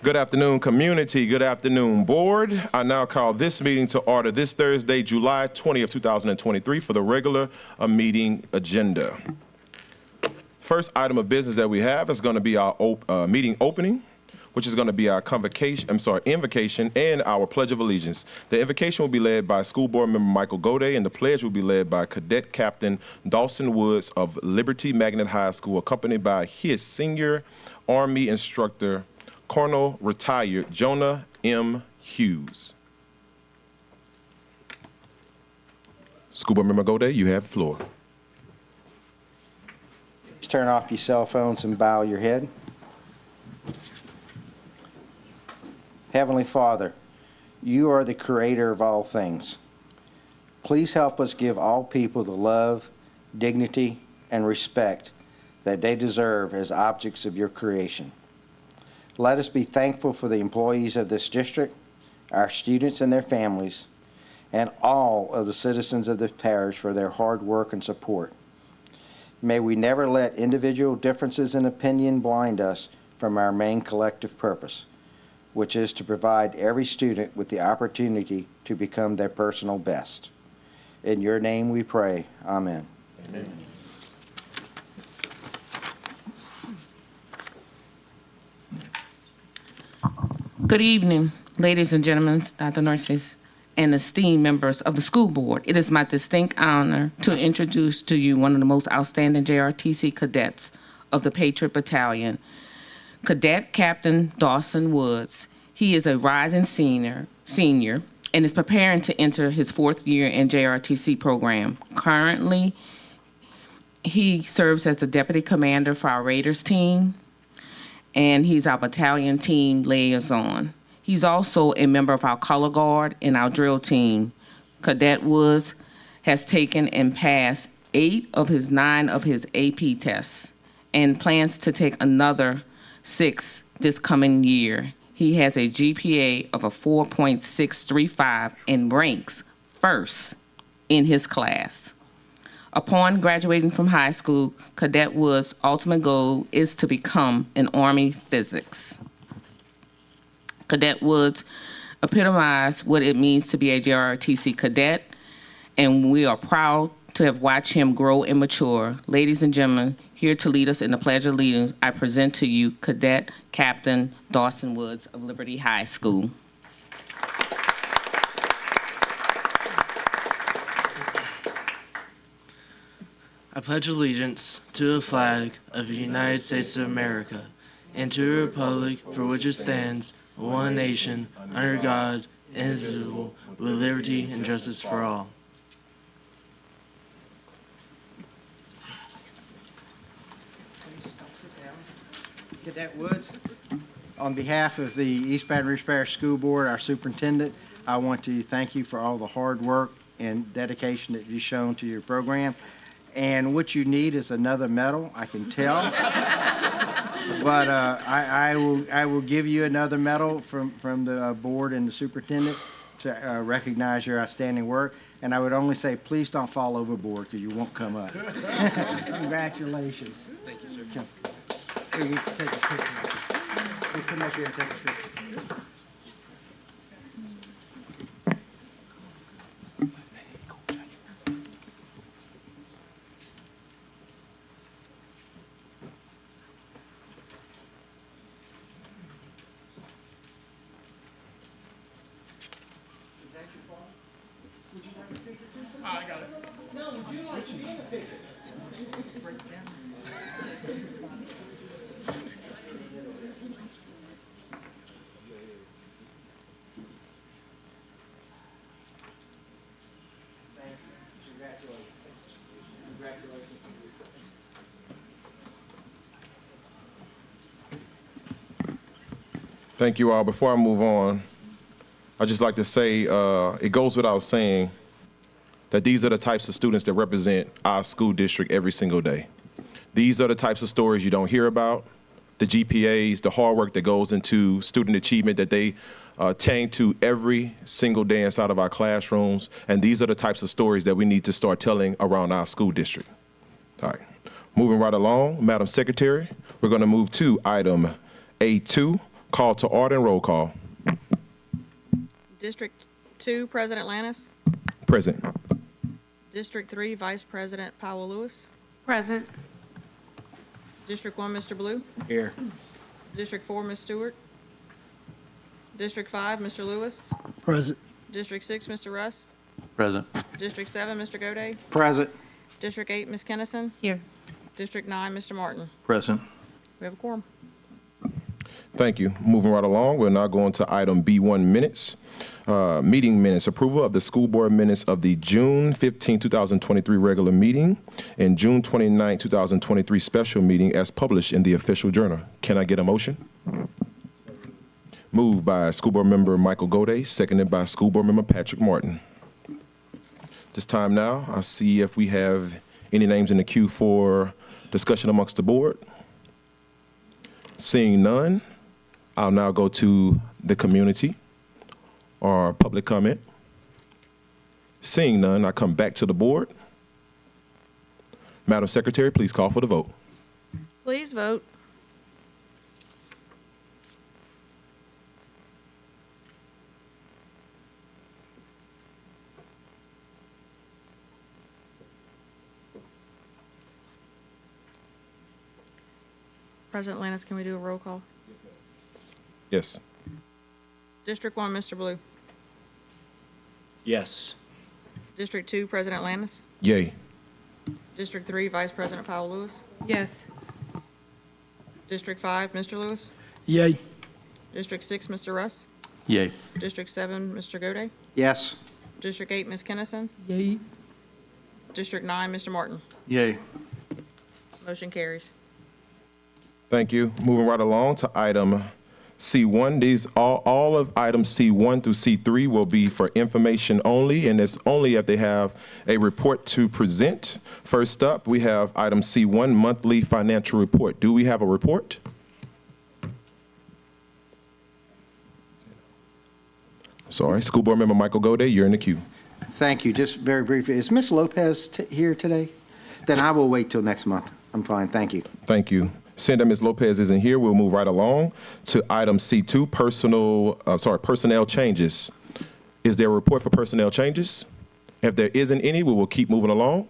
Good afternoon, community. Good afternoon, board. I now call this meeting to order this Thursday, July 20th, 2023 for the regular meeting agenda. First item of business that we have is going to be our meeting opening, which is going to be our invocation and our Pledge of Allegiance. The invocation will be led by School Board Member Michael Gode, and the pledge will be led by Cadet Captain Dawson Woods of Liberty Magnet High School, accompanied by his senior Army instructor, Colonel Retired Jonah M. Hughes. School Board Member Gode, you have the floor. Please turn off your cell phones and bow your head. Heavenly Father, you are the creator of all things. Please help us give all people the love, dignity, and respect that they deserve as objects of your creation. Let us be thankful for the employees of this district, our students and their families, and all of the citizens of the parish for their hard work and support. May we never let individual differences in opinion blind us from our main collective purpose, which is to provide every student with the opportunity to become their personal best. In your name we pray. Amen. Amen. Good evening, ladies and gentlemen, Dr. Nurses, and esteemed members of the school board. It is my distinct honor to introduce to you one of the most outstanding JRTC cadets of the Patriot Battalion, Cadet Captain Dawson Woods. He is a rising senior and is preparing to enter his fourth year in JRTC program. Currently, he serves as the deputy commander for our Raiders team, and he's our battalion team liaison. He's also a member of our color guard and our drill team. Cadet Woods has taken and passed 8 of his 9 of his AP tests and plans to take another 6 this coming year. He has a GPA of a 4.635 and ranks first in his class. Upon graduating from high school, Cadet Woods' ultimate goal is to become an Army physicist. Cadet Woods epitomized what it means to be a JRTC cadet, and we are proud to have watched him grow and mature. Ladies and gentlemen, here to lead us in the Pledge of Allegiance, I present to you Cadet Captain Dawson Woods of Liberty High School. I pledge allegiance to the flag of the United States of America and to the republic for which it stands, one nation, under God, indivisible, with liberty and justice for all. Cadet Woods, on behalf of the East Baton Rouge Parish School Board, our superintendent, I want to thank you for all the hard work and dedication that you've shown to your program. And what you need is another medal, I can tell. But I will give you another medal from the board and the superintendent to recognize your outstanding work. And I would only say, please don't fall overboard because you won't come up. Congratulations. Thank you, sir. Come. Here, you can take a picture. We'll come up here and take a picture. Thank you all. Before I move on, I'd just like to say it goes without saying that these are the types of students that represent our school district every single day. These are the types of stories you don't hear about, the GPAs, the hard work that goes into student achievement that they attain to every single day inside of our classrooms. And these are the types of stories that we need to start telling around our school district. All right, moving right along, Madam Secretary, we're going to move to item A2, call to order and roll call. District 2, President Lannis. Present. District 3, Vice President Powell Lewis. Present. District 1, Mr. Blue. Here. District 4, Ms. Stewart. District 5, Mr. Lewis. Present. District 6, Mr. Russ. Present. District 7, Mr. Goday. Present. District 8, Ms. Kennison. Here. District 9, Mr. Martin. Present. We have a quorum. Thank you. Moving right along, we're now going to item B1 minutes. Meeting minutes, approval of the school board minutes of the June 15, 2023 regular meeting and June 29, 2023 special meeting as published in the official journal. Can I get a motion? Moved by School Board Member Michael Goday, seconded by School Board Member Patrick Martin. This time now, I'll see if we have any names in the queue for discussion amongst the board. Seeing none, I'll now go to the community or public comment. Seeing none, I come back to the board. Madam Secretary, please call for the vote. Please vote. President Lannis, can we do a roll call? Yes. District 1, Mr. Blue. Yes. District 2, President Lannis. Yay. District 3, Vice President Powell Lewis. Yes. District 5, Mr. Lewis. Yay. District 6, Mr. Russ. Yay. District 7, Mr. Goday. Yes. District 8, Ms. Kennison. Yay. District 9, Mr. Martin. Yay. Motion carries. Thank you. Moving right along to item C1. These all of items C1 through C3 will be for information only, and it's only if they have a report to present. First up, we have item C1, monthly financial report. Do we have a report? Sorry, School Board Member Michael Goday, you're in the queue. Thank you. Just very briefly, is Ms. Lopez here today? Then I will wait till next month. I'm fine. Thank you. Thank you. Seeing that Ms. Lopez isn't here, we'll move right along to item C2, personnel changes. Is there a report for personnel changes? If there isn't any, we will keep moving along.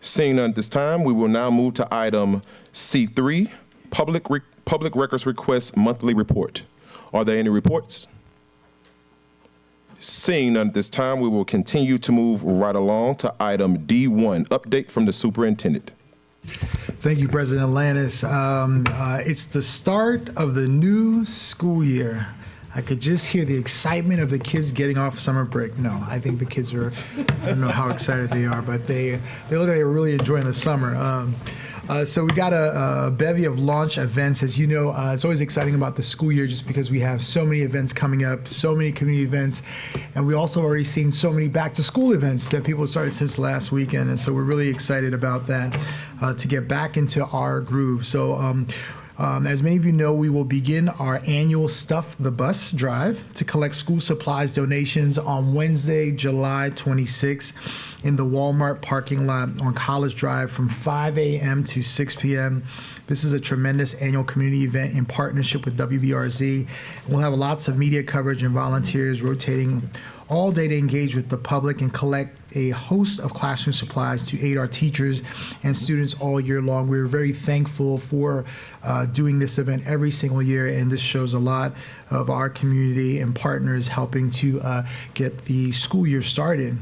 Seeing none at this time, we will now move to item C3, public records request monthly report. Are there any reports? Seeing none at this time, we will continue to move right along to item D1, update from the superintendent. Thank you, President Lannis. It's the start of the new school year. I could just hear the excitement of the kids getting off summer break. No, I think the kids are, I don't know how excited they are, but they look like they're really enjoying the summer. So we got a bevy of launch events. As you know, it's always exciting about the school year just because we have so many events coming up, so many community events, and we also already seen so many back to school events that people started since last weekend. And so we're really excited about that to get back into our groove. So as many of you know, we will begin our annual Stuff the Bus drive to collect school supplies donations on Wednesday, July 26th in the Walmart parking lot on College Drive from 5 a.m. to 6 p.m. This is a tremendous annual community event in partnership with WBRZ. We'll have lots of media coverage and volunteers rotating all day to engage with the public and collect a host of classroom supplies to aid our teachers and students all year long. We're very thankful for doing this event every single year, and this shows a lot of our community and partners helping to get the school year started.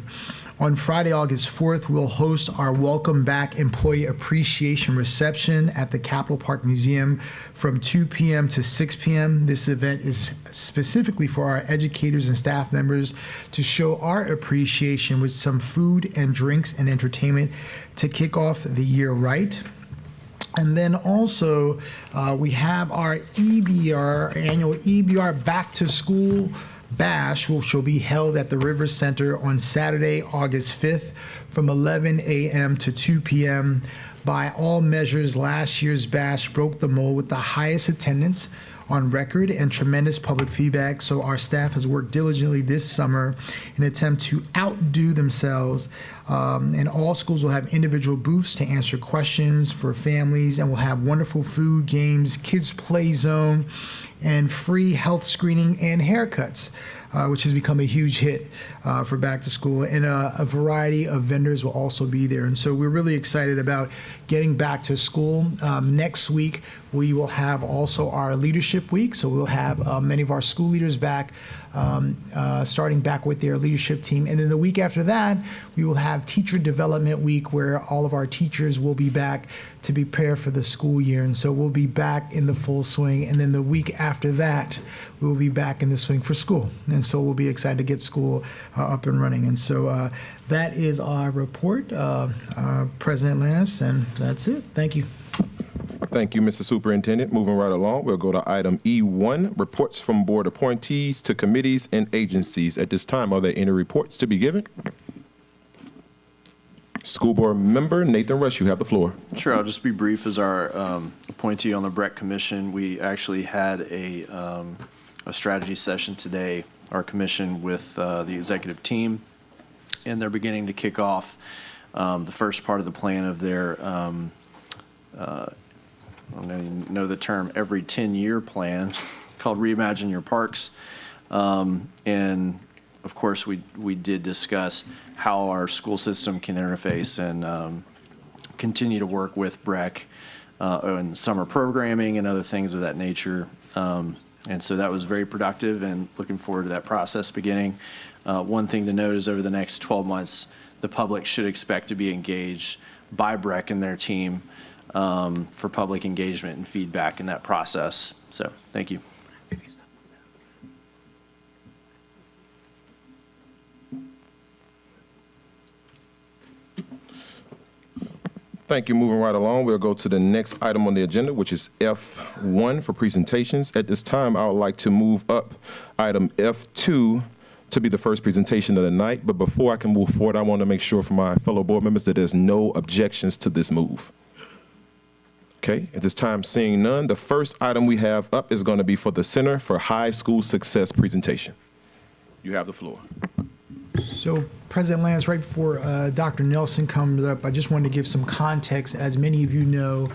On Friday, August 4th, we'll host our Welcome Back Employee Appreciation Reception at the Capitol Park Museum from 2 p.m. to 6 p.m. This event is specifically for our educators and staff members to show our appreciation with some food and drinks and entertainment to kick off the year right. And then also, we have our EBR, annual EBR Back to School Bash, which will be held at the River Center on Saturday, August 5th from 11 a.m. to 2 p.m. By all measures, last year's bash broke the mold with the highest attendance on record and tremendous public feedback. So our staff has worked diligently this summer in an attempt to outdo themselves. And all schools will have individual booths to answer questions for families, and we'll have wonderful food, games, kids play zone, and free health screening and haircuts, which has become a huge hit for back to school. And a variety of vendors will also be there. And so we're really excited about getting back to school. Next week, we will have also our leadership week. So we'll have many of our school leaders back, starting back with their leadership team. And then the week after that, we will have Teacher Development Week, where all of our teachers will be back to prepare for the school year. And so we'll be back in the full swing. And then the week after that, we will be back in the swing for school. And so we'll be excited to get school up and running. And so that is our report, President Lannis, and that's it. Thank you. Thank you, Mr. Superintendent. Moving right along, we'll go to item E1, reports from board appointees to committees and agencies. At this time, are there any reports to be given? School board member Nathan Rush, you have the floor. Sure, I'll just be brief. As our appointee on the BREC Commission, we actually had a strategy session today, our commission, with the executive team, and they're beginning to kick off the first part of the plan of their, I don't even know the term, every 10-year plan called Reimagine Your Parks. And of course, we did discuss how our school system can interface and continue to work with BREC on summer programming and other things of that nature. And so that was very productive, and looking forward to that process beginning. One thing to note is over the next 12 months, the public should expect to be engaged by BREC and their team for public engagement and feedback in that process. So thank you. Thank you. Moving right along, we'll go to the next item on the agenda, which is F1 for presentations. At this time, I would like to move up item F2 to be the first presentation of the night. But before I can move forward, I want to make sure for my fellow board members that there's no objections to this move. Okay, at this time, seeing none, the first item we have up is going to be for the Center for High School Success presentation. You have the floor. So, President Lance, right before Dr. Nelson comes up, I just wanted to give some context. As many of you know,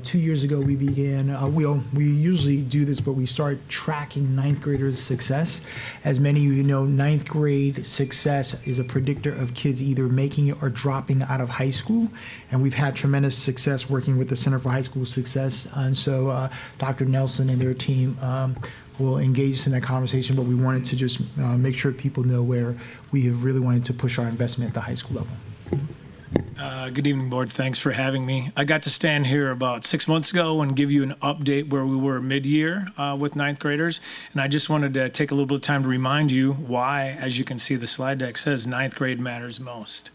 2 years ago we began, we usually do this, but we start tracking ninth graders' success. As many of you know, ninth grade success is a predictor of kids either making it or dropping out of high school. And we've had tremendous success working with the Center for High School Success. And so Dr. Nelson and their team will engage us in that conversation, but we wanted to just make sure people know where we have really wanted to push our investment at the high school level. Good evening, board. Thanks for having me. I got to stand here about 6 months ago and give you an update where we were mid-year with ninth graders. And I just wanted to take a little bit of time to remind you why, as you can see, the slide deck says ninth grade matters most.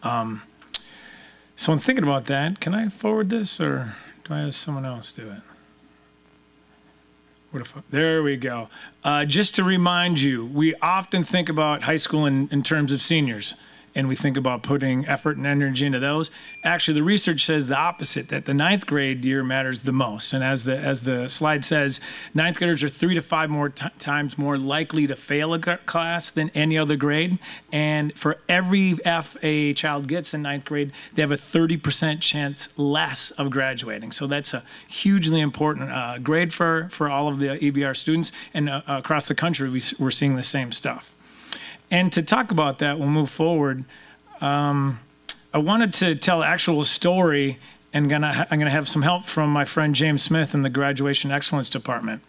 So I'm thinking about that. Can I forward this, or do I have someone else do it? There we go. Just to remind you, we often think about high school in terms of seniors, and we think about putting effort and energy into those. Actually, the research says the opposite, that the ninth grade year matters the most. And as the slide says, ninth graders are 3 to 5 more times more likely to fail a class than any other grade. And for every F a child gets in ninth grade, they have a 30% chance less of graduating. So that's a hugely important grade for all of the EBR students. And across the country, we're seeing the same stuff. And to talk about that, we'll move forward. I wanted to tell an actual story, and I'm gonna have some help from my friend James Smith in the Graduation Excellence Department.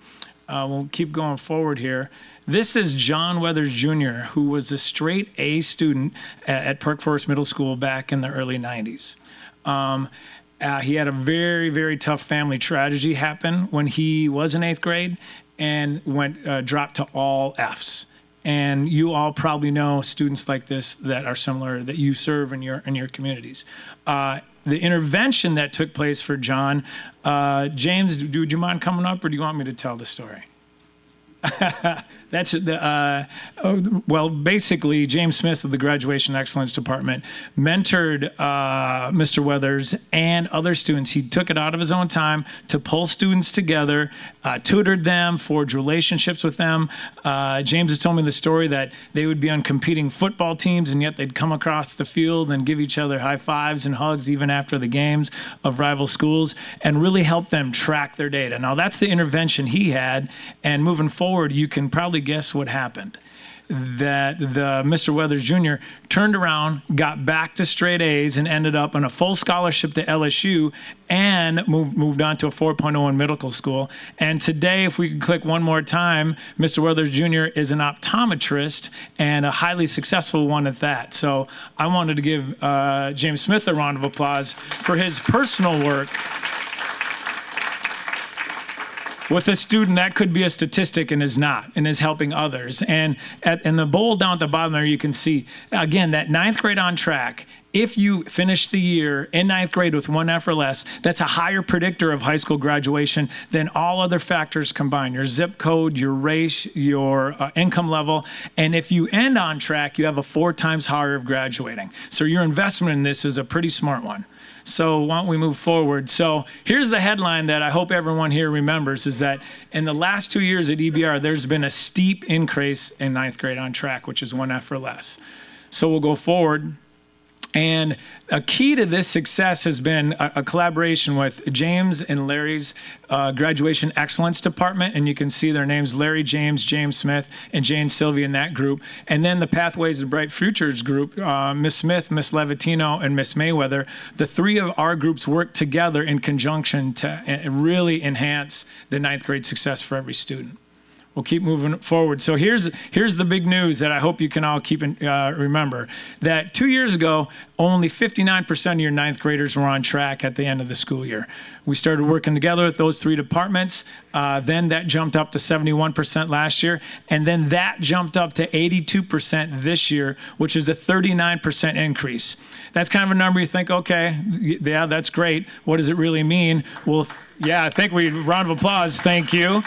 We'll keep going forward here. This is John Weathers Jr., who was a straight A student at Park Forest Middle School back in the early 90s. He had a very, very tough family tragedy happen when he was in 8th grade and dropped to all Fs. And you all probably know students like this that are similar, that you serve in your communities. the intervention that took place for John. James, would you mind coming up, or do you want me to tell the story? That's well, basically, James Smith of the Graduation Excellence Department mentored Mr. Weathers and other students. He took it out of his own time to pull students together, tutored them, forged relationships with them. James has told me the story that they would be on competing football teams, and yet they'd come across the field and give each other high fives and hugs even after the games of rival schools, and really help them track their data. Now, that's the intervention he had, and moving forward, you can probably guess what happened. That the Mr. Weathers Jr. turned around, got back to straight A's, and ended up on a full scholarship to LSU, and moved on to a 4.0 in medical school. And today, if we can click one more time, Mr. Weathers Jr. is an optometrist, and a highly successful one at that. So I wanted to give James Smith a round of applause for his personal work with a student that could be a statistic and is not, and is helping others. And in the bowl down at the bottom there, you can see, again, that 9th grade on track. If you finish the year in 9th grade with 1 F or less, that's a higher predictor of high school graduation than all other factors combined, your zip code, your race, your income level. And if you end on track, you have a 4 times higher of graduating. So your investment in this is a pretty smart one. So why don't we move forward? So here's the headline that I hope everyone here remembers, is that in the last 2 years at EBR, there's been a steep increase in 9th grade on track, which is 1 F or less. So we'll go forward. And a key to this success has been a collaboration with James and Larry's Graduation Excellence Department. And you can see their names, Larry, James, James Smith, and Jane Sylvie in that group. And then the Pathways to Bright Futures group, Miss Smith, Miss Levatino, and Miss Mayweather. The 3 of our groups work together in conjunction to really enhance the 9th grade success for every student. We'll keep moving forward. So here's the big news that I hope you can all keep remember, that 2 years ago, only 59% of your 9th graders were on track at the end of the school year. We started working together with those 3 departments. Then that jumped up to 71% last year. And then that jumped up to 82% this year, which is a 39% increase. That's kind of a number you think, okay, yeah, that's great. What does it really mean? Well, yeah, I think round of applause. Thank you.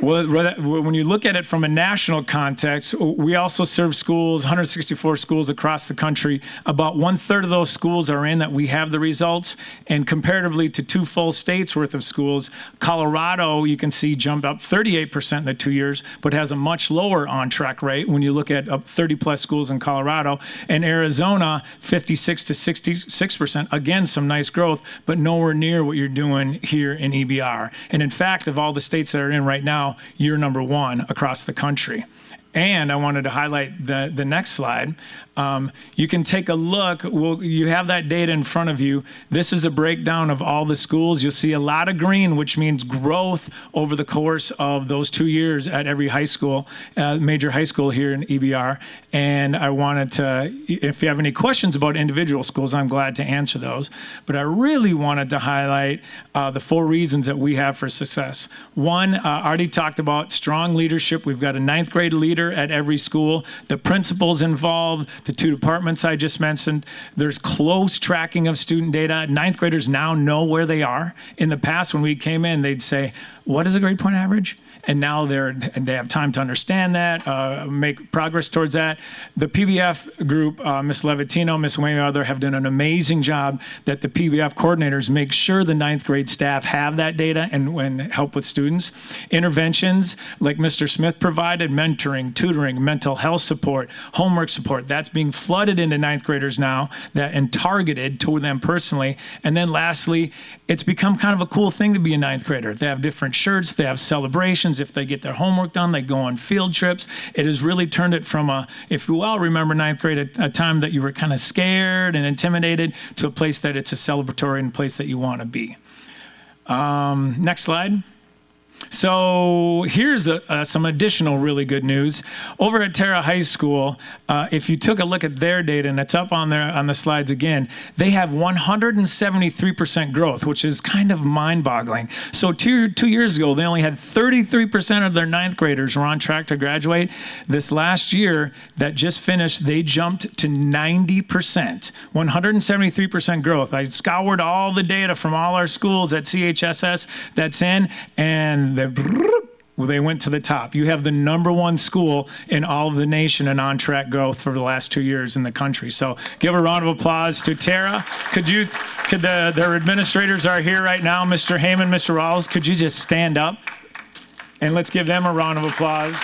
Well, when you look at it from a national context, we also serve schools, 164 schools across the country. About 1/3 of those schools are in that we have the results. And comparatively to 2 full states worth of schools, Colorado, you can see, jumped up 38% in the 2 years, but has a much lower on-track rate when you look at 30-plus schools in Colorado. And Arizona, 56 to 66%. Again, some nice growth, but nowhere near what you're doing here in EBR. And in fact, of all the states that are in right now, you're number 1 across the country. And I wanted to highlight the next slide. You can take a look. Well, you have that data in front of you. This is a breakdown of all the schools. You'll see a lot of green, which means growth over the course of those 2 years at every high school, major high school here in EBR. And I wanted to, if you have any questions about individual schools, I'm glad to answer those. But I really wanted to highlight the 4 reasons that we have for success. One, already talked about strong leadership. We've got a 9th grade leader at every school, the principals involved, the 2 departments I just mentioned. There's close tracking of student data. 9th graders now know where they are. In the past, when we came in, they'd say, what is a grade point average? And now they have time to understand that, make progress towards that. The PBF group, Ms. Levatino, Ms. Mayweather, have done an amazing job that the PBF coordinators make sure the 9th grade staff have that data and help with students. Interventions like Mr. Smith provided, mentoring, tutoring, mental health support, homework support, that's being flooded into 9th graders now and targeted to them personally. And then lastly, it's become kind of a cool thing to be a 9th grader. They have different shirts, they have celebrations. If they get their homework done, they go on field trips. It has really turned it from if you all remember 9th grade, a time that you were kind of scared and intimidated, to a place that it's a celebratory and place that you want to be. Next slide. So here's some additional really good news. Over at Terra High School, if you took a look at their data, and it's up on the slides again, they have 173% growth, which is kind of mind-boggling. So two years ago, they only had 33% of their ninth graders were on track to graduate. This last year that just finished, they jumped to 90%, 173% growth. I scoured all the data from all our schools at CHSS that's in, and they went to the top. You have the -- school in all of the nation in on-track growth for the last 2 years in the country. So give a round of applause to Terra. Their administrators are here right now, Mr. Heyman, Mr. Rawls. Could you just stand up? And let's give them a round of applause.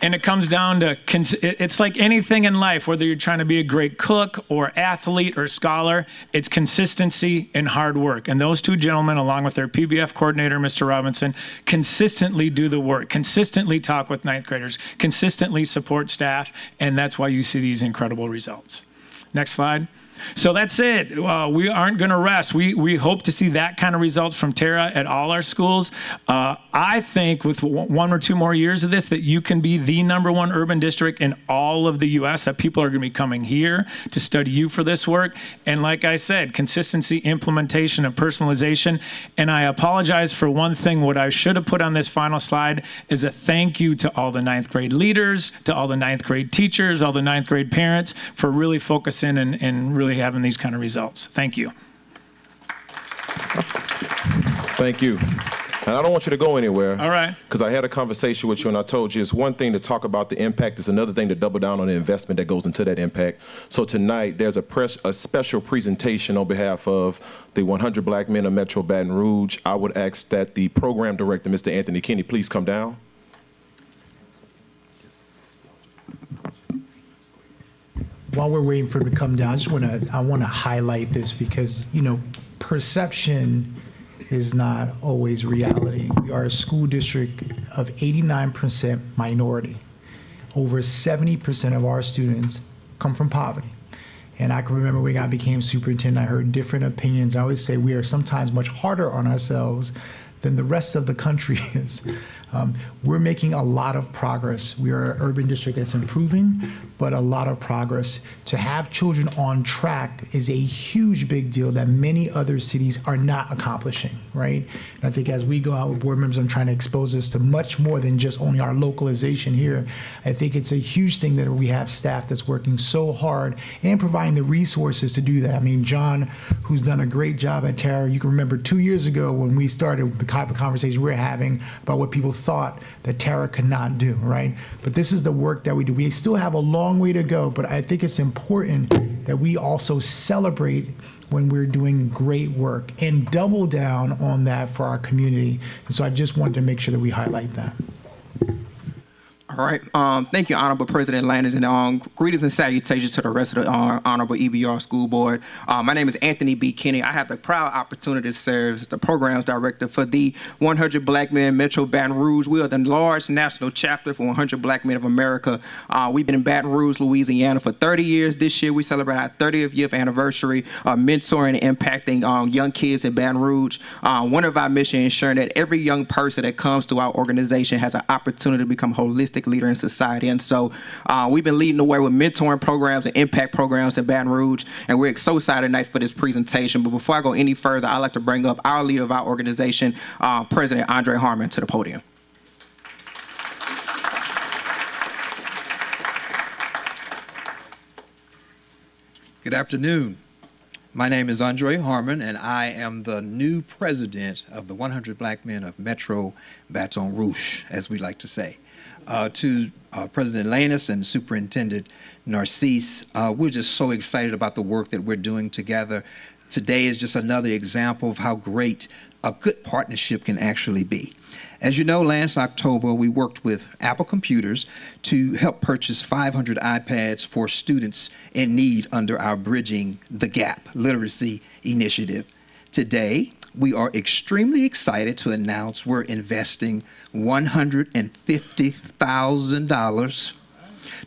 And it comes down to, it's like anything in life, whether you're trying to be a great cook or athlete or scholar, it's consistency and hard work. And those two gentlemen, along with their PBF coordinator, Mr. Robinson, consistently do the work, consistently talk with ninth graders, consistently support staff, and that's why you see these incredible results. Next slide. So that's it. We aren't going to rest. We hope to see that kind of results from Terra at all our schools. I think with 1 or 2 more years of this, that you can be the #1 urban district in all of the U.S., that people are going to be coming here to study you for this work. And like I said, consistency, implementation, and personalization. And I apologize for one thing. What I should have put on this final slide is a thank you to all the ninth grade leaders, to all the ninth grade teachers, all the ninth grade parents for really focusing and really having these kind of results. Thank you. Thank you. And I don't want you to go anywhere. All right. Because I had a conversation with you and I told you it's one thing to talk about the impact, it's another thing to double down on the investment that goes into that impact. So tonight there's a special presentation on behalf of the 100 Black Men of Metro Baton Rouge. I would ask that the program director, Mr. Anthony Kinney, please come down. While we're waiting for him to come down, I want to highlight this because, perception is not always reality. We are a school district of 89% minority. Over 70% of our students come from poverty. And I can remember when I became superintendent, I heard different opinions. I always say we are sometimes much harder on ourselves than the rest of the country is. We're making a lot of progress. We are an urban district that's improving, but a lot of progress. To have children on track is a huge big deal that many other cities are not accomplishing, right? And I think as we go out with board members, I'm trying to expose this to much more than just only our localization here. I think it's a huge thing that we have staff that's working so hard and providing the resources to do that. I mean, John, who's done a great job at Terra, you can remember 2 years ago when we started the type of conversation we were having about what people thought that Terra could not do, right? But this is the work that we do. We still have a long way to go, but I think it's important that we also celebrate when we're doing great work and double down on that for our community. And so I just wanted to make sure that we highlight that. All right. Thank you, Honorable President Landers, and greetings and salutations to the rest of the Honorable EBR School Board. My name is Anthony B. Kinney. I have the proud opportunity to serve as the Programs Director for the 100 Black Men Metro Baton Rouge. We are the large national chapter for 100 Black Men of America. We've been in Baton Rouge, Louisiana for 30 years. This year we celebrate our 30th year anniversary of mentoring and impacting young kids in Baton Rouge. One of our missions is ensuring that every young person that comes to our organization has an opportunity to become holistic leader in society. And so we've been leading the way with mentoring programs and impact programs in Baton Rouge, and we're so excited tonight for this presentation. But before I go any further, I'd like to bring up our leader of our organization, President Andre Harmon, to the podium. Good afternoon. My name is Andre Harmon, and I am the new president of the 100 Black Men of Metro Baton Rouge, as we like to say. To President Lanus and Superintendent Narcisse, we're just so excited about the work that we're doing together. Today is just another example of how great a good partnership can actually be. As you know, last October, we worked with Apple Computers to help purchase 500 iPads for students in need under our Bridging the Gap literacy initiative. Today, we are extremely excited to announce we're investing $150,000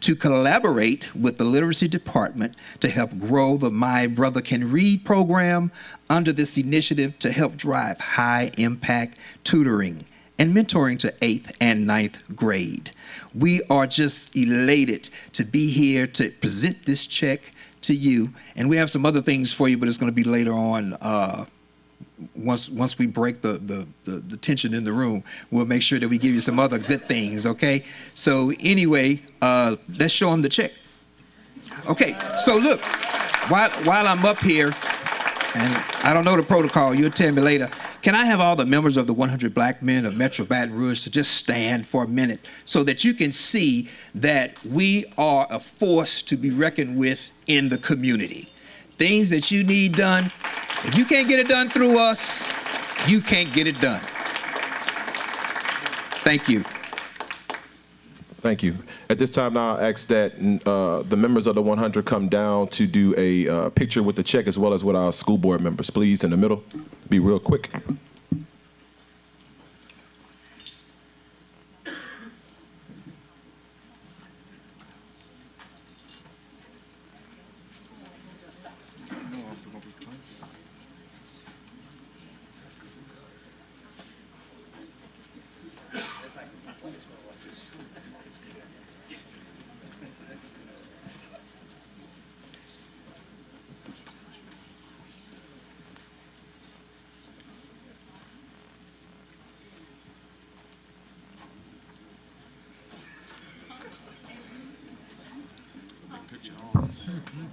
to collaborate with the Literacy Department to help grow the My Brother Can Read program under this initiative to help drive high-impact tutoring and mentoring to 8th and 9th grade. We are just elated to be here to present this check to you, and we have some other things for you, but it's going to be later on. Once we break the tension in the room, we'll make sure that we give you some other good things, okay? So anyway, let's show them the check. Okay, so look, while I'm up here, and I don't know the protocol, you'll tell me later, can I have all the members of the 100 Black Men of Metro Baton Rouge to just stand for a minute so that you can see that we are a force to be reckoned with in the community. Things that you need done, if you can't get it done through us, you can't get it done. Thank you. Thank you. At this time now, I ask that the members of the 100 come down to do a picture with the check as well as with our school board members. Please, in the middle, be real quick.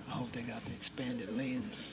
I hope they got the expanded lens.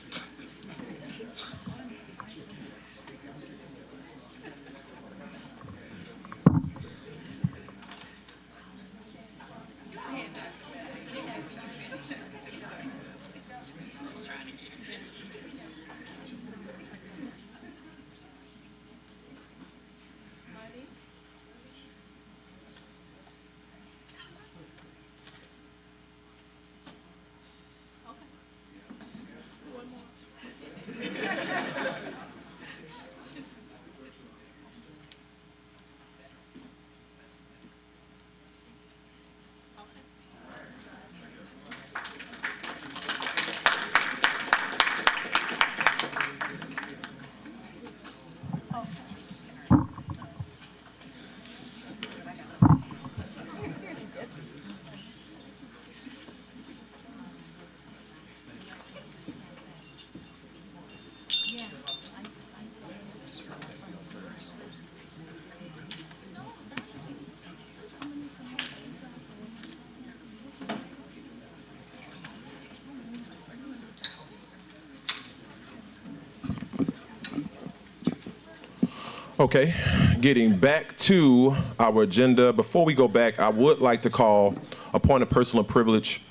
Okay, getting back to our agenda. Before we go back, I would like to call a point of personal privilege.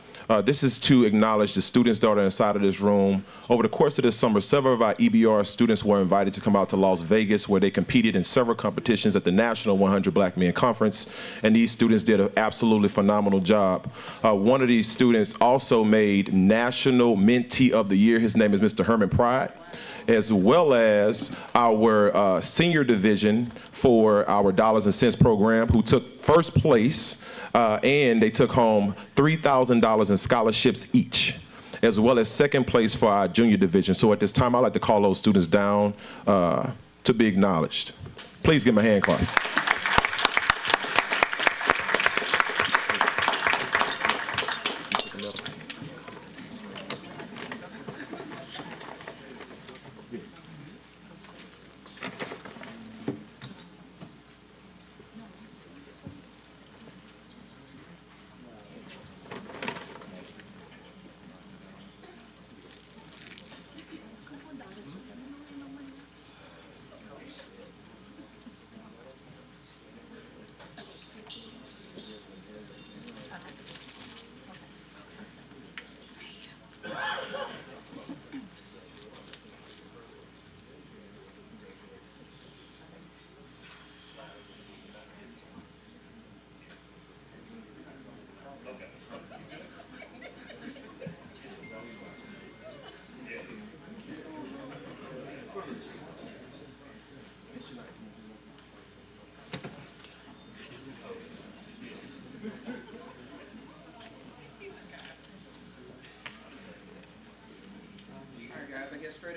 This is to acknowledge the students that are inside of this room. Over the course of this summer, several of our EBR students were invited to come out to Las Vegas, where they competed in several competitions at the National 100 Black Men Conference, and these students did an absolutely phenomenal job. One of these students also made National Mentee of the Year. His name is Mr. Herman Pride, as well as our senior division for our Dollars and Cents program, who took first place, and they took home $3,000 in scholarships each, as well as second place for our junior division. So at this time, I'd like to call those students down to be acknowledged. Please give them a hand clap.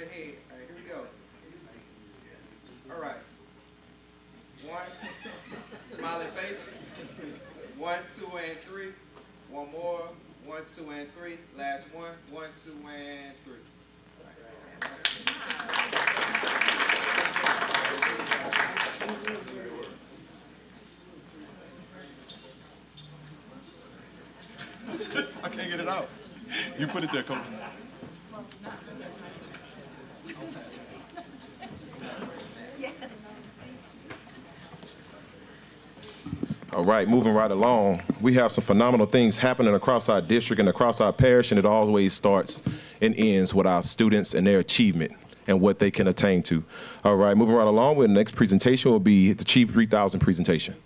ahead. All right, here we go. All right. 1, smiley face. 1, 2, and 3. One more. 1, 2, and 3. Last one. 1, 2, and 3. I can't get it out. You put it there, Coach. All right, moving right along. We have some phenomenal things happening across our district and across our parish, and it always starts and ends with our students and their achievement and what they can attain to. All right, moving right along, with the next presentation will be the Chief 3000 presentation.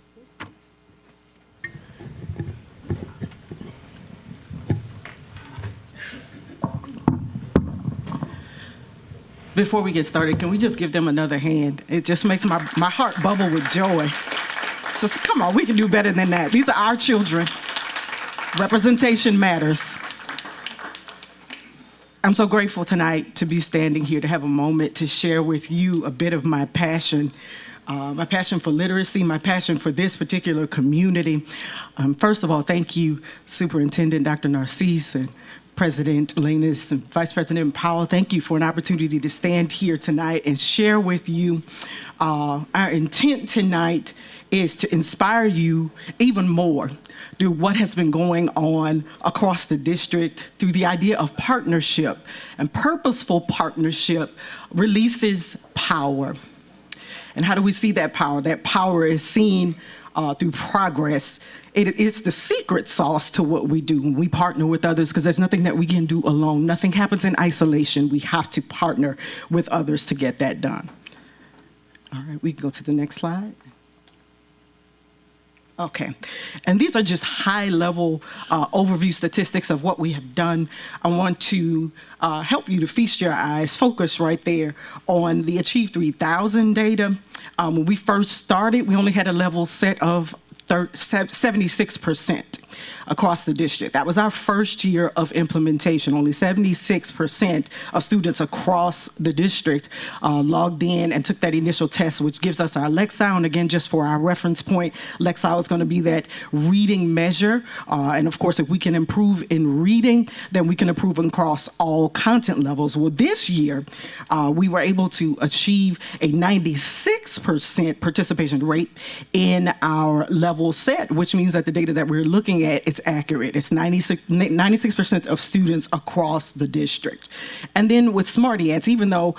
Before we get started, can we just give them another hand? It just makes my heart bubble with joy. Just come on, we can do better than that. These are our children. Representation matters. I'm so grateful tonight to be standing here, to have a moment to share with you a bit of my passion for literacy, my passion for this particular community. First of all, thank you, Superintendent Dr. Narcisse and President Lanus and Vice President Powell. Thank you for an opportunity to stand here tonight and share with you. Our intent tonight is to inspire you even more through what has been going on across the district, through the idea of partnership. And purposeful partnership releases power. And how do we see that power? That power is seen through progress. It's the secret sauce to what we do when we partner with others, because there's nothing that we can do alone. Nothing happens in isolation. We have to partner with others to get that done. All right, we can go to the next slide. Okay, and these are just high-level overview statistics of what we have done. I want to help you to feast your eyes, focus right there on the Achieve 3000 data. When we first started, we only had a level set of 76% across the district. That was our first year of implementation. Only 76% of students across the district logged in and took that initial test, which gives us our Lexile. And again, just for our reference point, Lexile is going to be that reading measure. And of course, if we can improve in reading, then we can improve across all content levels. Well, this year, we were able to achieve a 96% participation rate in our level set, which means that the data that we're looking at, it's accurate. It's 96% of students across the district. And then with SmartyAds, even though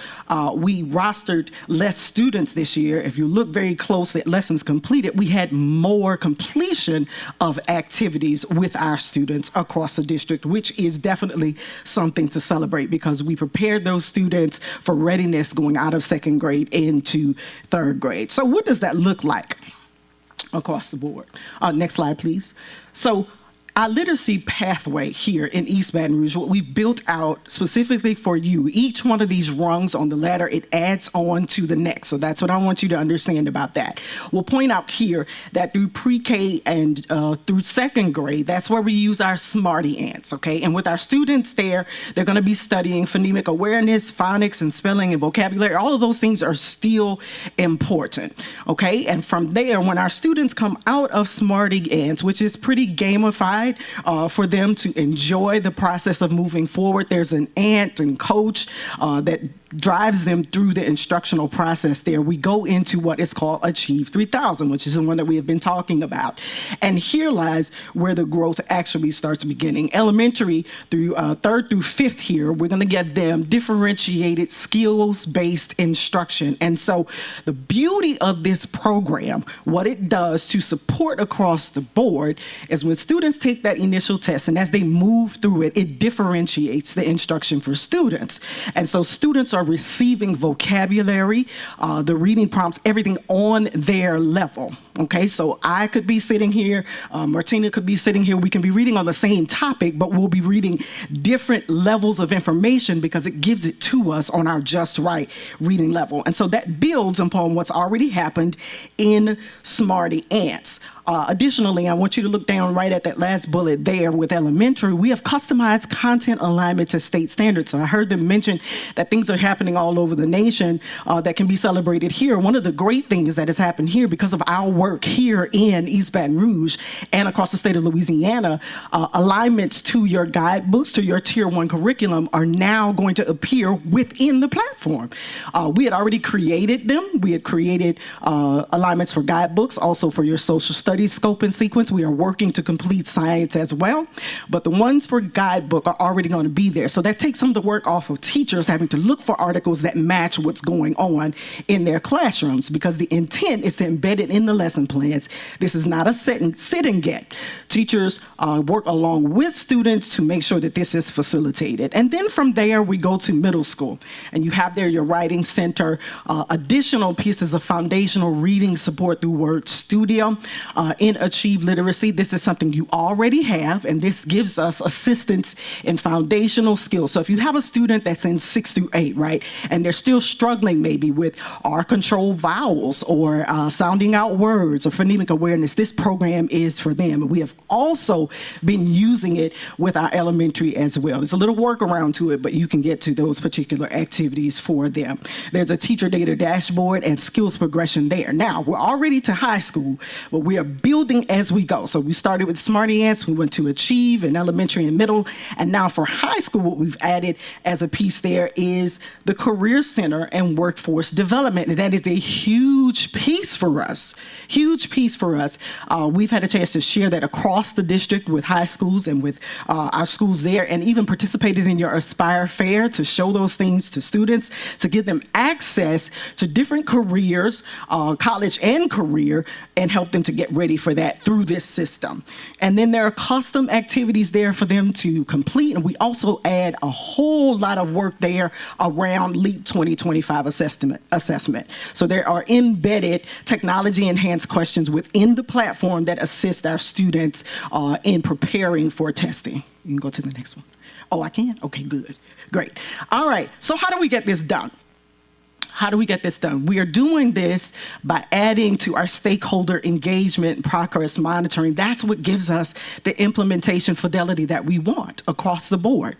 we rostered less students this year, if you look very closely at lessons completed, we had more completion of activities with our students across the district, which is definitely something to celebrate, because we prepared those students for readiness going out of second grade into third grade. So what does that look like across the board? Next slide, please. So our literacy pathway here in East Baton Rouge, what we've built out specifically for you, each one of these rungs on the ladder, it adds on to the next. So that's what I want you to understand about that. We'll point out here that through pre-K and through second grade, that's where we use our SmartyAds, okay? And with our students there, they're gonna be studying phonemic awareness, phonics, and spelling and vocabulary. All of those things are still important, okay? And from there, when our students come out of SmartyAds, which is pretty gamified, for them to enjoy the process of moving forward. There's an aunt and coach that drives them through the instructional process there. We go into what is called Achieve 3000, which is the one that we have been talking about. And here lies where the growth actually starts beginning. Elementary through third through fifth here, we're gonna get them differentiated skills-based instruction. And so the beauty of this program, what it does to support across the board, is when students take that initial test and as they move through it, it differentiates the instruction for students. And so students are receiving vocabulary, the reading prompts, everything on their level. Okay, so I could be sitting here, Martina could be sitting here, we can be reading on the same topic, but we'll be reading different levels of information because it gives it to us on our just right reading level. And so that builds upon what's already happened in Smarty Ants. Additionally, I want you to look down right at that last bullet there with elementary. We have customized content alignment to state standards. So I heard them mention that things are happening all over the nation that can be celebrated here. One of the great things that has happened here because of our work here in East Baton Rouge and across the state of Louisiana, alignments to your guidebooks, to your Tier 1 curriculum are now going to appear within the platform. We had already created them. We had created alignments for guidebooks, also for your social studies scope and sequence. We are working to complete science as well, but the ones for guidebook are already going to be there. So that takes some of the work off of teachers having to look for articles that match what's going on in their classrooms, because the intent is to embed it in the lesson plans. This is not a sit and get. Teachers work along with students to make sure that this is facilitated. And then from there, we go to middle school, and you have there your writing center, additional pieces of foundational reading support through Word Studio. In Achieve Literacy, this is something you already have, and this gives us assistance in foundational skills. So if you have a student that's in 6 through 8, right, and they're still struggling maybe with R-controlled vowels or sounding out words or phonemic awareness, this program is for them. And we have also been using it with our elementary as well. There's a little workaround to it, but you can get to those particular activities for them. There's a teacher data dashboard and skills progression there. Now, we're already to high school, but we are building as we go. So we started with Smarty Ants, we went to Achieve in elementary and middle, and now for high school, what we've added as a piece there is the Career Center and Workforce Development, and that is a huge piece for us, huge piece for us. We've had a chance to share that across the district with high schools and with our schools there, and even participated in your Aspire Fair to show those things to students, to give them access to different careers, college and career, and help them to get ready for that through this system. And then there are custom activities there for them to complete, and we also add a whole lot of work there around LEAP 2025 assessment. So there are embedded technology-enhanced questions within the platform that assist our students in preparing for testing. You can go to the next one. Oh, I can? Okay, good. Great. All right, so how do we get this done? How do we get this done? We are doing this by adding to our stakeholder engagement and progress monitoring. That's what gives us the implementation fidelity that we want across the board.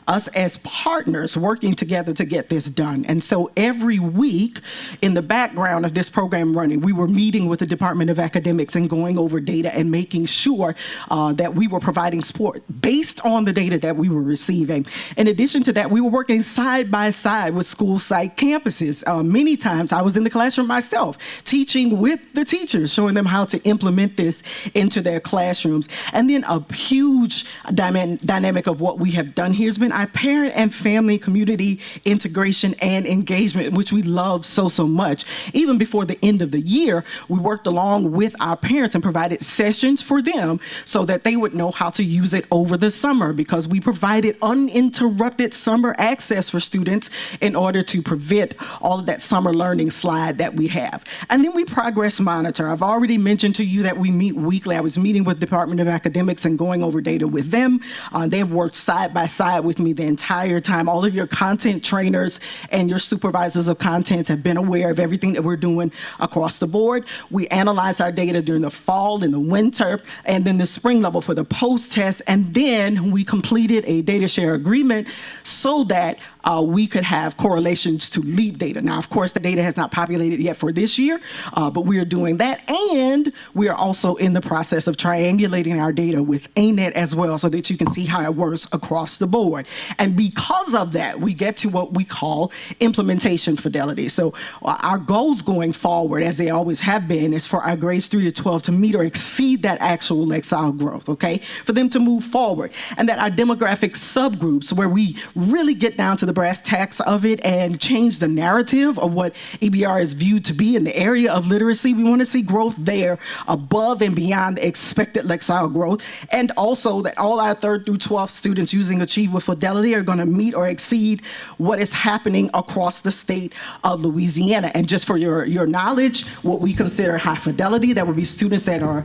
Us as partners working together to get this done. And so every week in the background of this program running, we were meeting with the Department of Academics and going over data and making sure that we were providing support based on the data that we were receiving. In addition to that, we were working side by side with school site campuses. Many times I was in the classroom myself, teaching with the teachers, showing them how to implement this into their classrooms. And then a huge dynamic of what we have done here has been our parent and family community integration and engagement, which we love so much. Even before the end of the year, we worked along with our parents and provided sessions for them so that they would know how to use it over the summer, because we provided uninterrupted summer access for students in order to prevent all of that summer learning slide that we have. And then we progress monitor. I've already mentioned to you that we meet weekly. I was meeting with Department of Academics and going over data with them. They've worked side by side with me the entire time. All of your content trainers and your supervisors of content have been aware of everything that we're doing across the board. We analyzed our data during the fall and the winter, and then the spring level for the post-test, and then we completed a data share agreement so that we could have correlations to LEAP data. Now, of course, the data has not populated yet for this year, but we are doing that, and we are also in the process of triangulating our data with ANET as well, so that you can see how it works across the board. And because of that, we get to what we call implementation fidelity. So our goals going forward, as they always have been, is for our grades 3 to 12 to meet or exceed that actual Lexile growth, okay? For them to move forward. And that our demographic subgroups, where we really get down to the the brass tacks of it and change the narrative of what EBR is viewed to be in the area of literacy. We want to see growth there above and beyond the expected Lexile growth, and also that all our 3rd through 12th students using Achieve with Fidelity are going to meet or exceed what is happening across the state of Louisiana. And just for your knowledge, what we consider high fidelity, that would be students that are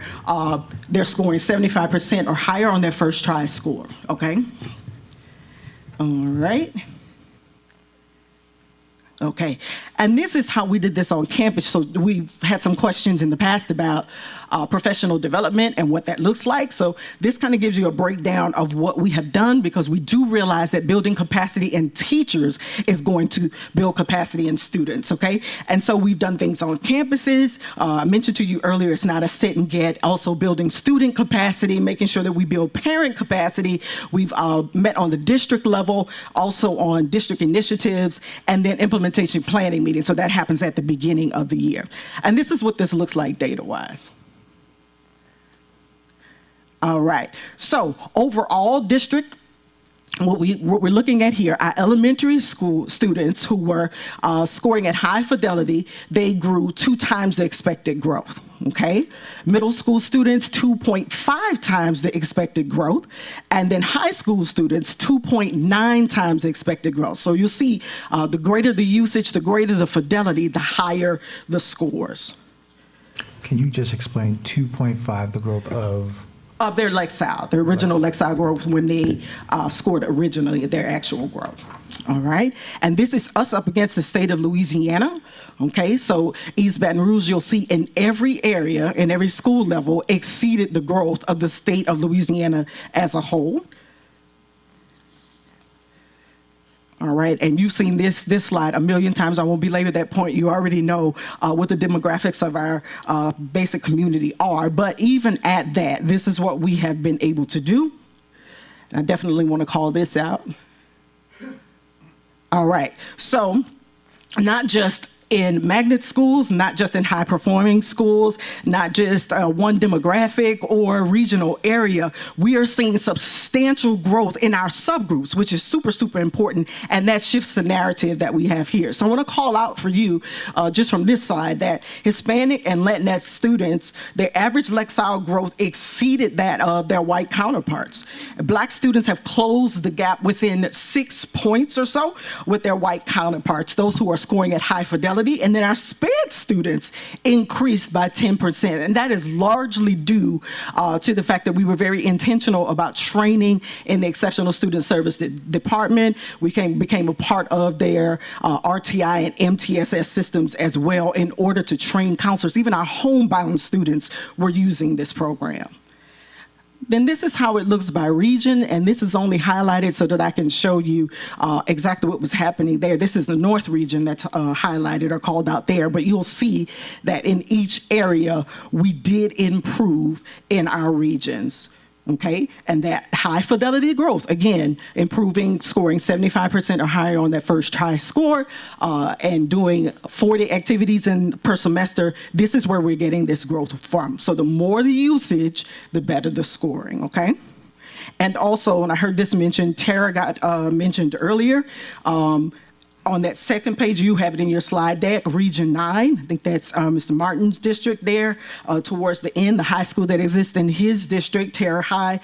they're scoring 75% or higher on their first try score, okay? All right. Okay, and this is how we did this on campus. So we've had some questions in the past about professional development and what that looks like. So this kind of gives you a breakdown of what we have done, because we do realize that building capacity in teachers is going to build capacity in students, okay? And so we've done things on campuses. I mentioned to you earlier, it's not a sit and get. Also building student capacity, making sure that we build parent capacity. We've met on the district level, also on district initiatives, and then implementation planning meetings. So that happens at the beginning of the year. And this is what this looks like data-wise. All right, so overall district, what we're looking at here, our elementary school students who were scoring at high fidelity, they grew 2 times the expected growth, okay? Middle school students, 2.5 times the expected growth, and then high school students, 2.9 times the expected growth. So you'll see the greater the usage, the greater the fidelity, the higher the scores. Can you just explain 2.5, the growth of? Of their Lexile, their original Lexile growth when they scored originally their actual growth. All right, and this is us up against the state of Louisiana. Okay, so East Baton Rouge, you'll see in every area, in every school level, exceeded the growth of the state of Louisiana as a whole. All right, and you've seen this slide a million times. I won't belabor that point. You already know what the demographics of our basic community are. But even at that, this is what we have been able to do. And I definitely want to call this out. All right, so not just in magnet schools, not just in high performing schools, not just one demographic or regional area, we are seeing substantial growth in our subgroups, which is super, super important. And that shifts the narrative that we have here. So I want to call out for you, just from this side, that Hispanic and Latinx students, their average Lexile growth exceeded that of their white counterparts. Black students have closed the gap within 6 points or so with their white counterparts, those who are scoring at high fidelity. And then our SPED students increased by 10%. And that is largely due to the fact that we were very intentional about training in the Exceptional Student Service Department. We became a part of their RTI and MTSS systems as well in order to train counselors. Even our homebound students were using this program. Then this is how it looks by region, and this is only highlighted so that I can show you exactly what was happening there. This is the North region that's highlighted or called out there, but you'll see that in each area, we did improve in our regions. Okay, and that high fidelity growth, again, improving, scoring 75% or higher on that first try score, and doing 40 activities per semester. This is where we're getting this growth from. So the more the usage, the better the scoring, okay? And also, and I heard this mentioned, Tara got mentioned earlier, on that second page, you have it in your slide deck, Region 9. I think that's Mr. Martin's district there. Towards the end, the high school that exists in his district, Terra High,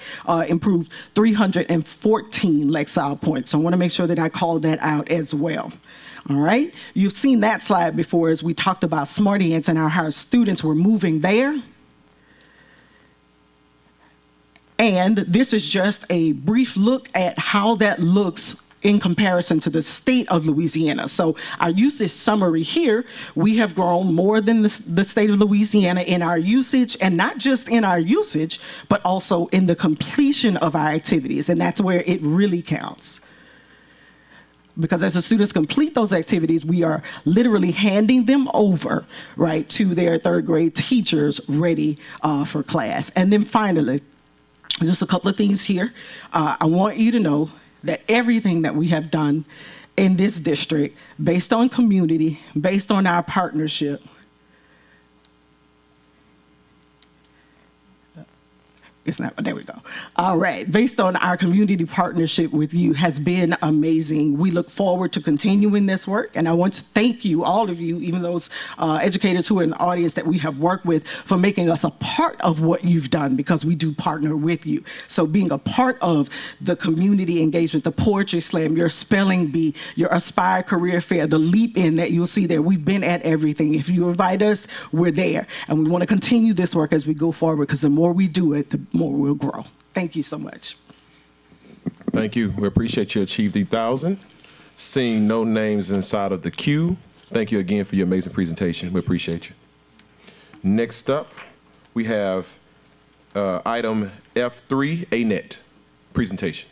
improved 314 Lexile points. So I want to make sure that I call that out as well. All right, you've seen that slide before as we talked about Smarty Ants and how our students were moving there. And this is just a brief look at how that looks in comparison to the state of Louisiana. So our usage summary here, we have grown more than the state of Louisiana in our usage, and not just in our usage, but also in the completion of our activities. And that's where it really counts. Because as the students complete those activities, we are literally handing them over, right, to their third grade teachers ready for class. And then finally, just a couple of things here. I want you to know that everything that we have done in this district, based on community, based on our partnership, It's not, there we go. All right. Based on our community partnership with you has been amazing. We look forward to continuing this work. And I want to thank you, all of you, even those educators who are in the audience that we have worked with, for making us a part of what you've done, because we do partner with you. So being a part of the community engagement, the Poetry Slam, your spelling bee, your Aspire Career Fair, the Leap In that you'll see there, we've been at everything. If you invite us, we're there. And we want to continue this work as we go forward, because the more we do it, the more we'll grow. Thank you so much. Thank you. We appreciate you, Achieve 3000. Seeing no names inside of the queue, thank you again for your amazing presentation. We appreciate you. Next up, we have item F3, ANET, presentation.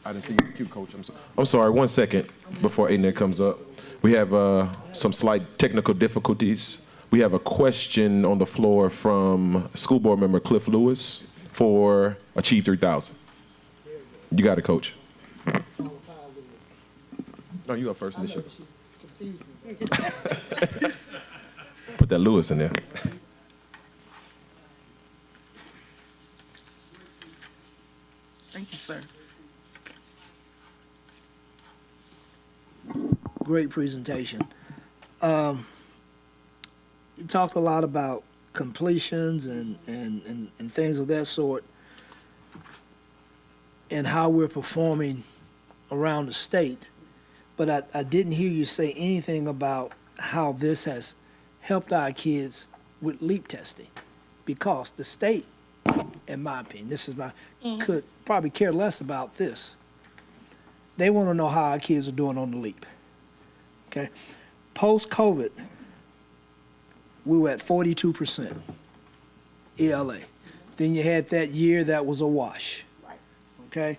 I didn't see you in the queue, Coach. I'm sorry, 1 second before ANET comes up. We have some slight technical difficulties. We have a question on the floor from School Board Member Cliff Lewis for Achieve 3000. You got it, Coach. No, you up first in this show. Put that Lewis in there. Thank you, sir. Great presentation. You talked a lot about completions and things of that sort, and how we're performing around the state. But I didn't hear you say anything about how this has helped our kids with LEAP testing, because the state, in my opinion, this is my, could probably care less about this. They want to know how our kids are doing on the LEAP. Okay, post-COVID, we were at 42% ELA. Then you had that year that was a wash. Right. Okay,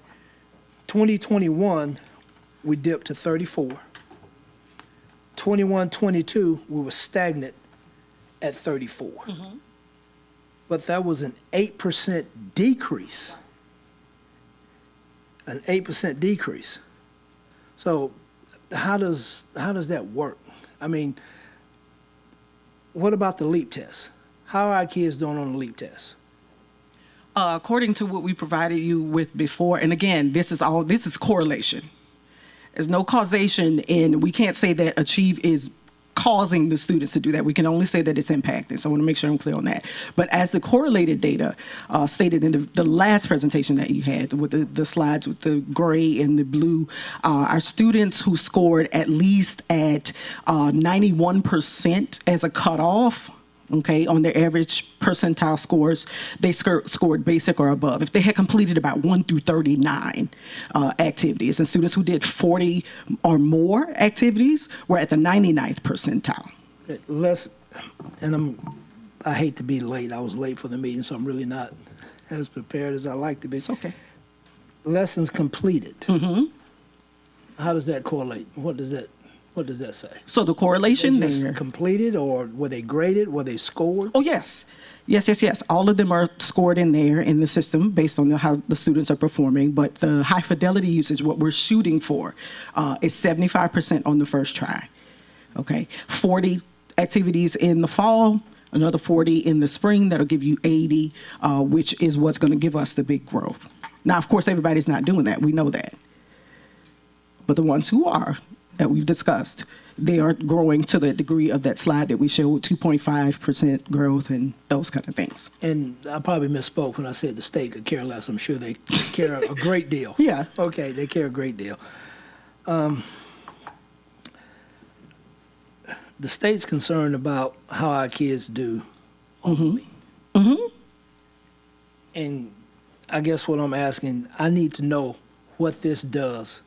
2021, we dipped to 34. 21-22, we were stagnant at 34. But that was an 8% decrease. An 8% decrease. So how does that work? I mean, what about the LEAP test? How are our kids doing on the LEAP test? According to what we provided you with before, and again, this is correlation. There's no causation in, we can't say that Achieve is causing the students to do that. We can only say that it's impacting. So I want to make sure I'm clear on that. But as the correlated data stated in the last presentation that you had with the slides with the gray and the blue, our students who scored at least at 91% as a cutoff, okay, on their average percentile scores, they scored basic or above. If they had completed about 1 through 39 activities, and students who did 40 or more activities were at the 99th percentile. I hate to be late. I was late for the meeting, so I'm really not as prepared as I like to be. It's okay. Lessons completed. How does that correlate? What does that say? So the correlation They just there. completed, or were they graded? Were they scored? Oh, yes. Yes. All of them are scored in there in the system based on how the students are performing. But the high fidelity usage, what we're shooting for, is 75% on the first try. Okay. 40 activities in the fall, another 40 in the spring. That'll give you 80, which is what's going to give us the big growth. Now, of course, everybody's not doing that. We know that. But the ones who are, that we've discussed, they are growing to the degree of that slide that we showed, 2.5% growth and those kind of things. And I probably misspoke when I said the state could care less. I'm sure they care a great deal. Yeah. Okay, they care a great deal. The state's concerned about how our kids do only. And I guess what I'm asking, I need to know what this does,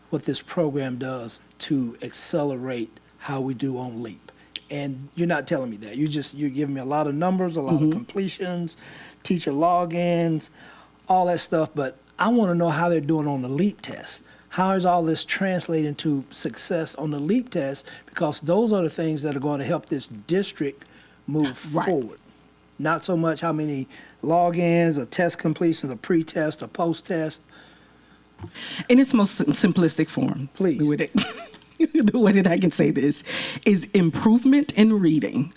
what this program does to accelerate how we do on LEAP. And you're not telling me that. You're giving me a lot of numbers, a lot of completions, teacher logins, all that stuff. But I want to know how they're doing on the LEAP test. How is all this translating to success on the LEAP test? Because those are the things that are going to help this district move forward. Not so much how many logins or test completions or pre-test or post-test. In its most simplistic form, Please. the way that I can say this is improvement in reading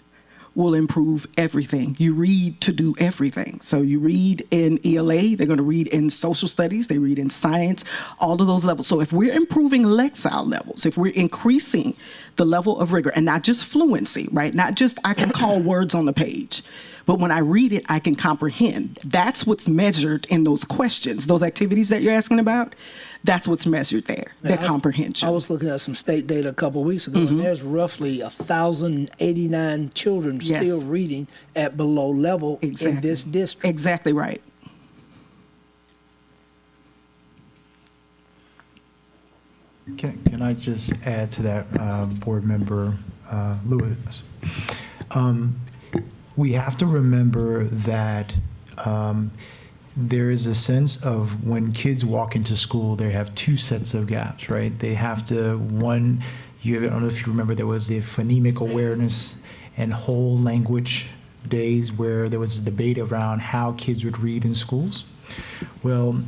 will improve everything. You read to do everything. So you read in ELA, they're going to read in social studies, they read in science, all of those levels. So if we're improving Lexile levels, if we're increasing the level of rigor, and not just fluency, right? Not just I can call words on the page, but when I read it, I can comprehend. That's what's measured in those questions, those activities that you're asking about. That's what's measured there, the comprehension. I was looking at some state data a couple of weeks ago, and there's roughly 1,089 children Yes. still reading at below level in Exactly. this district. Exactly right. Can I just add to that, Board Member Lewis? We have to remember that there is a sense of when kids walk into school, they have two sets of gaps, right? They have to, one, I don't know if you remember, there was the phonemic awareness and whole language days where there was a debate around how kids would read in schools. Well,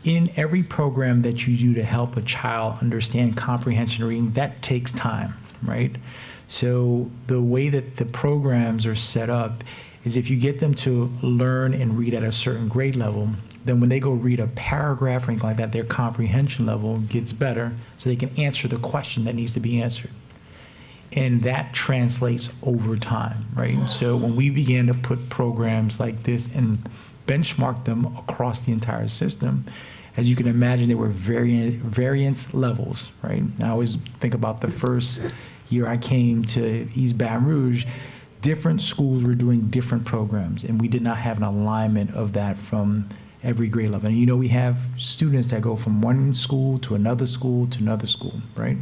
in every program that you do to help a child understand comprehension reading, that takes time, right? So the way that the programs are set up is if you get them to learn and read at a certain grade level, then when they go read a paragraph or anything like that, their comprehension level gets better so they can answer the question that needs to be answered. And that translates over time, right? So when we began to put programs like this and benchmark them across the entire system, as you can imagine, there were variance levels, right? And I always think about the first year I came to East Baton Rouge, different schools were doing different programs, and we did not have an alignment of that from every grade level. And you know, we have students that go from one school to another school to another school, right?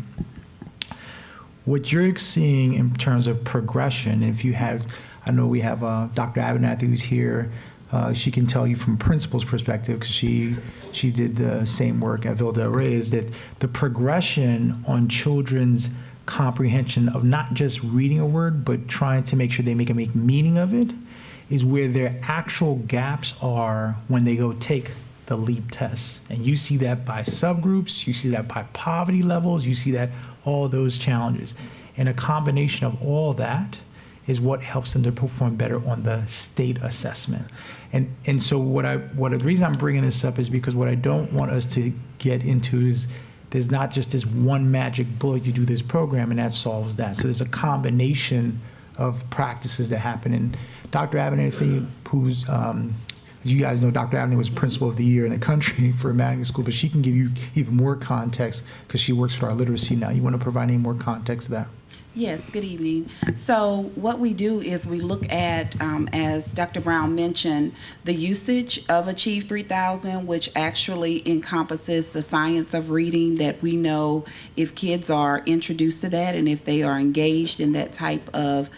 What you're seeing in terms of progression, if you have, I know we have Dr. Abernathy who's here. She can tell you from principal's perspective, because she did the same work at Ville Del Rey, is that the progression on children's comprehension of not just reading a word, but trying to make sure they make meaning of it, is where their actual gaps are when they go take the LEAP test. And you see that by subgroups, you see that by poverty levels, you see that all those challenges. And a combination of all that is what helps them to perform better on the state assessment. And so the reason I'm bringing this up is because what I don't want us to get into is there's not just this one magic bullet, you do this program and that solves that. So there's a combination of practices that happen. And Dr. Abernathy, who's, you guys know, Dr. Abernathy was Principal of the Year in the country for a magnet school, but she can give you even more context because she works for our literacy now. You want to provide any more context to that? Yes, good evening. So what we do is we look at, as Dr. Brown mentioned, the usage of Achieve 3000, which actually encompasses the science of reading, that we know if kids are introduced to that and if they are engaged in that type of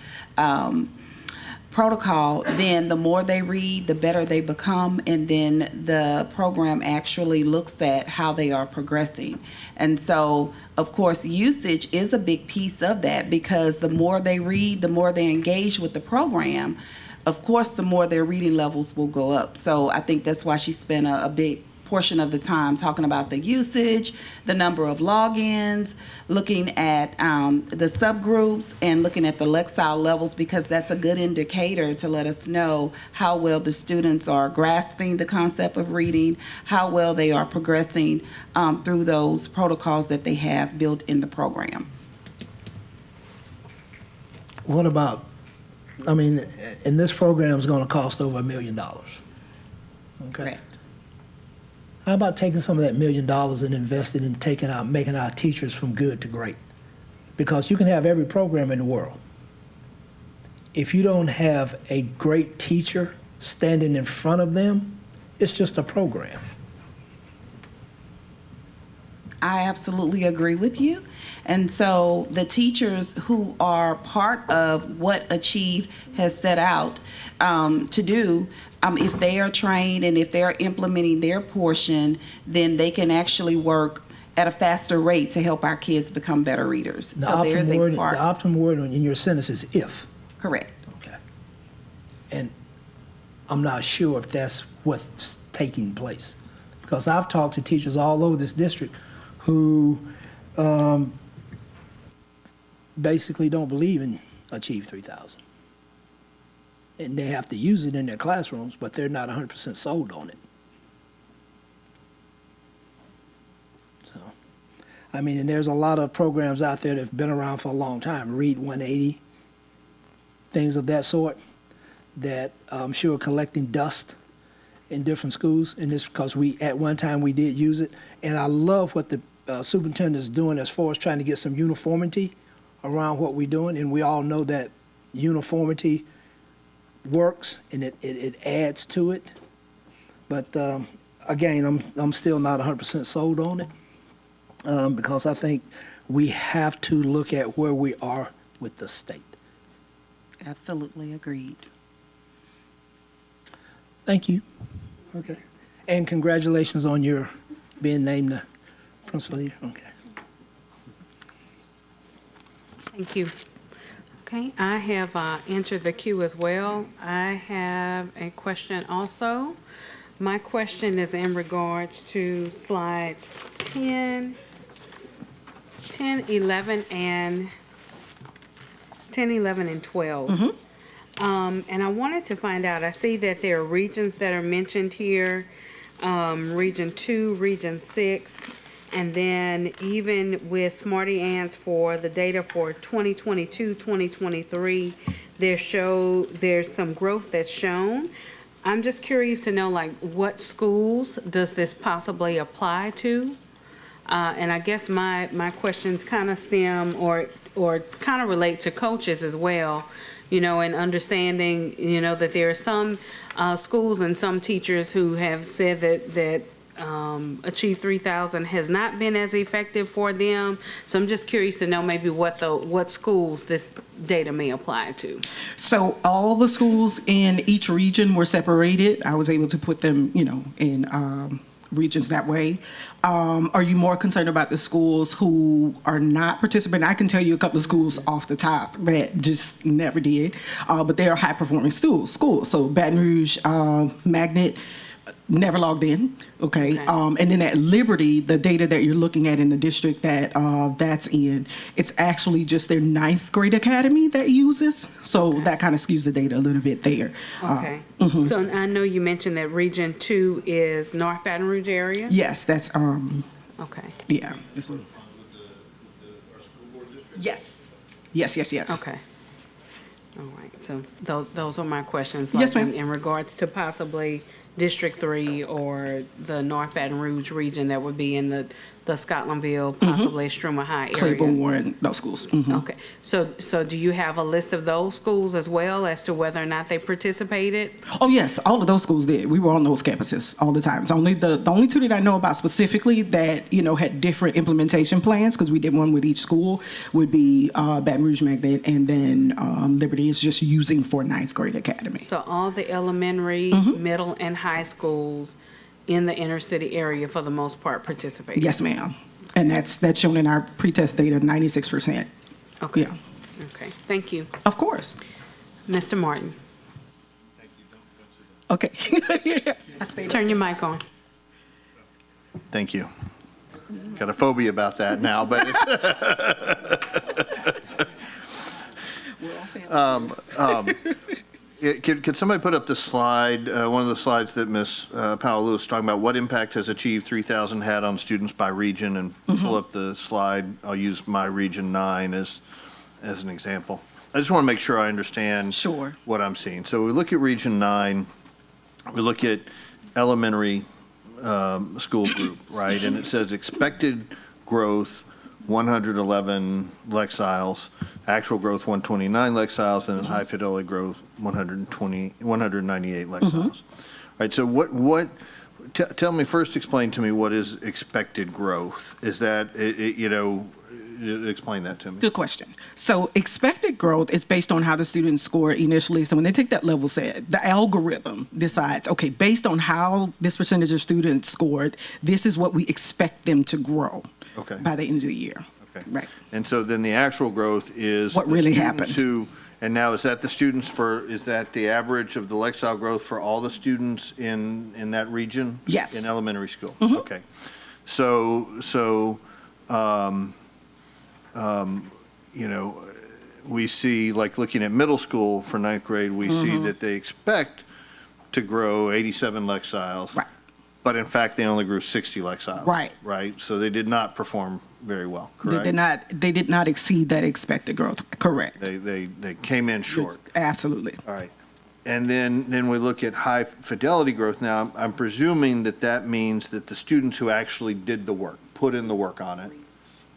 protocol, then the more they read, the better they become, and then the program actually looks at how they are progressing. And so, of course, usage is a big piece of that, because the more they read, the more they engage with the program, of course, the more their reading levels will go up. So I think that's why she spent a big portion of the time talking about the usage, the number of logins, looking at the subgroups, and looking at the Lexile levels, because that's a good indicator to let us know how well the students are grasping the concept of reading, how well they are progressing through those protocols that they have built in the program. What about, I mean, and this program is going to cost over $1 million. Okay. Correct. How about taking some of that $1 million and investing in making our teachers from good to great? Because you can have every program in the world. If you don't have a great teacher standing in front of them, it's just a program. I absolutely agree with you. And so the teachers who are part of what Achieve has set out to do, if they are trained and if they're implementing their portion, then they can actually work at a faster rate to help our kids become better readers. The So there's a part. The optimum word in your sentence is if. Correct. Okay. And I'm not sure if that's what's taking place, because I've talked to teachers all over this district who basically don't believe in Achieve 3000. and they have to use it in their classrooms, but they're not 100% sold on it. So, I mean, and there's a lot of programs out there that have been around for a long time, Read 180, things of that sort, that I'm sure are collecting dust in different schools, and this because at one time we did use it, and I love what the superintendent is doing as far as trying to get some uniformity around what we're doing, and we all know that uniformity works and it adds to it. But again, I'm still not 100% sold on it because I think we have to look at where we are with the state. Absolutely agreed. Thank you. Okay. And congratulations on your being named the principal here. Okay. Thank you. Okay, I have entered the queue as well. I have a question also. My question is in regards to slides 10, 11, and 12. And I wanted to find out, I see that there are regions that are mentioned here, Region 2, Region 6, and then even with Smarty Ants for the data for 2022, 2023, there's some growth that's shown. I'm just curious to know, like, what schools does this possibly apply to? And I guess my questions kind of stem or kind of relate to coaches as well, you know, and understanding, you know, that there are some schools and some teachers who have said that Achieve 3000 has not been as effective for them. So I'm just curious to know maybe what schools this data may apply to. So all the schools in each region were separated. I was able to put them, you know, in regions that way. Are you more concerned about the schools who are not participating? I can tell you a couple of schools off the top that just never did, but they are high-performing schools. So Baton Rouge, Magnet, never logged in, okay? And then at Liberty, the data that you're looking at in the district that's in, it's actually just their 9th grade academy that uses, so that kind of skews the data a little bit there. Okay. So I know you mentioned that Region 2 is North Baton Rouge area? Yes, that's, Okay. yeah. Yes. Yes. Okay. All right. So those are my questions. Yes, like ma'am. In regards to possibly District 3 or the North Baton Rouge region that would be in the Scotlandville, possibly Struma High area. Claiborne, Warren, those schools. Okay. So do you have a list of those schools as well as to whether or not they participated? Oh yes, all of those schools did. We were on those campuses all the time. It's only the only two that I know about specifically that, you know, had different implementation plans, because we did one with each school, would be Baton Rouge Magnet, and then Liberty is just using for 9th grade academy. So all the elementary, middle, and high schools in the inner city area for the most part participated? Yes, ma'am. And that's shown in our pretest data, 96%. Okay. Yeah. Okay. Thank you. Of course. Mr. Martin, Okay. turn your mic on. Thank you. Got a phobia about that now, but could somebody put up the slide, one of the slides that Ms. Powell Lewis was talking about, what impact has Achieve 3000 had on students by region, and pull up the slide. I'll use my Region 9 as an example. I just want to make sure I understand what I'm seeing. So we look at Region 9, we look at elementary school group, right? And it says expected growth 111 lexiles, actual growth 129 lexiles, and then high fidelity growth 198 lexiles. Right, so tell me first, explain to me what is expected growth. Is that, explain that to me. Good question. So expected growth is based on how the students score initially. So when they take that level set, the algorithm decides, okay, based on how this percentage of students scored, this is what we expect them to grow by the end of the year. Okay. Right. And so then the actual growth is What the really students happened. and now is that the average of the lexile growth for all the students in that region? Yes. In elementary school? Okay. So we see, like looking at middle school for ninth grade, we see that they expect to grow 87 lexiles. Right. But in fact, they only grew 60 lexiles. Right. Right? So they did not perform very well, correct? They did not exceed that expected growth. Correct. They came in short. Absolutely. All right. And then we look at high fidelity growth. Now, I'm presuming that means that the students who actually did the work, put in the work on it,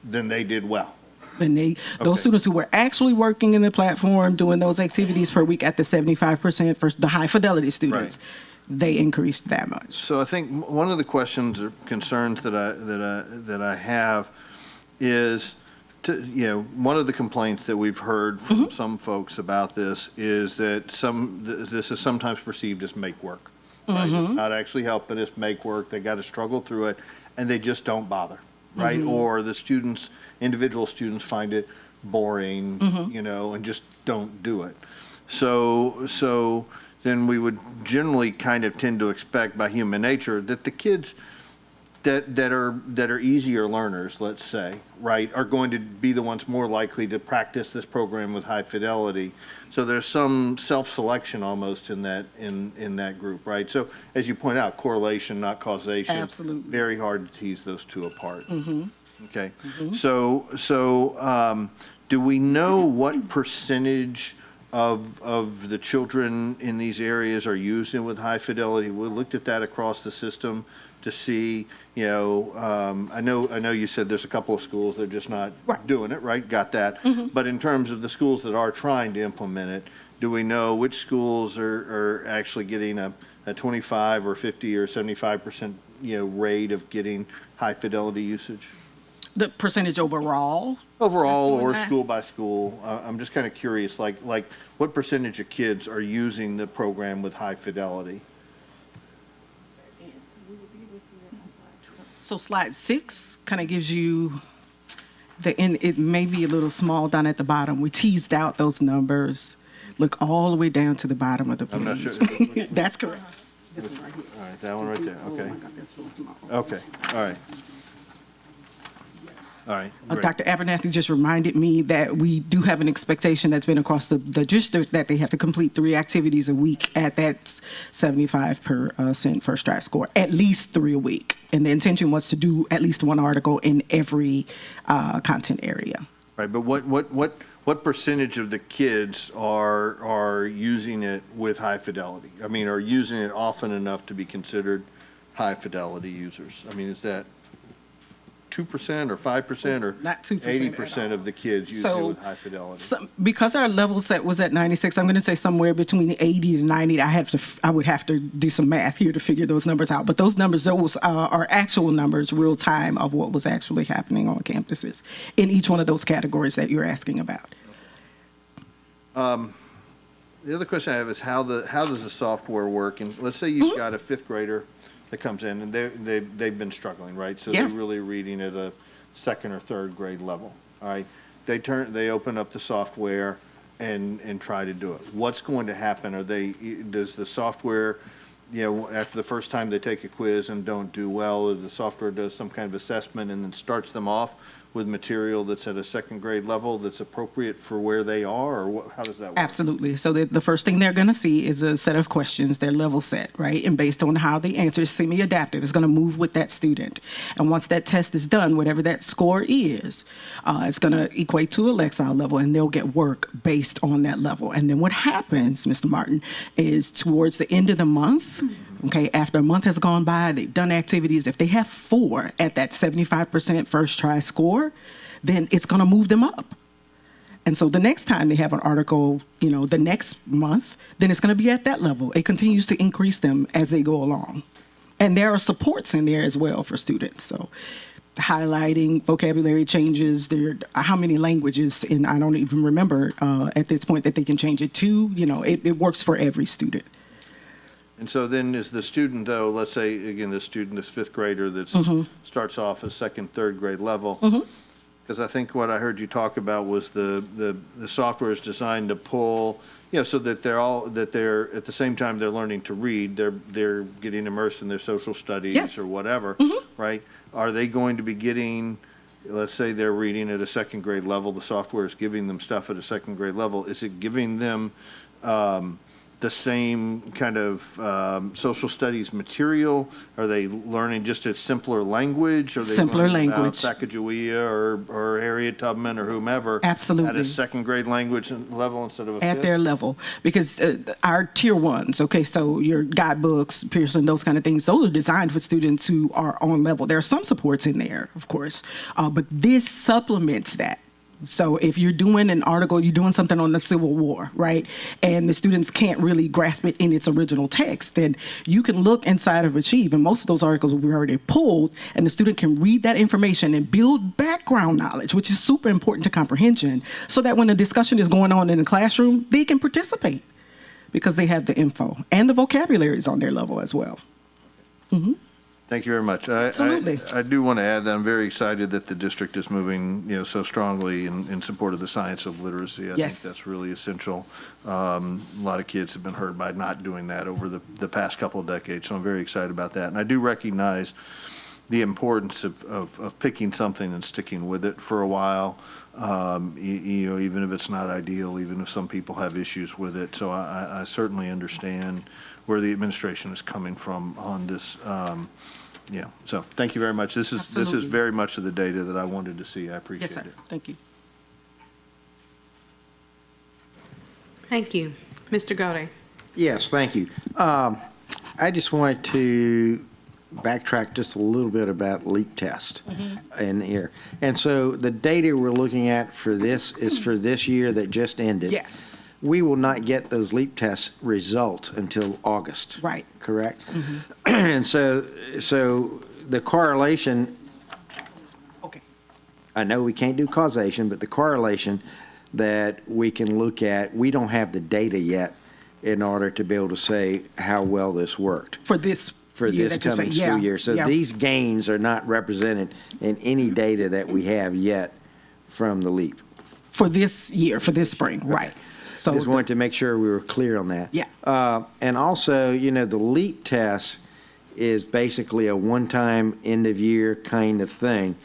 then they did well. And those Okay. students who were actually working in the platform, doing those activities per week at the 75% for the high fidelity students, they increased that much. So I think one of the questions or concerns that I have is, one of the complaints that we've heard from some folks about this is that this is sometimes perceived as make work. Right? It's not actually helping us make work. They got to struggle through it, and they just don't bother, right? Or the individual students find it boring, and just don't do it. So then we would generally kind of tend to expect by human nature that the kids that are easier learners, let's say, right, are going to be the ones more likely to practice this program with high fidelity. So there's some self-selection almost in that group, right? So as you point out, correlation, not causation. Absolutely. Very hard to tease those two apart. Okay. So do we know what percentage of the children in these areas are using with high fidelity? We looked at that across the system to see, I know you said there's a couple of schools that are just not doing it, right? Got that. But in terms of the schools that are trying to implement it, do we know which schools are actually getting a 25 or 50 or 75% rate of getting high fidelity usage? The percentage overall? Overall, doing or that? school by school, I'm just kind of curious, like what percentage of kids are using the program with high fidelity? So slide 6 kind of gives you it may be a little small down at the bottom. We teased out those numbers. Look all the way down to the bottom of the page. I'm not sure. That's correct. All right, that one right there, okay. Oh my God, that's so small. Okay, all right. All right, great. Dr. Abernathy just reminded me that we do have an expectation that's been across the district that they have to complete 3 activities a week at that 75% first try score, at least 3 a week. And the intention was to do at least 1 article in every content area. Right, but what percentage of the kids are using it with high fidelity? I mean, are using it often enough to be considered high fidelity users? I mean, is that 2% or 5% or Not 2% at 80% of the kids use it with high fidelity? Because our level set was at 96, I'm going to say somewhere between 80 to 90. I would have to do some math here to figure those numbers out. But those numbers, are actual numbers, real time, of what was actually happening on campuses in each one of those categories that you're asking about. The other question I have is how does the software work? And let's say you've got a 5th grader that comes in and they've been struggling, right? So they're really reading at a 2nd or 3rd grade level, all right? They open up the software and try to do it. What's going to happen? Does the software, after the first time they take a quiz and don't do well, the software does some kind of assessment and then starts them off with material that's at a 2nd grade level that's appropriate for where they are, or how does that work? Absolutely. So the first thing they're going to see is a set of questions, their level set, right? And based on how they answer, it's semi-adaptive. It's going to move with that student. And once that test is done, whatever that score is, it's going to equate to a Lexile level, and they'll get work based on that level. And then what happens, Mr. Martin, is towards the end of the month, okay, after a month has gone by, they've done activities. If they have 4 at that 75% first try score, then it's going to move them up. And so the next time they have an article, the next month, then it's going to be at that level. It continues to increase them as they go along. And there are supports in there as well for students. So highlighting vocabulary changes, how many languages, and I don't even remember at this point that they can change it to. It works for every student. And so then is the student, though, let's say, again, this 5th grader that starts off at 2nd, 3rd grade level, because I think what I heard you talk about was the software is designed to pull, so that they're at the same time they're learning to read, they're getting immersed in their social studies or whatever, right? Are they going to be getting let's say they're reading at a second grade level, the software is giving them stuff at a second grade level. Is it giving them the same kind of social studies material? Are they learning just a simpler language? Are they Simpler learning about language. Sacagawea or Harriet Tubman or whomever? Absolutely. At a second grade language level instead of a At fifth? their level, because our tier ones, okay, so your guidebooks, Pearson, those kind of things, those are designed for students who are on level. There are some supports in there, of course, but this supplements that. So if you're doing an article, you're doing something on the Civil War, right, and the students can't really grasp it in its original text, then you can look inside of Achieve, and most of those articles will be already pulled, and the student can read that information and build background knowledge, which is super important to comprehension, so that when a discussion is going on in the classroom, they can participate because they have the info, and the vocabulary is on their level as well. Thank you very much. Absolutely. I do want to add that I'm very excited that the district is moving, so strongly in support of the science of literacy. I Yes. think that's really essential. A lot of kids have been hurt by not doing that over the past couple of decades, so I'm very excited about that. And I do recognize the importance of picking something and sticking with it for a while, even if it's not ideal, even if some people have issues with it. So I certainly understand where the administration is coming from on this. So thank you very much. This is Absolutely. very much of the data that I wanted to see. I appreciate Yes, sir. it. Thank you. Thank you. Mr. Gaudet. Yes, thank you. I just wanted to backtrack just a little bit about LEAP test in here. And so the data we're looking at for this is for this year that just ended. Yes. We will not get those LEAP test results until August. Right. Correct? And so the correlation, Okay. I know we can't do causation, but the correlation that we can look at, we don't have the data yet in order to be able to say how well this worked For this for year this that just coming went- school yeah, year. So yeah. these gains are not represented in any data that we have yet from the LEAP. For this year, for this spring, right. So Just wanted to make sure we were clear on that. Yeah. And also, the LEAP test is basically a one-time, end-of-year kind of thing,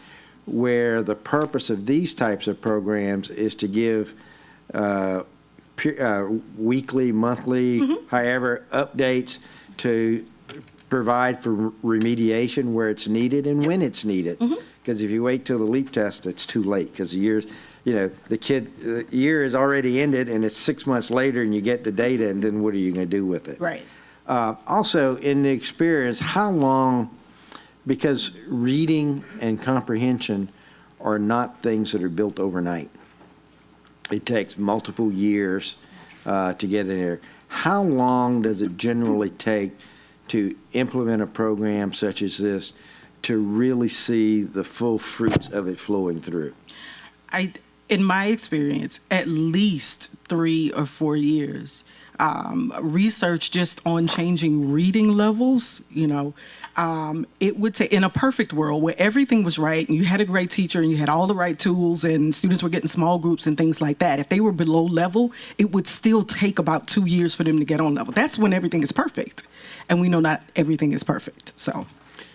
where the purpose of these types of programs is to give weekly, monthly, however, updates to provide for remediation where it's needed and when it's needed. Because if you wait till the LEAP test, it's too late, because the year is already ended and it's 6 months later and you get the data, and then what are you going to do with it? Right. Also, in the experience, how long, because reading and comprehension are not things that are built overnight. It takes multiple years to get in there. How long does it generally take to implement a program such as this to really see the full fruits of it flowing through? In my experience, at least 3 or 4 years. Research just on changing reading levels, it would take, in a perfect world where everything was right and you had a great teacher and you had all the right tools and students were getting small groups and things like that, if they were below level, it would still take about 2 years for them to get on level. That's when everything is perfect. And we know not everything is perfect, so.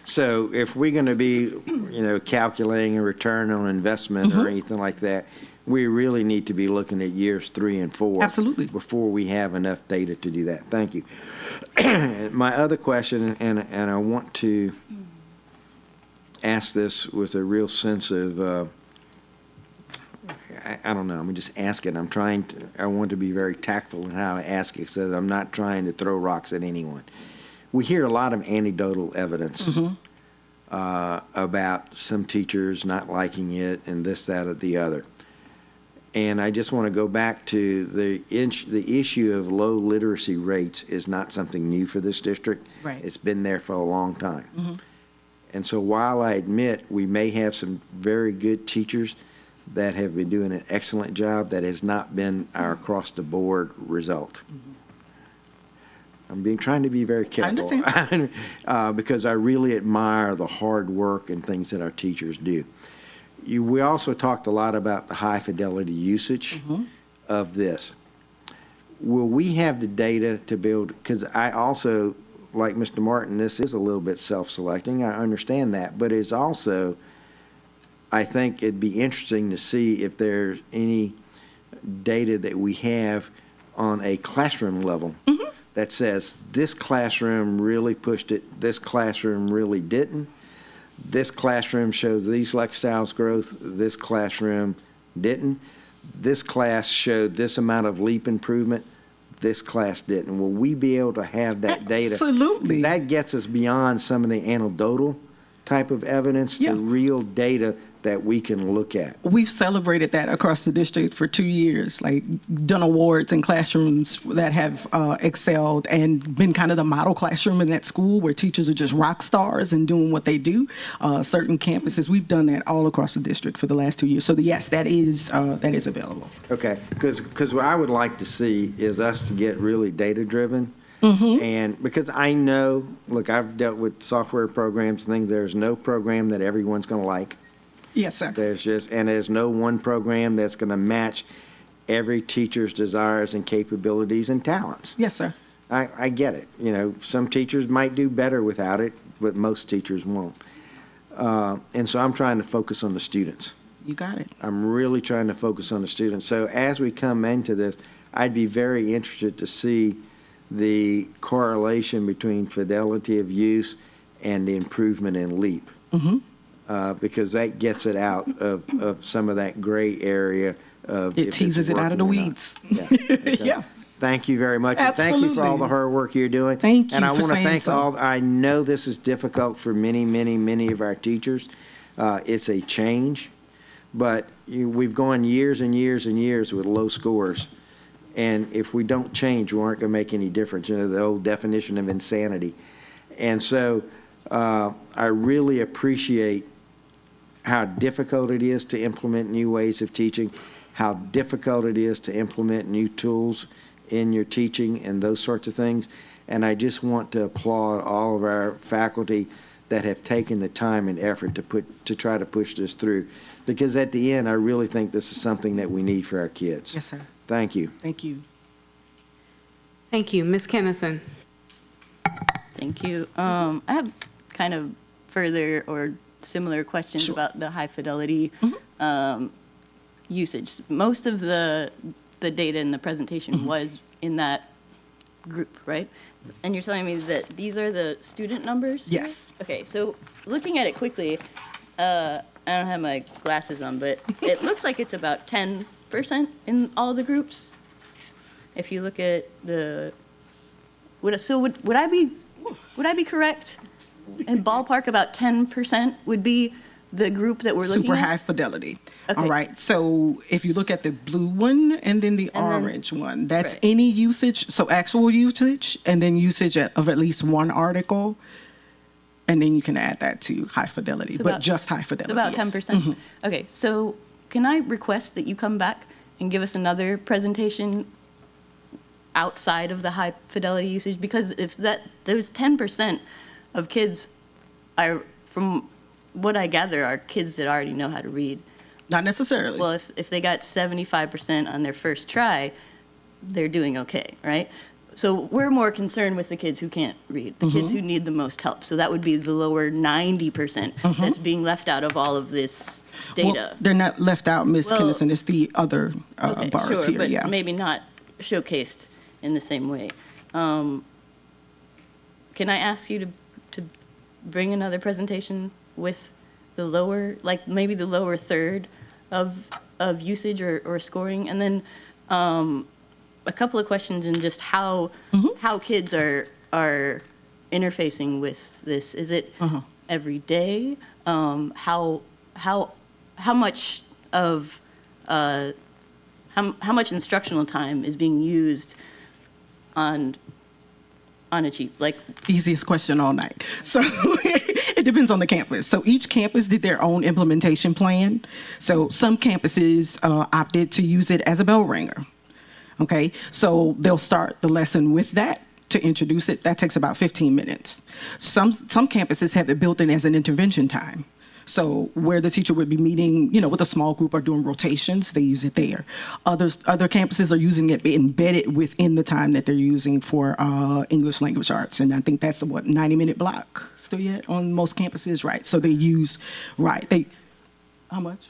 So if we're going to be, calculating a return on investment or anything like that, we really need to be looking at years 3 and 4. Absolutely. Before we have enough data to do that. Thank you. My other question, and I want to ask this with a real sense of, I don't know, I'm just asking. I want to be very tactful in how I ask it, so that I'm not trying to throw rocks at anyone. We hear a lot of anecdotal evidence about some teachers not liking it and this, that, or the other. And I just want to go back to the issue of low literacy rates is not something new for this district. Right. It's been there for a long time. And so while I admit we may have some very good teachers that have been doing an excellent job, that has not been our across-the-board result. I'm trying to be very careful. I understand. Because I really admire the hard work and things that our teachers do. We also talked a lot about the high fidelity usage of this. Will we have the data to build, because I also, like Mr. Martin, this is a little bit self-selecting, I understand that, but it's also, I think it'd be interesting to see if there's any data that we have on a classroom level that says this classroom really pushed it, this classroom really didn't. This classroom shows these lifestyles growth, this classroom didn't. This class showed this amount of leap improvement, this class didn't. Will we be able to have that data? Absolutely. That gets us beyond some of the anecdotal type of evidence Yeah. to real data that we can look at. We've celebrated that across the district for 2 years, like done awards in classrooms that have excelled and been kind of the model classroom in that school where teachers are just rock stars and doing what they do. Certain campuses, we've done that all across the district for the last 2 years. So yes, that is available. Okay, because what I would like to see is us to get really data-driven. And because I know, look, I've dealt with software programs and things, there's no program that everyone's going to like. Yes, sir. There's no one program that's going to match every teacher's desires and capabilities and talents. Yes, sir. I get it. You know, some teachers might do better without it, but most teachers won't. And so I'm trying to focus on the students. You got it. I'm really trying to focus on the students. So as we come into this, I'd be very interested to see the correlation between fidelity of use and the improvement in LEAP. Because that gets it out of some of that gray area of. It teases it out of the weeds. Yeah. Okay. Yeah. Thank you very much. And thank you for all the hard work you're doing. Thank you And I for want to saying thank so. I know this is difficult for many, many, many of our teachers. It's a change, but we've gone years and years and years with low scores. And if we don't change, we aren't going to make any difference. You know, the old definition of insanity. And so I really appreciate how difficult it is to implement new ways of teaching, how difficult it is to implement new tools in your teaching and those sorts of things. And I just want to applaud all of our faculty that have taken the time and effort to try to push this through. Because at the end, I really think this is something that we need for our kids. Yes, sir. Thank you. Thank you. Thank you. Ms. Kennison. Thank you. I have kind of further or similar questions about the high fidelity usage. Most of the data in the presentation was in that group, right? And you're telling me that these are the student numbers? Yes. Okay, so looking at it quickly, I don't have my glasses on, but it looks like it's about 10% in all the groups. If you look at the, would I be correct? In ballpark, about 10% would be the group that we're looking at? Super high fidelity. Okay. All right. So if you look at the blue one and then the orange one, that's right. any usage, so actual usage, and then usage of at least one article, and then you can add that to high fidelity, So but about- just high fidelity. About yes. 10%? Okay, so can I request that you come back and give us another presentation outside of the high fidelity usage? Because if there's 10% of kids from what I gather, are kids that already know how to read. Not necessarily. Well, if they got 75% on their first try, they're doing okay, right? So we're more concerned with the kids who can't read, the kids who need the most help. So that would be the lower 90% that's being left out of all of this data. Well, they're not left out, Ms. Well, Kennison. It's the other Okay, bars sure, here. but Yeah. maybe not showcased in the same way. Can I ask you to bring another presentation with the lower, like maybe the lower third of usage or scoring? And then a couple of questions in just how kids are interfacing with this. Is it every day? How much of how much instructional time is being used on Achieve? Like, Easiest question all night. So it depends on the campus. So each campus did their own implementation plan. So some campuses opted to use it as a bell ringer. Okay, so they'll start the lesson with that to introduce it. That takes about 15 minutes. Some campuses have it built in as an intervention time. So where the teacher would be meeting, with a small group or doing rotations, they use it there. Other campuses are using it embedded within the time that they're using for English language arts. And I think that's the 90-minute block still yet on most campuses, right? So they use, right, How much?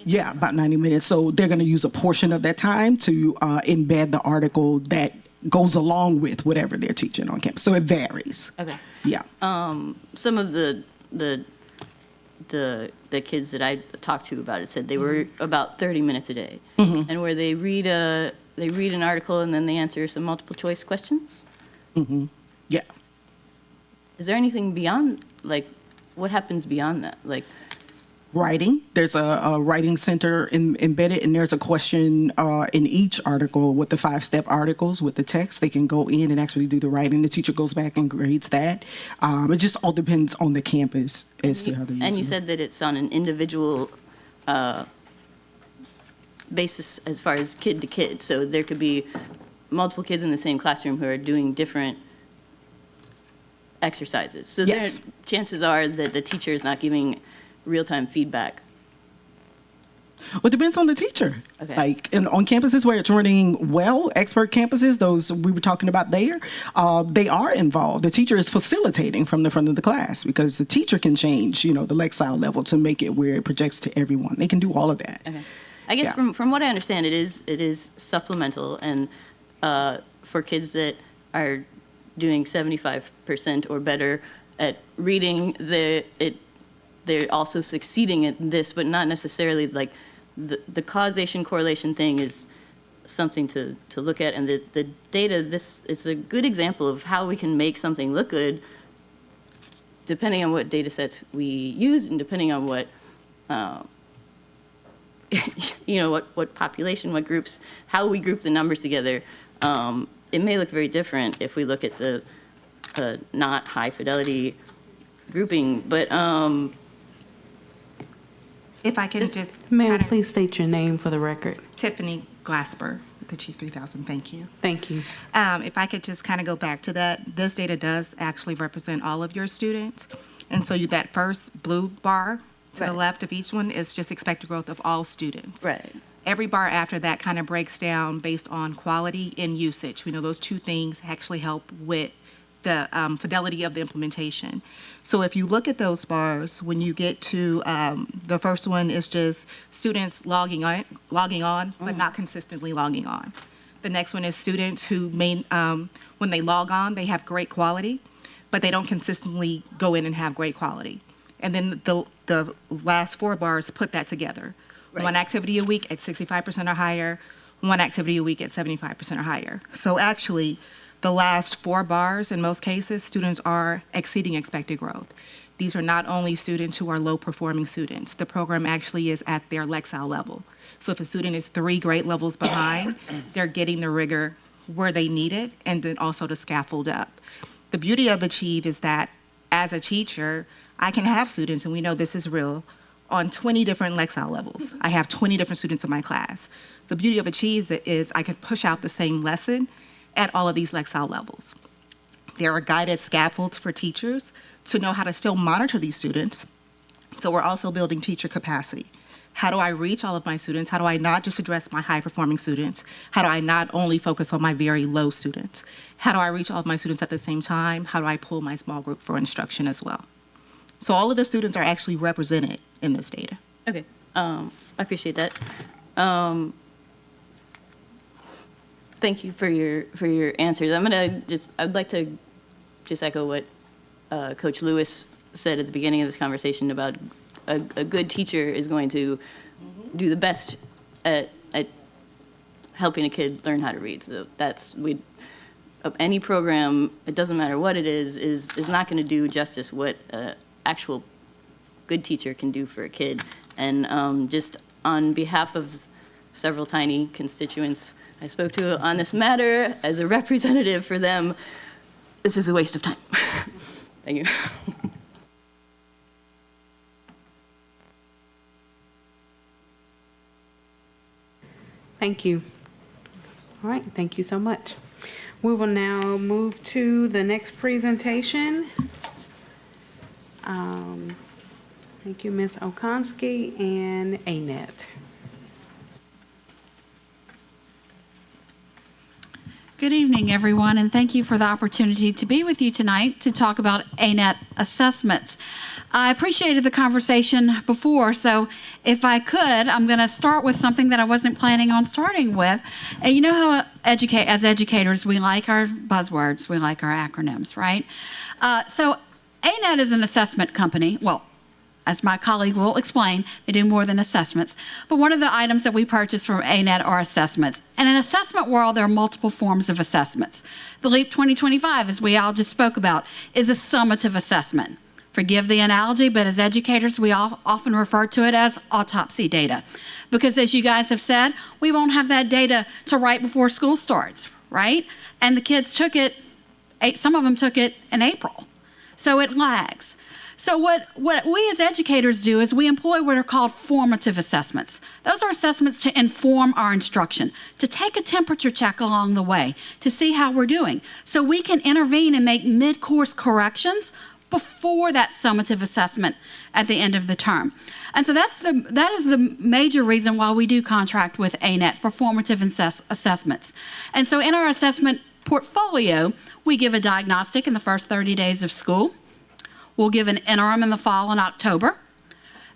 Yeah, about 90 minutes. So they're going to use a portion of that time to embed the article that goes along with whatever they're teaching on campus. So it varies. Okay. Yeah. Some of the kids that I talked to about it said they were about 30 minutes a day, and where they read an article and then they answer some multiple choice questions. Yeah. Is there anything beyond, like, what happens beyond that? Like, Writing. There's a writing center embedded, and there's a question in each article with the 5-step articles with the text. They can go in and actually do the writing. The teacher goes back and grades that. It just all depends on the campus as to how they use it. and you said that it's on an individual basis as far as kid to kid. So there could be multiple kids in the same classroom who are doing different exercises. So Yes. chances are that the teacher is not giving real-time feedback. Well, it depends on the teacher. Okay. Like on campuses where it's running well, expert campuses, those we were talking about there, they are involved. The teacher is facilitating from the front of the class because the teacher can change, the Lexile level to make it where it projects to everyone. They can do all of that. Okay. I guess Yeah. from what I understand, it is supplemental, and for kids that are doing 75% or better at reading, they're also succeeding at this, but not necessarily like the causation correlation thing is something to look at, and the data, this is a good example of how we can make something look good depending on what data sets we use and depending on what what population, what groups, how we group the numbers together. It may look very different if we look at the not high fidelity grouping, but if I can just Ma'am, please state your name for the record. Tiffany Glasper, the Chief 3000. Thank you. Thank you. If I could just kind of go back to that, this data does actually represent all of your students. And so that first blue bar to the Right. left of each one is just expected growth of all students. right. Every bar after that kind of breaks down based on quality and usage. We know those two things actually help with the fidelity of the implementation. So if you look at those bars, when you get to the first one is just students logging on, but not consistently logging on. The next one is students who may, when they log on, they have great quality, but they don't consistently go in and have great quality. And then the last 4 bars put that together. Right. One activity a week at 65% or higher, one activity a week at 75% or higher. So actually, the last 4 bars, in most cases, students are exceeding expected growth. These are not only students who are low-performing students. The program actually is at their Lexile level. So if a student is 3 grade levels behind, they're getting the rigor where they need it, and then also to scaffold up. The beauty of Achieve is that as a teacher, I can have students, and we know this is real, on 20 different Lexile levels. I have 20 different students in my class. The beauty of Achieve is I could push out the same lesson at all of these Lexile levels. There are guided scaffolds for teachers to know how to still monitor these students. So we're also building teacher capacity. How do I reach all of my students? How do I not just address my high-performing students? How do I not only focus on my very low students? How do I reach all of my students at the same time? How do I pull my small group for instruction as well? So all of the students are actually represented in this data. Okay. I appreciate that. Thank you for your answers. I'd like to just echo what Coach Lewis said at the beginning of this conversation about a good teacher is going to do the best at helping a kid learn how to read. So any program, it doesn't matter what it is not going to do justice what actual good teacher can do for a kid. And just on behalf of several tiny constituents I spoke to on this matter, as a representative for them, this is a waste of time. Thank you. Thank you. All right, thank you so much. We will now move to the next presentation. Thank you, Ms. Okonski and Annette. Good evening, everyone, and thank you for the opportunity to be with you tonight to talk about ANET assessments. I appreciated the conversation before, so if I could, I'm going to start with something that I wasn't planning on starting with. And you know how as educators, we like our buzzwords, we like our acronyms, right? So ANET is an assessment company. Well, as my colleague will explain, they do more than assessments. But one of the items that we purchase from ANET are assessments. And in assessment world, there are multiple forms of assessments. The LEAP 2025, as we all just spoke about, is a summative assessment. Forgive the analogy, but as educators, we often refer to it as autopsy data. Because as you guys have said, we won't have that data till right before school starts, right? And the kids took it, some of them took it in April. So it lags. So what we as educators do is we employ what are called formative assessments. Those are assessments to inform our instruction, to take a temperature check along the way, to see how we're doing. So we can intervene and make mid-course corrections before that summative assessment at the end of the term. And so that is the major reason why we do contract with ANET for formative assessments. And so in our assessment portfolio, we give a diagnostic in the first 30 days of school. We'll give an interim in the fall in October.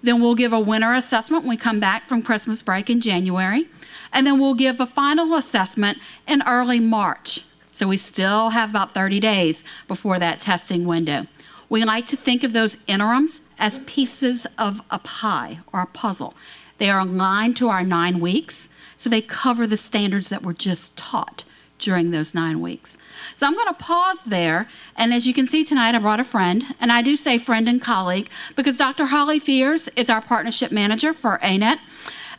Then we'll give a winter assessment when we come back from Christmas break in January. And then we'll give a final assessment in early March. So we still have about 30 days before that testing window. We like to think of those interims as pieces of a pie or a puzzle. They are aligned to our 9 weeks, so they cover the standards that were just taught during those 9 weeks. So I'm going to pause there, and as you can see tonight, I brought a friend, and I do say friend and colleague because Dr. Holly Fears is our partnership manager for ANET,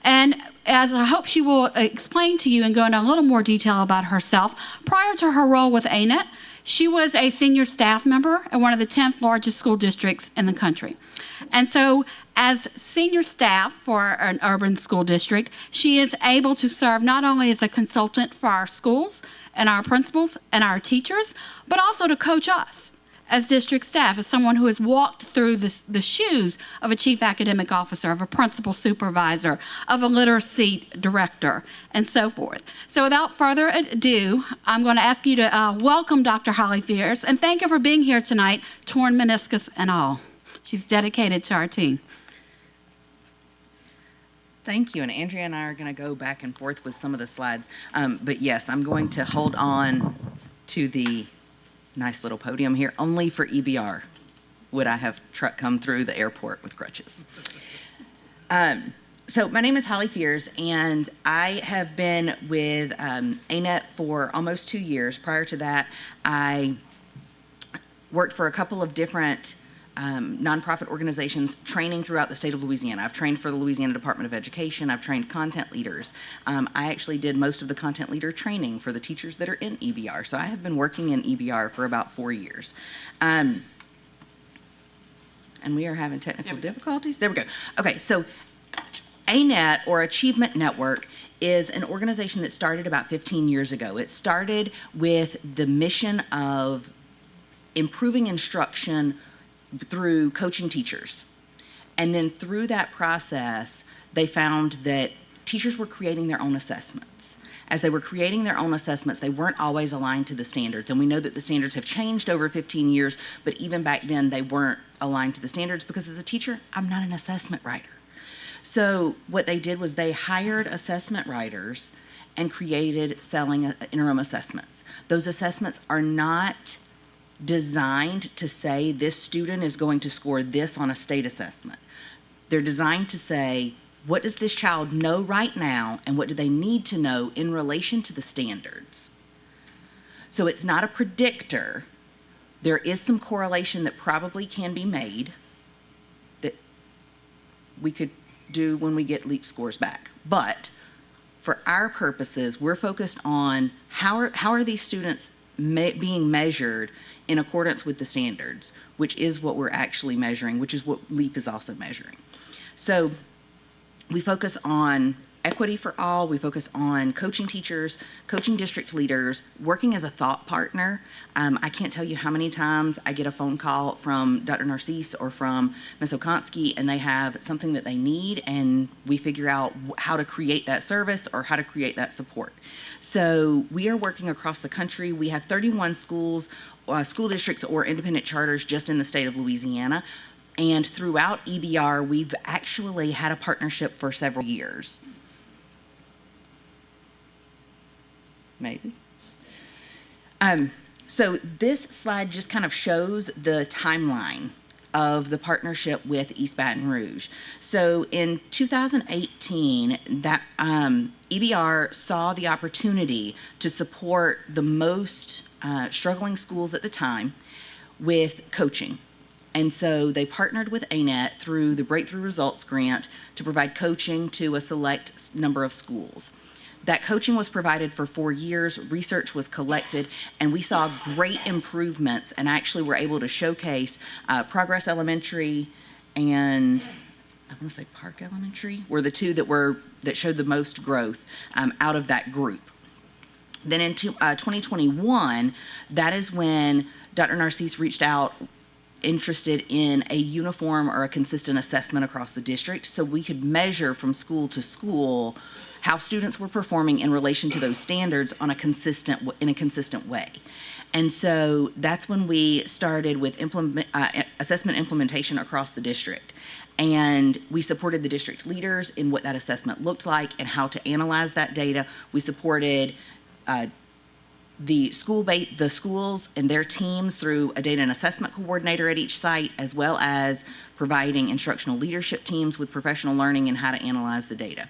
and as I hope she will explain to you and go into a little more detail about herself, prior to her role with ANET, she was a senior staff member at one of the 10th largest school districts in the country. And so as senior staff for an urban school district, she is able to serve not only as a consultant for our schools and our principals and our teachers, but also to coach us as district staff, as someone who has walked through the shoes of a chief academic officer, of a principal supervisor, of a literacy director, and so forth. So without further ado, I'm going to ask you to welcome Dr. Holly Fears, and thank you for being here tonight, torn meniscus and all. She's dedicated to our team. Thank you, and Andrea and I are going to go back and forth with some of the slides. But yes, I'm going to hold on to the nice little podium here only for EBR. Would I have come through the airport with crutches? So my name is Holly Fears, and I have been with ANET for almost 2 years. Prior to that, I worked for a couple of different nonprofit organizations training throughout the state of Louisiana. I've trained for the Louisiana Department of Education. I've trained content leaders. I actually did most of the content leader training for the teachers that are in EBR. So I have been working in EBR for about 4 years. And we are having technical difficulties. There we go. Okay, so ANET, or Achievement Network, is an organization that started about 15 years ago. It started with the mission of improving instruction through coaching teachers. And then through that process, they found that teachers were creating their own assessments. As they were creating their own assessments, they weren't always aligned to the standards. And we know that the standards have changed over 15 years, but even back then they weren't aligned to the standards because as a teacher, I'm not an assessment writer. So what they did was they hired assessment writers and created selling interim assessments. Those assessments are not designed to say this student is going to score this on a state assessment. They're designed to say, what does this child know right now and what do they need to know in relation to the standards? So it's not a predictor. There is some correlation that probably can be made that we could do when we get LEAP scores back. But for our purposes, we're focused on how are these students being measured in accordance with the standards, which is what we're actually measuring, which is what LEAP is also measuring. So we focus on equity for all. We focus on coaching teachers, coaching district leaders, working as a thought partner. I can't tell you how many times I get a phone call from Dr. Narcisse or from Ms. Okonski, and they have something that they need, and we figure out how to create that service or how to create that support. So we are working across the country. We have 31 schools, school districts, or independent charters just in the state of Louisiana. And throughout EBR, we've actually had a partnership for several years. Maybe. So this slide just kind of shows the timeline of the partnership with East Baton Rouge. So in 2018, that EBR saw the opportunity to support the most struggling schools at the time with coaching. And so they partnered with ANET through the Breakthrough Results Grant to provide coaching to a select number of schools. That coaching was provided for 4 years, research was collected, and we saw great improvements and actually were able to showcase Progress Elementary and I want to say Park Elementary were the two that showed the most growth out of that group. Then in 2021, that is when Dr. Narcisse reached out interested in a uniform or a consistent assessment across the district so we could measure from school to school how students were performing in relation to those standards in a consistent way. And so that's when we started with assessment implementation across the district. And we supported the district leaders in what that assessment looked like and how to analyze that data. We supported the schools and their teams through a data and assessment coordinator at each site, as well as providing instructional leadership teams with professional learning and how to analyze the data.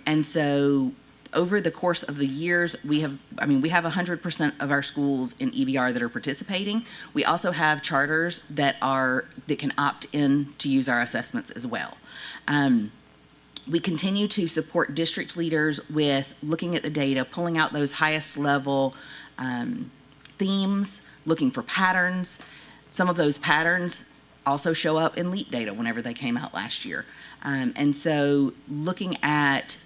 And so over the course of the years, we have 100% of our schools in EBR that are participating. We also have charters that can opt in to use our assessments as well. We continue to support district leaders with looking at the data, pulling out those highest level themes, looking for patterns. Some of those patterns also show up in LEAP data whenever they came out last year. And so looking at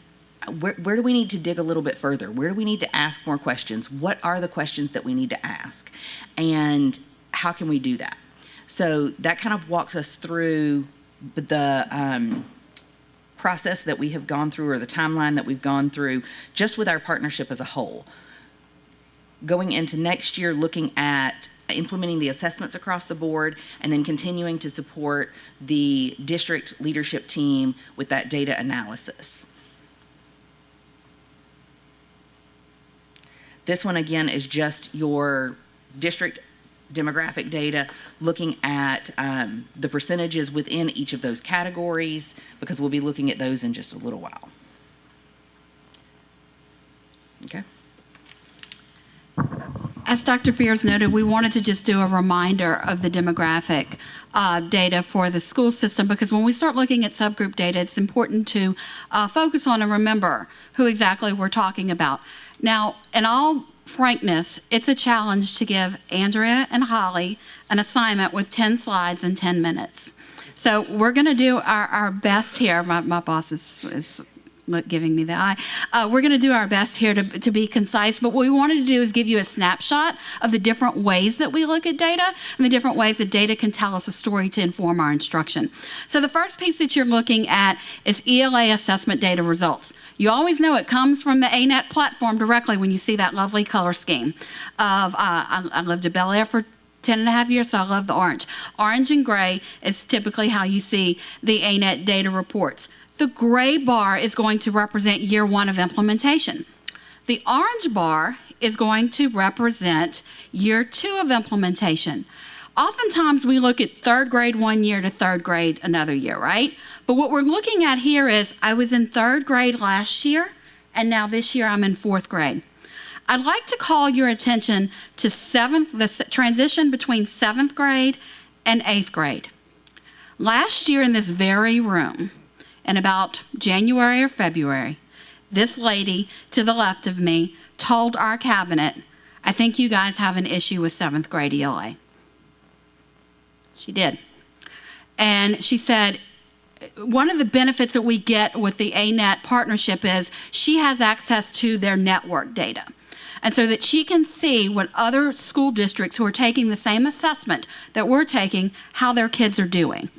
where do we need to dig a little bit further? Where do we need to ask more questions? What are the questions that we need to ask? And how can we do that? So that kind of walks us through the process that we have gone through, or the timeline that we've gone through, just with our partnership as a whole. Going into next year, looking at implementing the assessments across the board, and then continuing to support the district leadership team with that data analysis. This one, again, is just your district demographic data, looking at the percentages within each of those categories, because we'll be looking at those in just a little while. Okay. As Dr. Fears noted, we wanted to just do a reminder of the demographic data for the school system, because when we start looking at subgroup data, it's important to focus on and remember who exactly we're talking about. Now, in all frankness, it's a challenge to give Andrea and Holly an assignment with 10 slides in 10 minutes. So we're going to do our best here. My boss is giving me the eye. We're going to do our best here to be concise, but what we wanted to do is give you a snapshot of the different ways that we look at data and the different ways that data can tell us a story to inform our instruction. So the first piece that you're looking at is ELA assessment data results. You always know it comes from the ANET platform directly when you see that lovely color scheme. I lived in Bel Air for 10.5 years, so I love the orange. Orange and gray is typically how you see the ANET data reports. The gray bar is going to represent year 1 of implementation. The orange bar is going to represent year 2 of implementation. Oftentimes we look at 3rd grade one year to 3rd grade another year, right? But what we're looking at here is I was in 3rd grade last year, and now this year I'm in 4th grade. I'd like to call your attention to the transition between 7th grade and 8th grade. Last year in this very room, in about January or February, this lady to the left of me told our cabinet, I think you guys have an issue with 7th grade ELA. She did. And she said, one of the benefits that we get with the ANET partnership is she has access to their network data. And so that she can see what other school districts who are taking the same assessment that we're taking, how their kids are doing.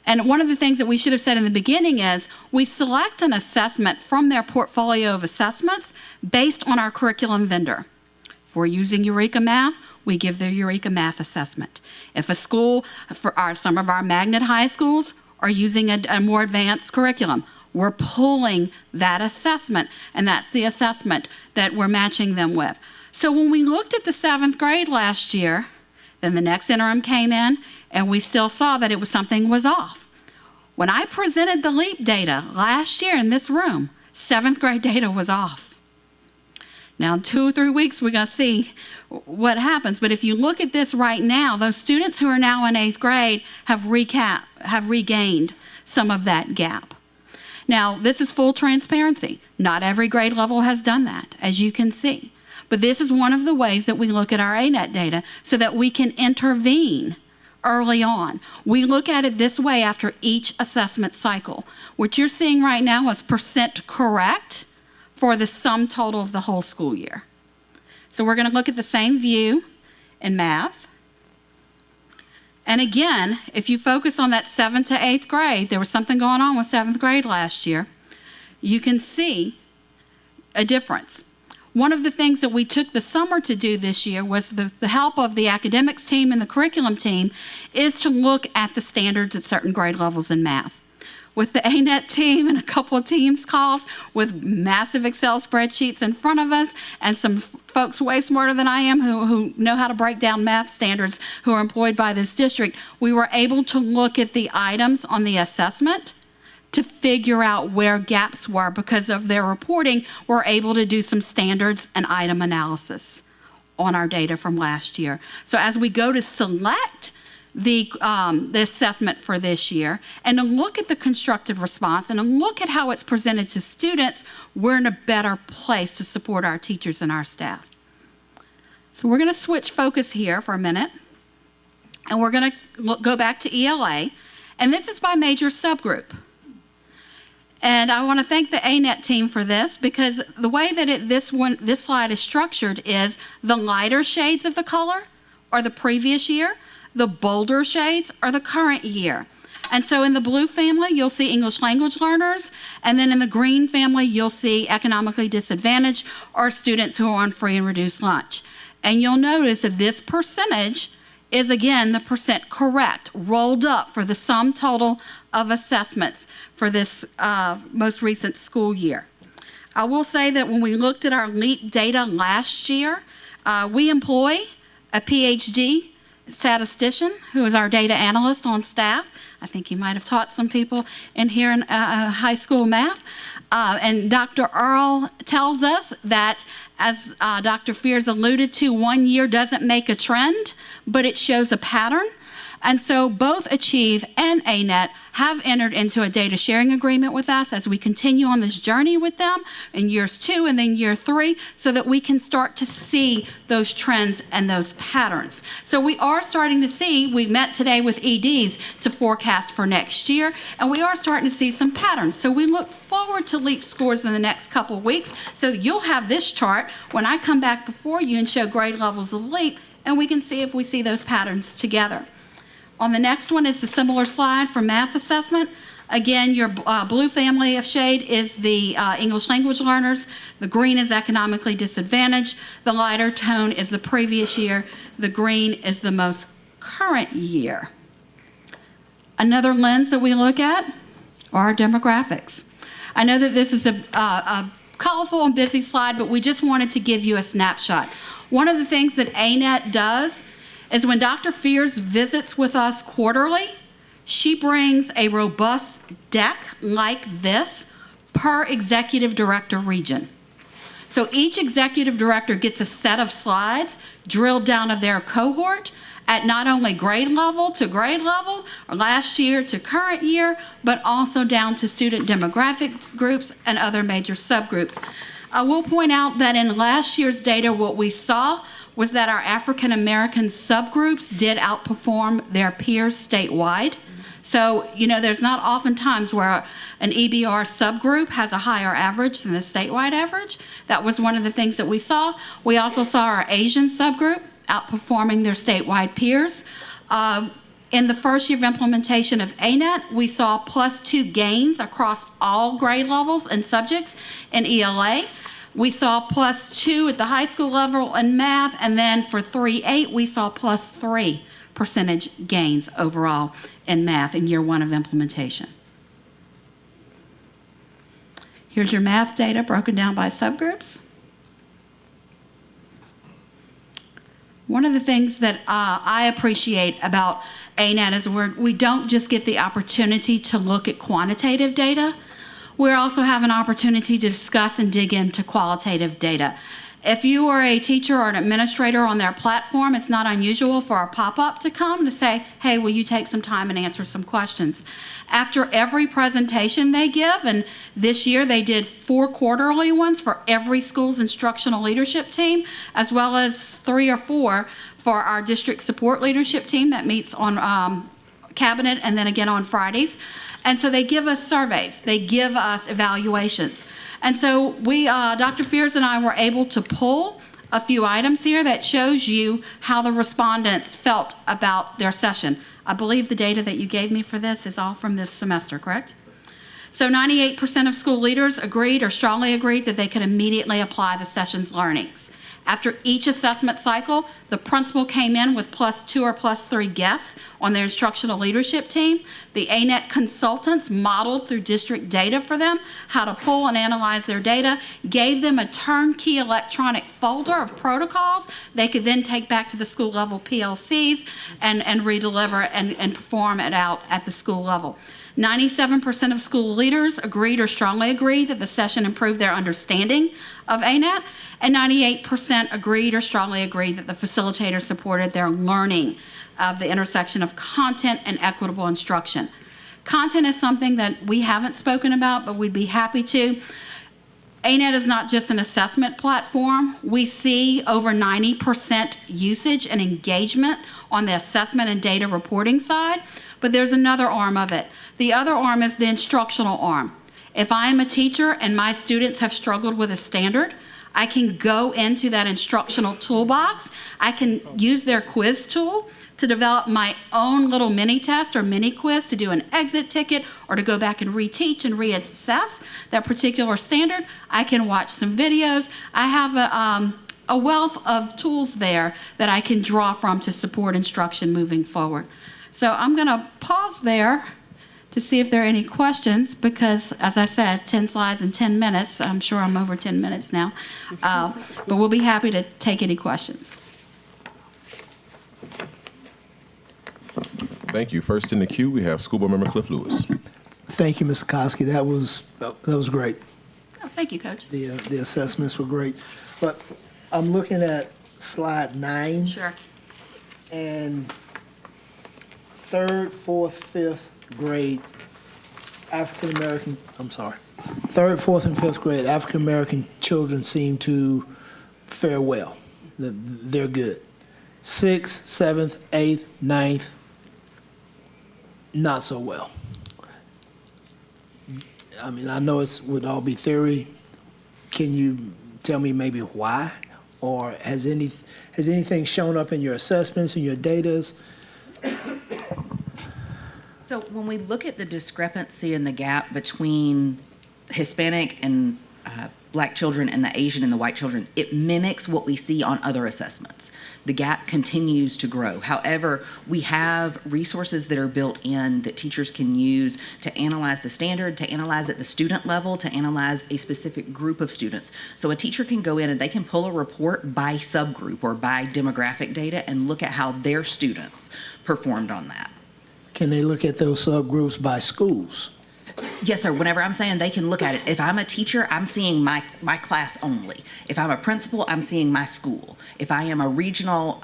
And one of the things that we should have said in the beginning is we select an assessment from their portfolio of assessments based on our curriculum vendor. If we're using Eureka Math, we give the Eureka Math assessment. If a school, some of our magnet high schools are using a more advanced curriculum, we're pulling that assessment, and that's the assessment that we're matching them with. So when we looked at the 7th grade last year, then the next interim came in, and we still saw that something was off. When I presented the LEAP data last year in this room, 7th grade data was off. Now, in 2 or 3 weeks, we're going to see what happens. But if you look at this right now, those students who are now in 8th grade have regained some of that gap. Now, this is full transparency. Not every grade level has done that, as you can see. But this is one of the ways that we look at our ANET data so that we can intervene early on. We look at it this way after each assessment cycle. What you're seeing right now is percent correct for the sum total of the whole school year. So we're going to look at the same view in math. And again, if you focus on that 7th to 8th grade, there was something going on with 7th grade last year, you can see a difference. One of the things that we took the summer to do this year was the help of the academics team and the curriculum team is to look at the standards at certain grade levels in math. With the ANET team and a couple of Teams calls with massive Excel spreadsheets in front of us and some folks way smarter than I am who know how to break down math standards who are employed by this district, we were able to look at the items on the assessment to figure out where gaps were. Because of their reporting, we're able to do some standards and item analysis on our data from last year. So as we go to select the assessment for this year and to look at the constructive response and to look at how it's presented to students, we're in a better place to support our teachers and our staff. So we're going to switch focus here for a minute, and we're going to go back to ELA, and this is by major subgroup. And I want to thank the ANET team for this, because the way that this slide is structured is the lighter shades of the color are the previous year, the bolder shades are the current year. And so in the blue family, you'll see English language learners, and then in the green family, you'll see economically disadvantaged or students who are on free and reduced lunch. And you'll notice that this percentage is, again, the percent correct, rolled up for the sum total of assessments for this most recent school year. I will say that when we looked at our LEAP data last year, we employ a PhD statistician who is our data analyst on staff. I think he might have taught some people in here in high school math. And Dr. Earl tells us that, as Dr. Fears alluded to, 1 year doesn't make a trend, but it shows a pattern. And so both Achieve and ANET have entered into a data sharing agreement with us as we continue on this journey with them in years 2 and then year 3, so that we can start to see those trends and those patterns. So we are starting to see, we met today with EDs to forecast for next year, and we are starting to see some patterns. So we look forward to LEAP scores in the next couple of weeks. So you'll have this chart when I come back before you and show grade levels of LEAP, and we can see if we see those patterns together. On the next one is a similar slide for math assessment. Again, your blue family of shade is the English language learners. The green is economically disadvantaged. The lighter tone is the previous year. The green is the most current year. Another lens that we look at are our demographics. I know that this is a colorful and busy slide, but we just wanted to give you a snapshot. One of the things that ANET does is when Dr. Fears visits with us quarterly, she brings a robust deck like this per executive director region. So each executive director gets a set of slides drilled down to their cohort at not only grade level to grade level, or last year to current year, but also down to student demographic groups and other major subgroups. I will point out that in last year's data, what we saw was that our African American subgroups did outperform their peers statewide. So, there's not often times where an EBR subgroup has a higher average than the statewide average. That was one of the things that we saw. We also saw our Asian subgroup outperforming their statewide peers. In the first year of implementation of ANET, we saw +2 gains across all grade levels and subjects in ELA. We saw +2 at the high school level in math, and then for 3-8, we saw +3 percentage gains overall in math in year 1 of implementation. Here's your math data broken down by subgroups. One of the things that I appreciate about ANET is we don't just get the opportunity to look at quantitative data. We also have an opportunity to discuss and dig into qualitative data. If you are a teacher or an administrator on their platform, it's not unusual for a pop-up to come to say, hey, will you take some time and answer some questions? After every presentation they give, and this year they did 4 quarterly ones for every school's instructional leadership team, as well as 3 or 4 for our district support leadership team that meets on cabinet and then again on Fridays. And so they give us surveys, they give us evaluations. And so we, Dr. Fears and I were able to pull a few items here that shows you how the respondents felt about their session. I believe the data that you gave me for this is all from this semester, correct? So 98% of school leaders agreed or strongly agreed that they could immediately apply the session's learnings. After each assessment cycle, the principal came in with +2 or +3 guests on their instructional leadership team. The ANET consultants modeled through district data for them how to pull and analyze their data, gave them a turnkey electronic folder of protocols they could then take back to the school level PLCs and redeliver and perform it out at the school level. 97% of school leaders agreed or strongly agreed that the session improved their understanding of ANET, and 98% agreed or strongly agreed that the facilitator supported their learning of the intersection of content and equitable instruction. Content is something that we haven't spoken about, but we'd be happy to. ANET is not just an assessment platform. We see over 90% usage and engagement on the assessment and data reporting side, but there's another arm of it. The other arm is the instructional arm. If I am a teacher and my students have struggled with a standard, I can go into that instructional toolbox. I can use their quiz tool to develop my own little mini test or mini quiz to do an exit ticket or to go back and reteach and reassess that particular standard. I can watch some videos. I have a wealth of tools there that I can draw from to support instruction moving forward. So I'm going to pause there to see if there are any questions because, as I said, 10 slides in 10 minutes. I'm sure I'm over 10 minutes now. But we'll be happy to take any questions. Thank you. First in the queue, we have School Board Member Cliff Lewis. Thank you, Mr. Koski. That was great. Oh, thank you, Coach. The assessments were great. But I'm looking at slide 9. Sure. And 3rd, 4th, 5th grade African American, 3rd, 4th, and 5th grade African American children seem to fare well. They're good. 6th, 7th, 8th, 9th, not so well. I mean, I know it would all be theory. Can you tell me maybe why? Or has anything shown up in your assessments and your datas? So when we look at the discrepancy in the gap between Hispanic and Black children and the Asian and the white children, it mimics what we see on other assessments. The gap continues to grow. However, we have resources that are built in that teachers can use to analyze the standard, to analyze at the student level, to analyze a specific group of students. So a teacher can go in and they can pull a report by subgroup or by demographic data and look at how their students performed on that. Can they look at those subgroups by schools? Yes, sir. Whenever I'm saying they can look at it, if I'm a teacher, I'm seeing my class only. If I'm a principal, I'm seeing my school. If I am a regional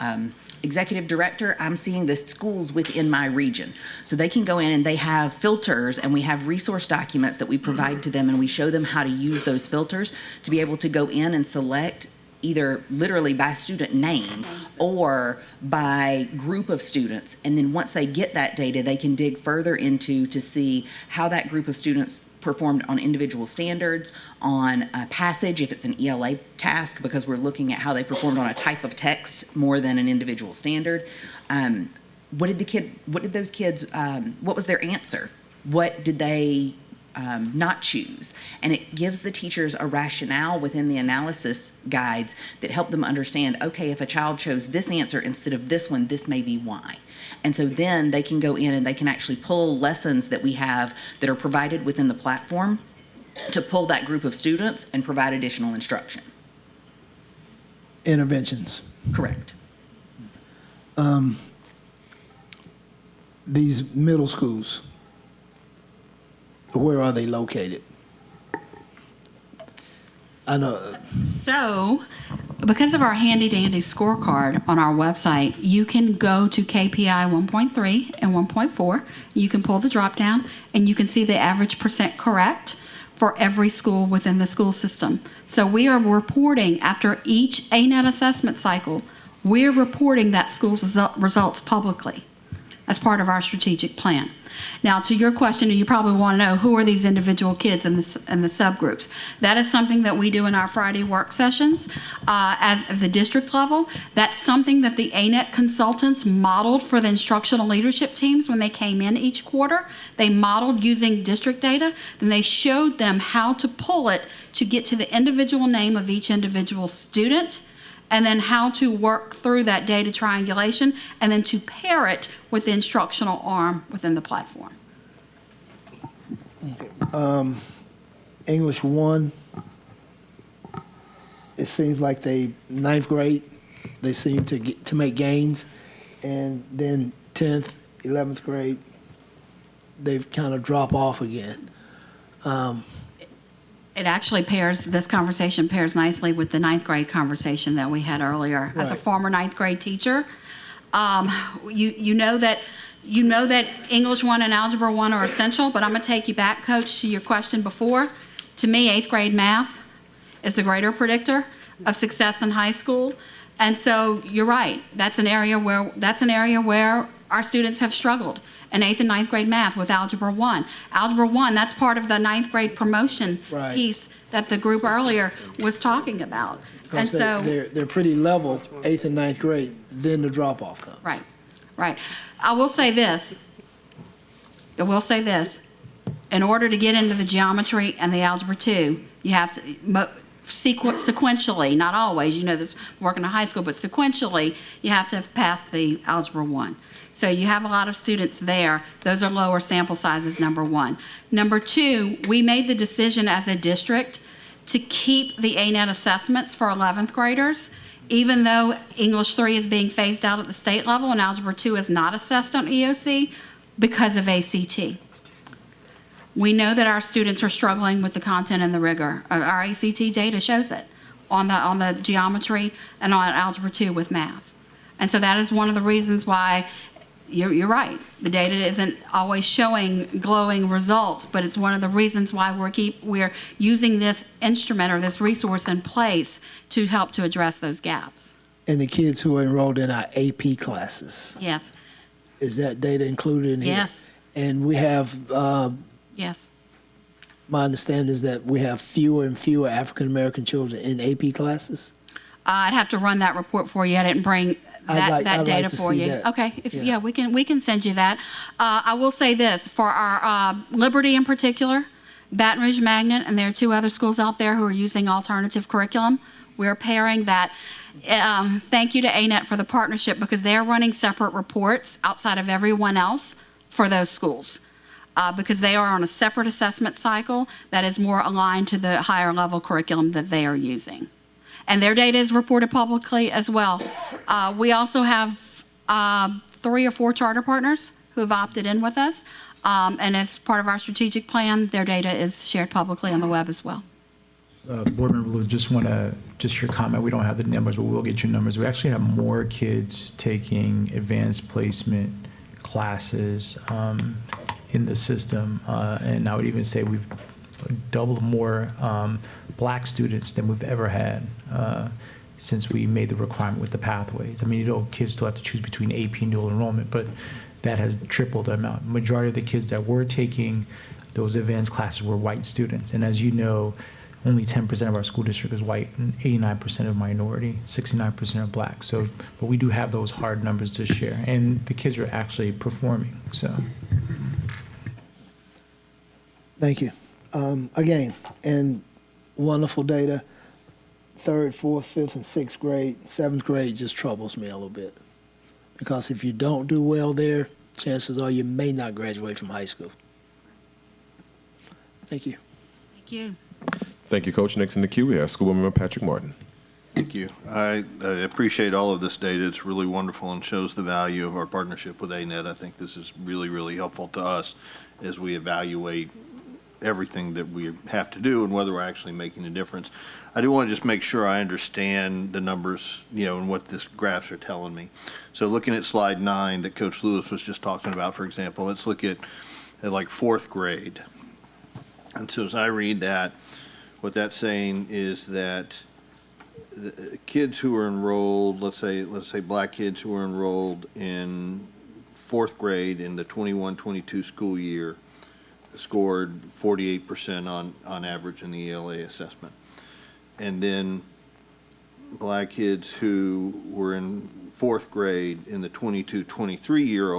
executive director, I'm seeing the schools within my region. So they can go in and they have filters and we have resource documents that we provide to them and we show them how to use those filters to be able to go in and select either literally by student name or by group of students. And then once they get that data, they can dig further into to see how that group of students performed on individual standards, on a passage if it's an ELA task, because we're looking at how they performed on a type of text more than an individual standard. What was their answer? What did they not choose? And it gives the teachers a rationale within the analysis guides that help them understand, okay, if a child chose this answer instead of this one, this may be why. And so then they can go in and they can actually pull lessons that we have that are provided within the platform to pull that group of students and provide additional instruction. Interventions. Correct. These middle schools, where are they located? I know. So, because of our handy dandy scorecard on our website, you can go to KPI 1.3 and 1.4. You can pull the drop down and you can see the average percent correct for every school within the school system. So we are reporting after each ANET assessment cycle, we're reporting that school's results publicly as part of our strategic plan. Now, to your question, you probably want to know who are these individual kids in the subgroups. That is something that we do in our Friday work sessions as the district level. That's something that the ANET consultants modeled for the instructional leadership teams when they came in each quarter. They modeled using district data, then they showed them how to pull it to get to the individual name of each individual student, and then how to work through that data triangulation, and then to pair it with the instructional arm within the platform. English 1, it seems like ninth grade, they seem to make gains, and then 10th, 11th grade, they've kind of drop off again. It actually this conversation pairs nicely with the ninth grade conversation that we had earlier. As a former ninth grade teacher, you know that English 1 and Algebra 1 are essential, but I'm going to take you back, Coach, to your question before. To me, 8th grade math is the greater predictor of success in high school. And so you're right. That's an area where our students have struggled in 8th and 9th grade math with Algebra 1. Algebra 1, that's part of the 9th grade promotion piece that the group earlier was talking about. And so they're pretty level, 8th and 9th grade, then the drop-off comes. Right. I will say this. In order to get into the geometry and the Algebra 2, you have to sequentially, not always, you know this working in high school, but sequentially, you have to have passed the Algebra 1. So you have a lot of students there. Those are lower sample sizes, number one. Number two, we made the decision as a district to keep the ANET assessments for 11th graders, even though English 3 is being phased out at the state level and Algebra 2 is not assessed on EOC because of ACT. We know that our students are struggling with the content and the rigor. Our ACT data shows it on the geometry and on Algebra 2 with math. And so that is one of the reasons why you're right. The data isn't always showing glowing results, but it's one of the reasons why we're using this instrument or this resource in place to help to address those gaps. And the kids who are enrolled in our AP classes. Yes. Is that data included in here? Yes. And we have yes. My understanding is that we have fewer and fewer African American children in AP classes. I'd have to run that report for you. I didn't bring that data for you. That. Okay, we can send you that. I will say this for our Liberty in particular, Baton Rouge Magnet, and there are two other schools out there who are using alternative curriculum. We're pairing that. Thank you to ANET for the partnership because they're running separate reports outside of everyone else for those schools. Because they are on a separate assessment cycle that is more aligned to the higher level curriculum that they are using. And their data is reported publicly as well. We also have 3 or 4 charter partners who have opted in with us. And as part of our strategic plan, their data is shared publicly on the web as well. Board Member Lou, just your comment, we don't have the numbers, but we'll get you numbers. We actually have more kids taking advanced placement classes in the system. And I would even say we've doubled more Black students than we've ever had. since we made the requirement with the pathways. I mean, kids still have to choose between AP and dual enrollment, but that has tripled the amount. Majority of the kids that were taking those advanced classes were white students. And as you know, only 10% of our school district is white and 89% are minority, 69% are black. So, but we do have those hard numbers to share, and the kids are actually performing, so. Thank you. Again, and wonderful data. 3rd, 4th, 5th, and 6th grade. 7th grade just troubles me a little bit. Because if you don't do well there, chances are you may not graduate from high school. Thank you. Thank you. Thank you, Coach. Next in the queue, we have School Board Member Patrick Martin. Thank you. I appreciate all of this data. It's really wonderful and shows the value of our partnership with ANET. I think this is really, really helpful to us as we evaluate everything that we have to do and whether we're actually making a difference. I do want to just make sure I understand the numbers, and what this graphs are telling me. So looking at slide 9 that Coach Lewis was just talking about, for example, let's look at like 4th grade. And so as I read that, what that's saying is that the kids who are enrolled, let's say black kids who are enrolled in 4th grade in the 21-22 school year scored 48% on average in the ELA assessment. And then black kids who were in 4th grade in the 22-23 year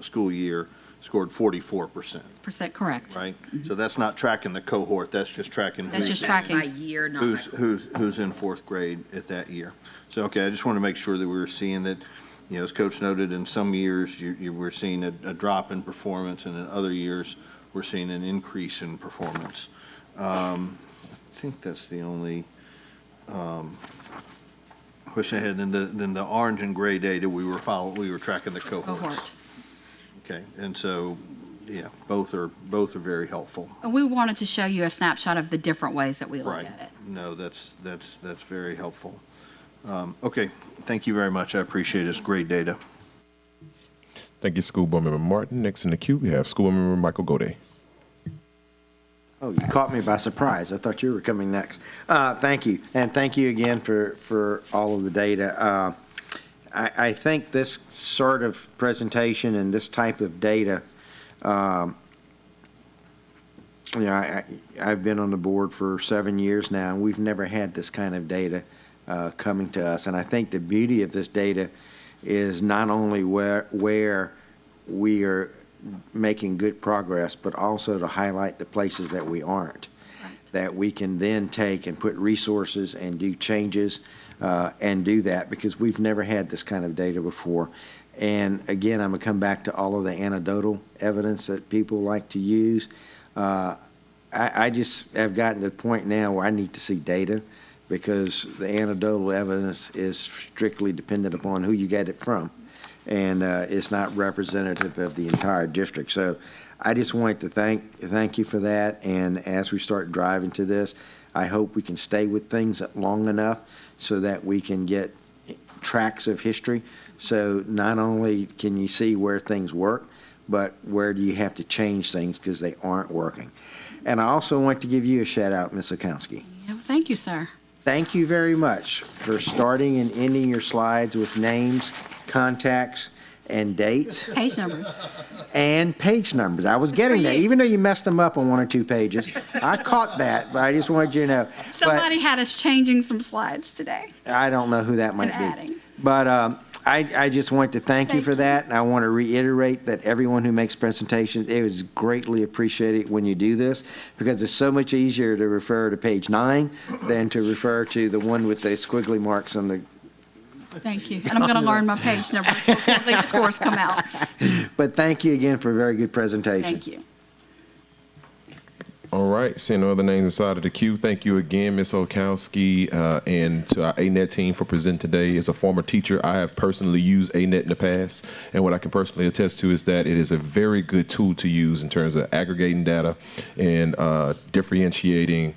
school year scored 44%. Percent correct. Right? So that's not tracking the cohort, that's just tracking That's who's just tracking. By year, not who's by who's in 4th grade at that year. So, okay, I just want to make sure that we were seeing that, as Coach noted, in some years you were seeing a drop in performance, and in other years we're seeing an increase in performance. I think that's the only question I had. Then the orange and gray data we were tracking the cohorts. Cohort. Okay, and so yeah, both are very helpful. And we wanted to show you a snapshot of the different ways that we look Right. at it. No, that's very helpful. Okay, thank you very much. I appreciate it. It's great data. Thank you, School Board Member Martin. Next in the queue, we have School Board Member Michael Gode. Oh, you caught me by surprise. I thought you were coming next. Thank you. And thank you again for all of the data. I think this sort of presentation and this type of data, I've been on the board for 7 years now, and we've never had this kind of data coming to us. And I think the beauty of this data is not only where we are making good progress, but also to highlight the places that we aren't, that we can then take and put resources and do changes and do that, because we've never had this kind of data before. And again, I'm going to come back to all of the anecdotal evidence that people like to use. I just have gotten to the point now where I need to see data, because the anecdotal evidence is strictly dependent upon who you get it from, and it's not representative of the entire district. So I just want to thank you for that, and as we start driving to this, I hope we can stay with things long enough so that we can get tracks of history. So not only can you see where things work, but where do you have to change things because they aren't working. And I also want to give you a shout out, Ms. Okowski. Yeah, thank you, sir. Thank you very much for starting and ending your slides with names, contacts, and dates. Page numbers. And page numbers. I was getting that, even though you messed them up on 1 or 2 pages. I caught that, but I just wanted you to know. Somebody had us changing some slides today. I don't know who that might And be. adding. But I just want to thank you for that. And I want to reiterate that everyone who makes presentations, it was greatly appreciated when you do this, because it's so much easier to refer to page 9 than to refer to the one with the squiggly marks on the. Thank you. And I'm going to learn my page numbers before the scores come out. But thank you again for a very good presentation. Thank you. All right, seeing no other names inside of the queue, thank you again, Ms. Okowski, and to our ANET team for presenting today. As a former teacher, I have personally used ANET in the past, and what I can personally attest to is that it is a very good tool to use in terms of aggregating data and differentiating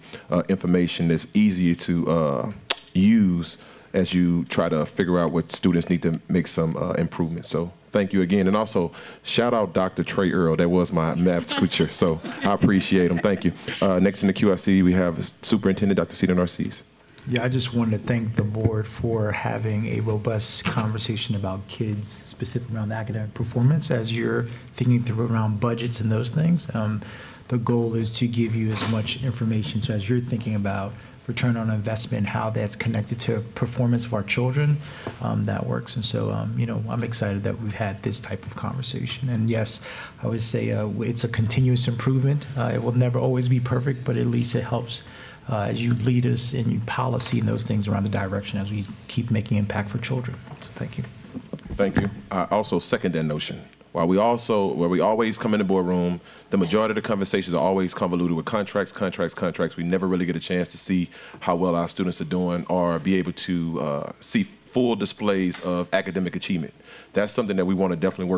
information that's easy to use as you try to figure out what students need to make some improvements. So thank you again. And also, shout out Dr. Trey Earl. That was my math teacher, so I appreciate him. Thank you. Next in the QIC, we have Superintendent Dr. Cedar Narcisse. Yeah, I just wanted to thank the board for having a robust conversation about kids, specifically around academic performance, as you're thinking through around budgets and those things. The goal is to give you as much information, so as you're thinking about return on investment, how that's connected to performance of our children, that works. And so, I'm excited that we've had this type of conversation. And yes, I would say it's a continuous improvement. It will never always be perfect, but at least it helps as you lead us in your policy and those things around the direction as we keep making impact for children. So thank you. Thank you. I also second that notion. Where we always come in the boardroom, the majority of the conversations are always convoluted with contracts. We never really get a chance to see how well our students are doing or be able to see full displays of academic achievement. That's something that we want to definitely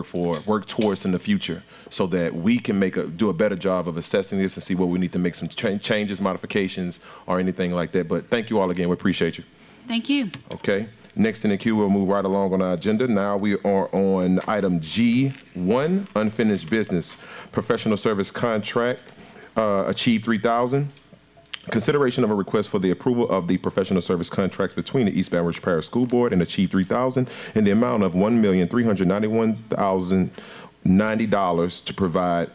work towards in the future, so that we can do a better job of assessing this and see where we need to make some changes, modifications, or anything like that. But thank you all again. We appreciate you. Thank you. Okay. Next in the queue, we'll move right along on our agenda. Now we are on item G1, unfinished business, professional service contract, Achieve 3000. Consideration of a request for the approval of the professional service contracts between the East Baton Rouge Parish School Board and Achieve 3000 in the amount of $1,391,090 to provide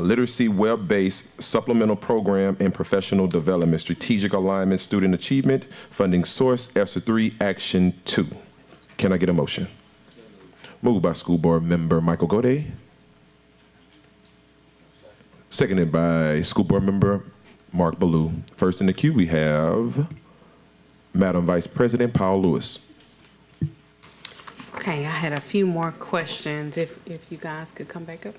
literacy web-based supplemental program and professional development, strategic alignment, student achievement, funding source, ESSER 3, Action 2. Can I get a motion? Moved by School Board Member Michael Gode. Seconded by School Board Member Mark Ballou. First in the queue, we have Madam Vice President Powell Lewis. Okay, I had a few more questions, if you guys could come back up.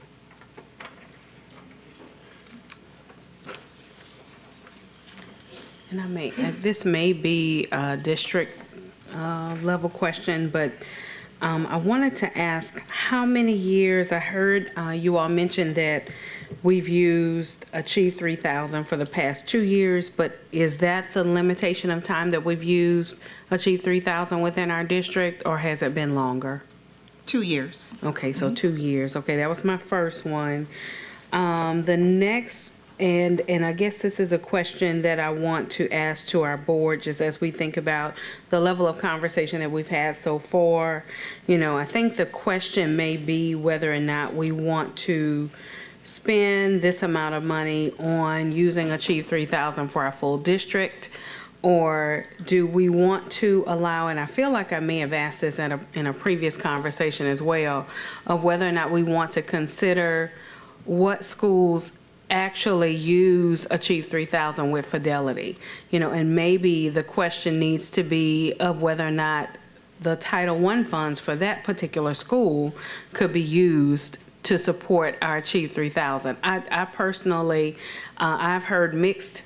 And this may be a district level question, but I wanted to ask how many years. I heard you all mention that we've used Achieve 3000 for the past 2 years, but is that the limitation of time that we've used Achieve 3000 within our district, or has it been longer? 2 years. Okay, so 2 years. Okay, that was my first one. The next, and I guess this is a question that I want to ask to our board, just as we think about the level of conversation that we've had so far. I think the question may be whether or not we want to spend this amount of money on using Achieve 3000 for our full district, or do we want to allow, and I feel like I may have asked this in a previous conversation as well, of whether or not we want to consider what schools actually use Achieve 3000 with fidelity, and maybe the question needs to be of whether or not the Title I funds for that particular school could be used to support our Achieve 3000. I personally, I've heard mixed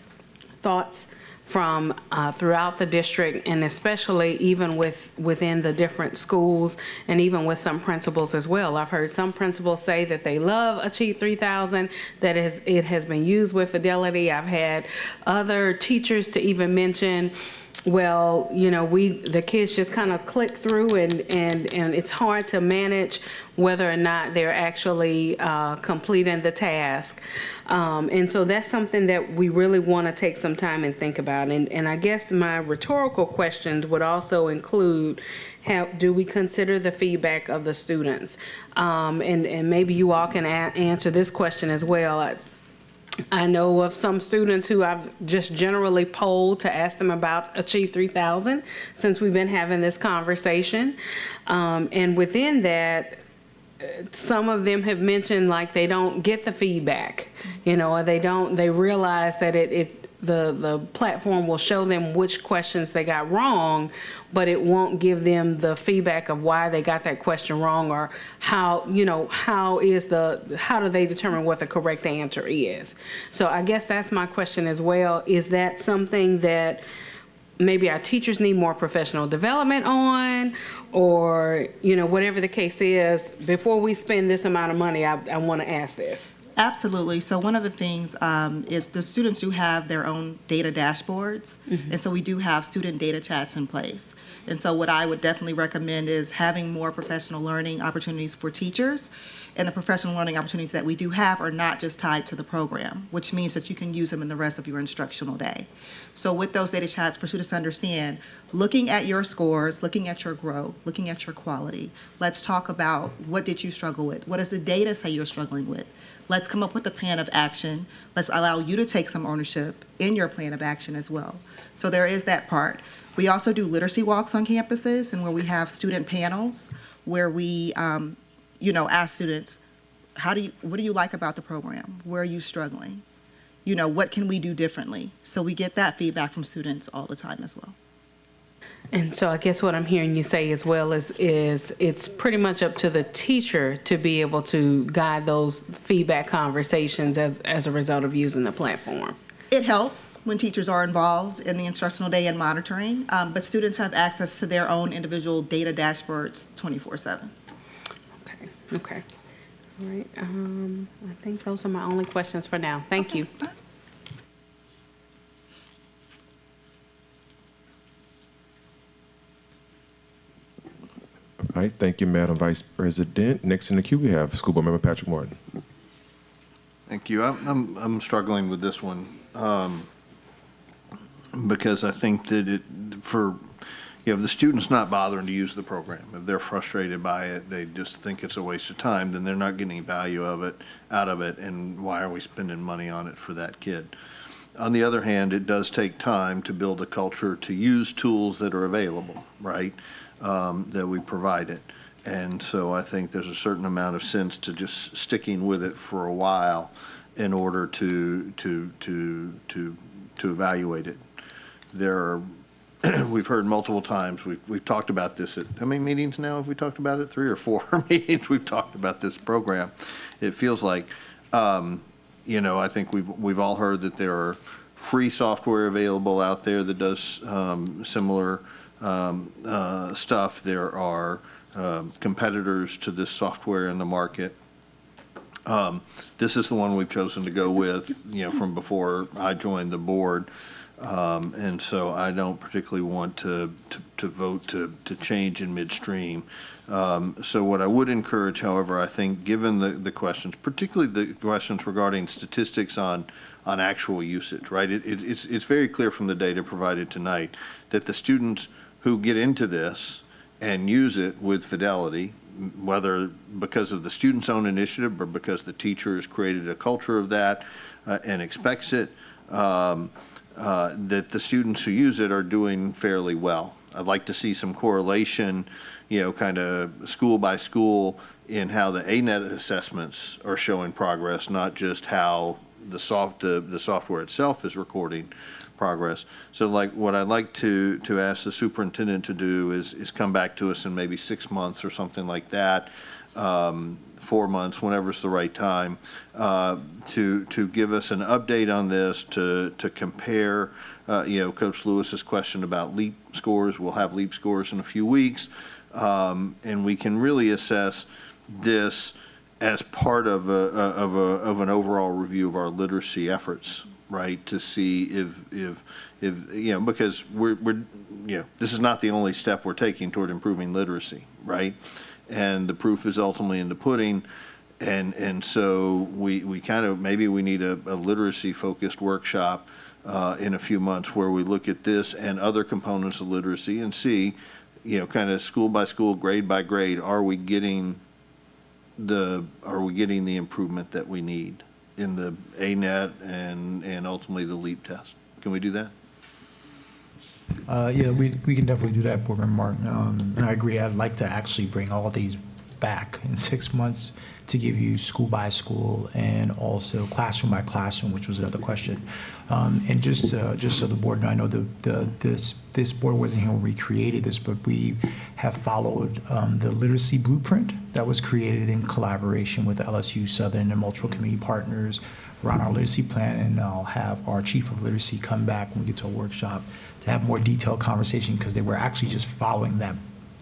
thoughts from throughout the district, and especially even within the different schools, and even with some principals as well. I've heard some principals say that they love Achieve 3000, that it has been used with fidelity. I've had other teachers to even mention, well, the kids just kind of click through, and it's hard to manage whether or not they're actually completing the task. And so that's something that we really want to take some time and think about. And I guess my rhetorical questions would also include, do we consider the feedback of the students? And maybe you all can answer this question as well. I know of some students who I've just generally polled to ask them about Achieve 3000 since we've been having this conversation. And within that, some of them have mentioned like they don't get the feedback, or they realize that the platform will show them which questions they got wrong, but it won't give them the feedback of why they got that question wrong, or how do they determine what the correct answer is. So I guess that's my question as well. Is that something that maybe our teachers need more professional development on, or whatever the case is? Before we spend this amount of money, I want to ask this. Absolutely. So one of the things is the students do have their own data dashboards, and so we do have student data chats in place. And so what I would definitely recommend is having more professional learning opportunities for teachers, and the professional learning opportunities that we do have are not just tied to the program, which means that you can use them in the rest of your instructional day. So with those data chats, for students to understand, looking at your scores, looking at your growth, looking at your quality, let's talk about what did you struggle with? What does the data say you're struggling with? Let's come up with a plan of action. Let's allow you to take some ownership in your plan of action as well. So there is that part. We also do literacy walks on campuses, and where we have student panels where we, ask students, what do you like about the program? Where are you struggling? What can we do differently? So we get that feedback from students all the time as well. And so I guess what I'm hearing you say as well is it's pretty much up to the teacher to be able to guide those feedback conversations as a result of using the platform. It helps when teachers are involved in the instructional day and monitoring, but students have access to their own individual data dashboards 24/7. Okay. All right. I think those are my only questions for now. Thank you. All right, thank you, Madam Vice President. Next in the queue, we have School Board Member Patrick Morton. Thank you. I'm struggling with this one because I think that if the student's not bothering to use the program, if they're frustrated by it, they just think it's a waste of time, then they're not getting any value out of it, and why are we spending money on it for that kid? On the other hand, it does take time to build a culture to use tools that are available, right? That we provided. And so I think there's a certain amount of sense to just sticking with it for a while in order to evaluate it. We've heard multiple times, we've talked about this at, how many meetings now have we talked about it? 3 or 4 meetings we've talked about this program. It feels like, I think we've all heard that there are free software available out there that does similar stuff. There are competitors to this software in the market. This is the one we've chosen to go with, from before I joined the board. And so I don't particularly want to vote to change in midstream. So what I would encourage, however, I think given the questions, particularly the questions regarding statistics on actual usage, right? It's very clear from the data provided tonight that the students who get into this and use it with fidelity, whether because of the student's own initiative or because the teacher has created a culture of that and expects it, that the students who use it are doing fairly well. I'd like to see some correlation, kind of school by school in how the ANET assessments are showing progress, not just how the software itself is recording progress. So what I'd like to ask the superintendent to do is come back to us in maybe 6 months or something like that, 4 months, whenever's the right time, to give us an update on this, to compare, Coach Lewis's question about LEAP scores. We'll have LEAP scores in a few weeks, and we can really assess this as part of an overall review of our literacy efforts, right? To see if because we're this is not the only step we're taking toward improving literacy, right? And the proof is ultimately in the pudding, and so we kind of maybe we need a literacy focused workshop in a few months where we look at this and other components of literacy and see, kind of school by school, grade by grade, are we getting the improvement that we need in the ANET and ultimately the LEAP test? Can we do that? Yeah, we can definitely do that, Board Member Martin. And I agree. I'd like to actually bring all these back in 6 months to give you school by school and also classroom by classroom, which was another question. And just so the board, and I know this board wasn't here when we created this, but we have followed the literacy blueprint that was created in collaboration with LSU Southern and multiple community partners around our literacy plan. And I'll have our chief of literacy come back when we get to a workshop to have more detailed conversation, because they were actually just following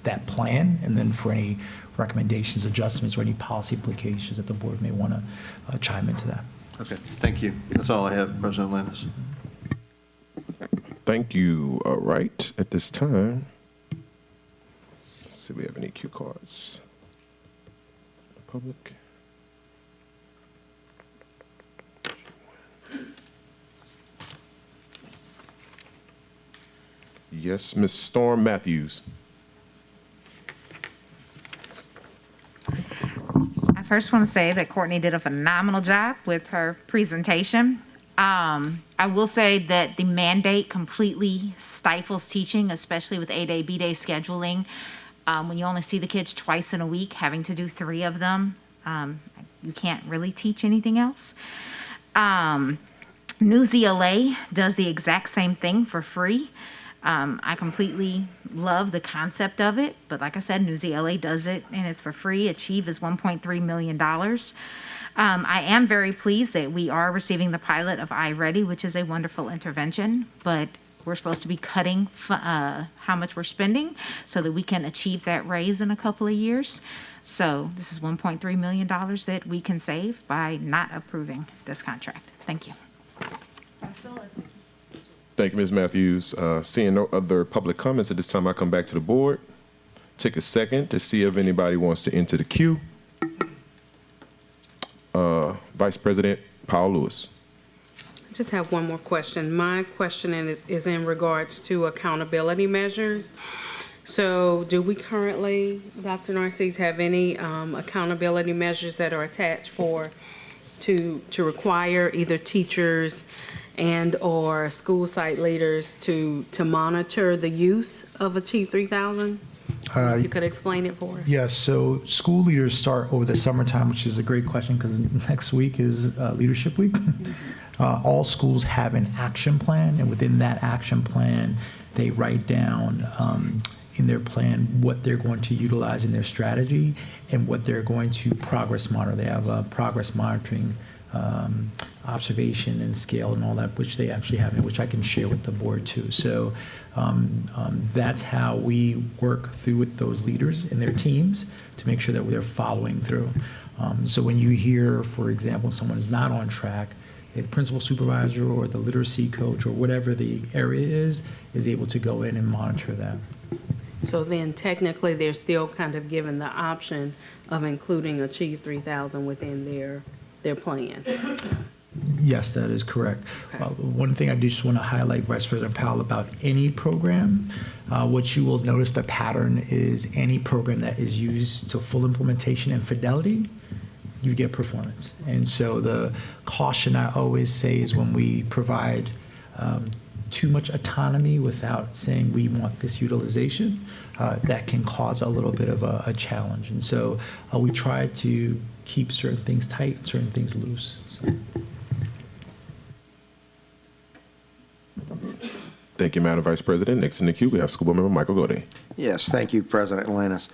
that plan, and then for any recommendations, adjustments, or any policy implications that the board may want to chime into that. Okay, thank you. That's all I have, President Landis. Thank you. All right, at this time, let's see if we have any cue cards. Public. Yes, Ms. Storm Matthews. I first want to say that Courtney did a phenomenal job with her presentation. I will say that the mandate completely stifles teaching, especially with A-Day, B-Day scheduling. When you only see the kids twice in a week, having to do 3 of them, you can't really teach anything else. News ELA does the exact same thing for free. I completely love the concept of it, but like I said, News ELA does it and it's for free. Achieve is $1.3 million. I am very pleased that we are receiving the pilot of iReady, which is a wonderful intervention, but we're supposed to be cutting how much we're spending so that we can achieve that raise in a couple of years. So this is $1.3 million that we can save by not approving this contract. Thank you. Thank you, Ms. Matthews. Seeing no other public comments at this time, I come back to the board. Take a second to see if anybody wants to enter the queue. Vice President Powell Lewis. I just have one more question. My question is in regards to accountability measures. So do we currently, Dr. Narcisse, have any accountability measures that are attached to require either teachers and or school site leaders to monitor the use of Achieve 3000? If you could explain it for us. Yes, so school leaders start over the summertime, which is a great question because next week is Leadership Week. All schools have an action plan, and within that action plan, they write down in their plan what they're going to utilize in their strategy and what they're going to progress monitor. They have a progress monitoring observation and scale and all that, which they actually have, and which I can share with the board too. So that's how we work through with those leaders and their teams to make sure that they're following through. So when you hear, for example, someone is not on track, the principal supervisor or the literacy coach or whatever the area is able to go in and monitor that. So then technically they're still kind of given the option of including Achieve 3000 within their plan. Yes, that is correct. One thing I do just want to highlight, Vice President Powell, about any program, what you will notice the pattern is any program that is used to full implementation and fidelity, you get performance. And so the caution I always say is when we provide too much autonomy without saying we want this utilization, that can cause a little bit of a challenge. And so we try to keep certain things tight, certain things loose. So. Thank you, Madam Vice President. Next in the queue, we have School Board Member Michael Gode. Yes, thank you, President Lannis.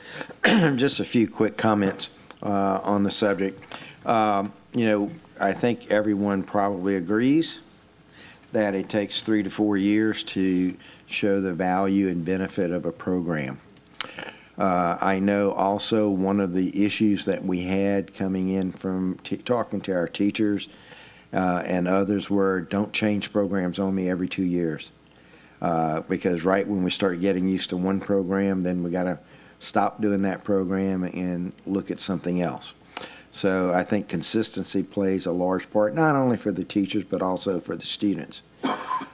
Just a few quick comments on the subject. I think everyone probably agrees that it takes 3 to 4 years to show the value and benefit of a program. I know also one of the issues that we had coming in from talking to our teachers and others were don't change programs on me every 2 years. Because right when we start getting used to one program, then we got to stop doing that program and look at something else. So I think consistency plays a large part, not only for the teachers, but also for the students.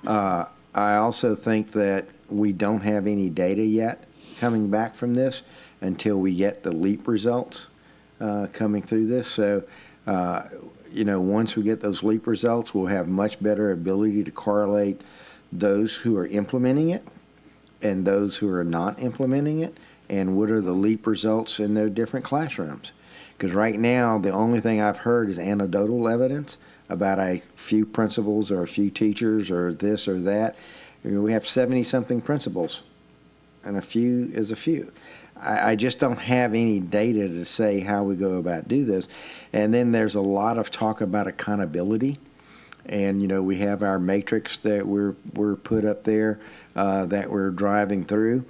I also think that we don't have any data yet coming back from this until we get the LEAP results coming through this. So, once we get those LEAP results, we'll have much better ability to correlate those who are implementing it and those who are not implementing it, and what are the LEAP results in their different classrooms. Because right now, the only thing I've heard is anecdotal evidence about a few principals or a few teachers or this or that. We have 70-something principals, and a few is a few. I just don't have any data to say how we go about do this. And then there's a lot of talk about accountability. And, we have our matrix that we're put up there that we're driving through.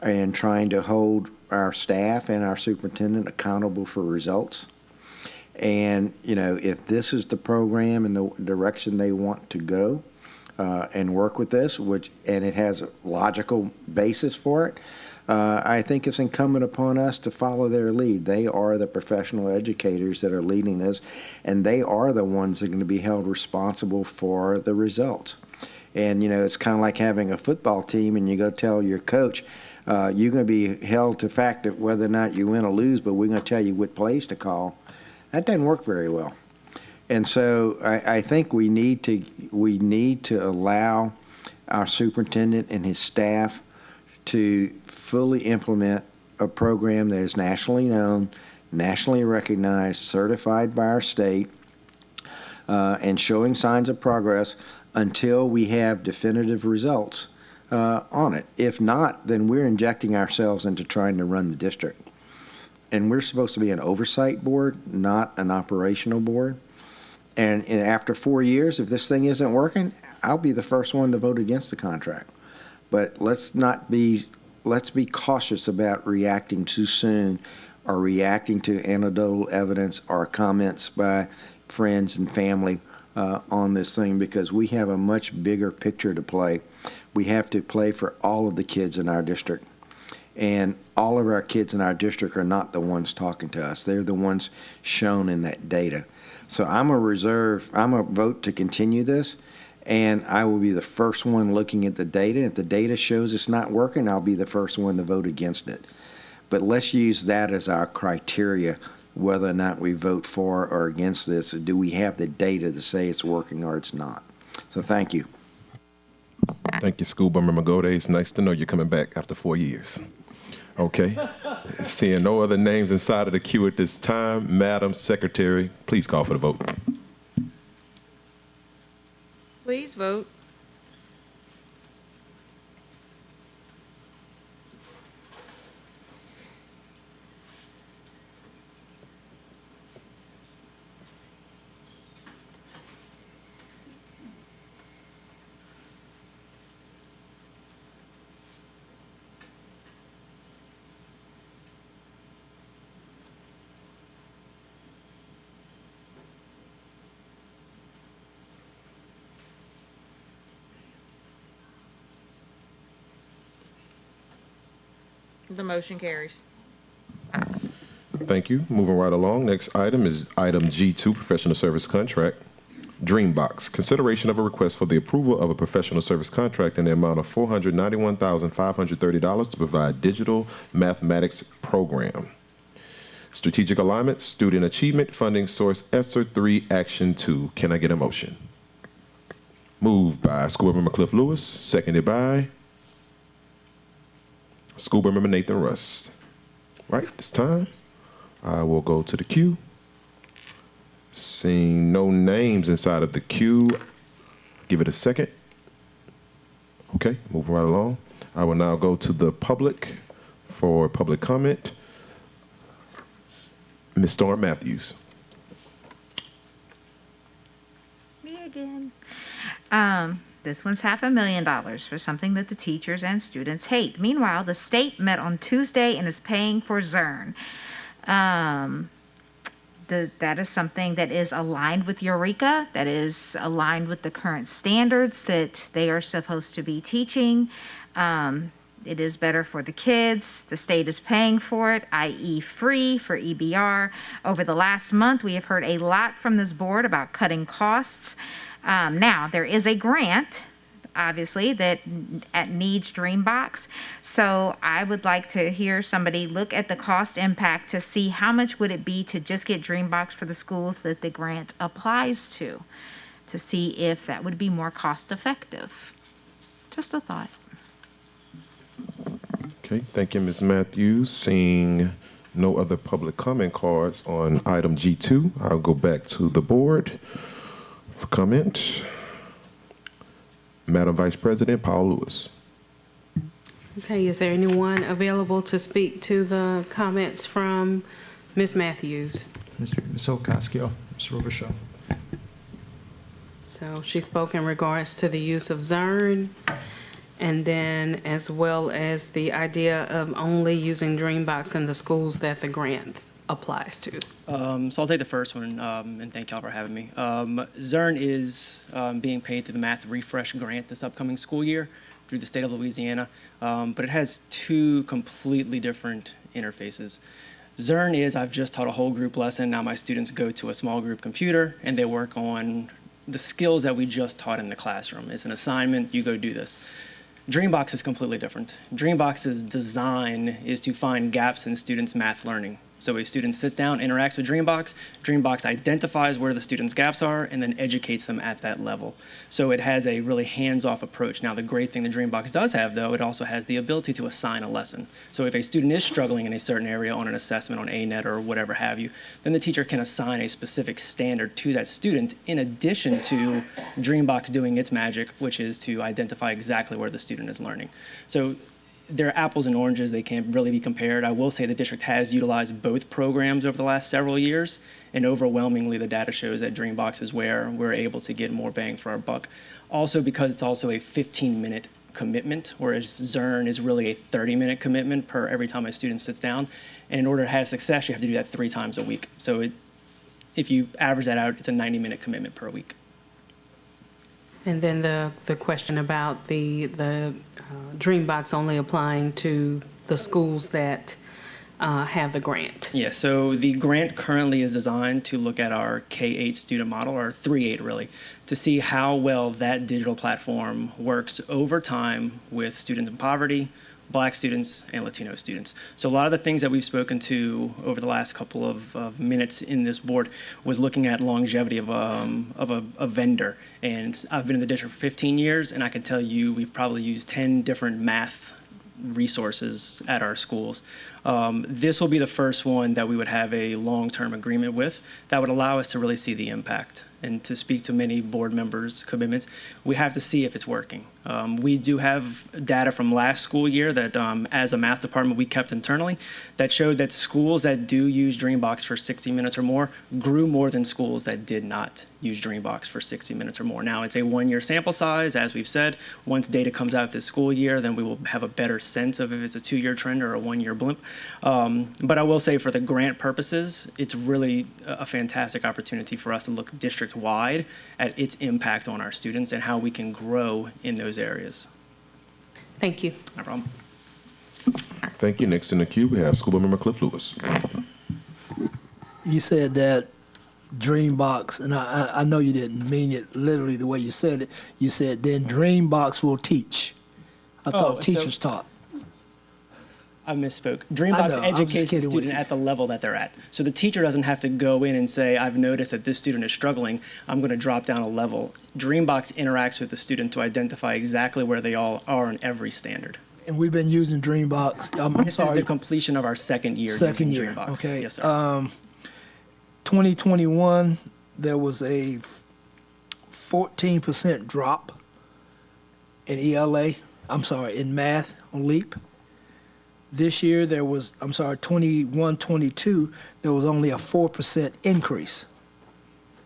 and trying to hold our staff and our superintendent accountable for results. And, you know, if this is the program and the direction they want to go and work with this, and it has a logical basis for it, I think it's incumbent upon us to follow their lead. They are the professional educators that are leading this, and they are the ones that are going to be held responsible for the results. And, you know, it's kind of like having a football team and you go tell your coach, you're going to be held to fact that whether or not you win or lose, but we're going to tell you what plays to call. That doesn't work very well. And so I think we need to allow our superintendent and his staff to fully implement a program that is nationally known, nationally recognized, certified by our state, and showing signs of progress until we have definitive results on it. If not, then we're injecting ourselves into trying to run the district. And we're supposed to be an oversight board, not an operational board. And after 4 years, if this thing isn't working, I'll be the first one to vote against the contract. But let's be cautious about reacting too soon or reacting to anecdotal evidence or comments by friends and family on this thing, because we have a much bigger picture to play. We have to play for all of the kids in our district. And all of our kids in our district are not the ones talking to us. They're the ones shown in that data. So I'm a vote to continue this, and I will be the first one looking at the data. If the data shows it's not working, I'll be the first one to vote against it. But let's use that as our criteria, whether or not we vote for or against this. Do we have the data to say it's working or it's not? So thank you. Thank you, School Board Member Gode. It's nice to know you're coming back after 4 years. Okay. Seeing no other names inside of the queue at this time, Madam Secretary, please call for the vote. Please vote. The motion carries. Thank you. Moving right along. Next item is item G2, professional service contract. Dreambox, consideration of a request for the approval of a professional service contract in the amount of $491,530 to provide digital mathematics program. Strategic alignment, student achievement, funding source ESSER 3, Action 2. Can I get a motion? Moved by School Board Member Cliff Lewis, seconded by School Board Member Nathan Russ. Right, this time, I will go to the queue. Seeing no names inside of the queue, give it a second. Okay, moving right along. I will now go to the public for public comment. Ms. Storm Matthews. Me again. This one's $500,000 for something that the teachers and students hate. Meanwhile, the state met on Tuesday and is paying for Zern. That is something that is aligned with Eureka, that is aligned with the current standards that they are supposed to be teaching. It is better for the kids. The state is paying for it, i.e. free for EBR. Over the last month, we have heard a lot from this board about cutting costs. Now, there is a grant, obviously, that needs Dreambox. So I would like to hear somebody look at the cost impact to see how much would it be to just get Dreambox for the schools that the grant applies to see if that would be more cost effective. Just a thought. Okay, thank you, Ms. Matthews. Seeing no other public comment cards on item G2, I'll go back to the board for comment. Madam Vice President Paul Lewis. Okay, is there anyone available to speak to the comments from Ms. Matthews? Ms. Ocasio, Mr. Robichaud. So she spoke in regards to the use of Zern and then as well as the idea of only using Dreambox in the schools that the grant applies to. So I'll take the first one, and thank y'all for having me. ZERN is being paid through the Math Refresh Grant this upcoming school year through the state of Louisiana, but it has two completely different interfaces. ZERN is, I've just taught a whole group lesson, now my students go to a small group computer and they work on the skills that we just taught in the classroom. It's an assignment, you go do this. Dreambox is completely different. Dreambox's design is to find gaps in students' math learning. So a student sits down, interacts with Dreambox, Dreambox identifies where the student's gaps are, and then educates them at that level. So it has a really hands-off approach. Now, the great thing the Dreambox does have, though, it also has the ability to assign a lesson. So if a student is struggling in a certain area on an assessment on ANET or whatever have you, then the teacher can assign a specific standard to that student in addition to Dreambox doing its magic, which is to identify exactly where the student is learning. So they're apples and oranges. They can't really be compared. I will say the district has utilized both programs over the last several years, and overwhelmingly the data shows that Dreambox is where we're able to get more bang for our buck. Also because it's also a 15-minute commitment, whereas ZERN is really a 30-minute commitment per every time a student sits down. And in order to have success, you have to do that 3 times a week. So if you average that out, it's a 90-minute commitment per week. And then the question about the Dreambox only applying to the schools that have the grant. Yeah, so the grant currently is designed to look at our K-8 student model, or 3-8 really, to see how well that digital platform works over time with students in poverty, Black students, and Latino students. So a lot of the things that we've spoken to over the last couple of minutes in this board was looking at longevity of a vendor. And I've been in the district for 15 years, and I can tell you we've probably used 10 different math resources at our schools. This will be the first one that we would have a long-term agreement with that would allow us to really see the impact. And to speak to many board members' commitments, we have to see if it's working. We do have data from last school year that as a math department we kept internally that showed that schools that do use Dreambox for 60 minutes or more grew more than schools that did not use Dreambox for 60 minutes or more. Now it's a 1-year sample size, as we've said. Once data comes out this school year, then we will have a better sense of if it's a 2-year trend or a 1-year blimp. But I will say for the grant purposes, it's really a fantastic opportunity for us to look district-wide at its impact on our students and how we can grow in those areas. Thank you. No problem. Thank you. Next in the queue, we have School Board Member Cliff Lewis. You said that Dreambox, and I know you didn't mean it literally the way you said it. You said then Dreambox will teach. I thought teachers taught. I misspoke. Dreambox educates the student at the level that they're at. So the teacher doesn't have to go in and say, I've noticed that this student is struggling, I'm going to drop down a level. Dreambox interacts with the student to identify exactly where they all are in every standard. And we've been using Dreambox. I'm This sorry. is the completion of our second year Second using year. Dreambox. Okay. Yes, sir. 2021, there was a 14% drop in ELA. I'm sorry, in math on LEAP. This year, there was, 21-22, there was only a 4% increase,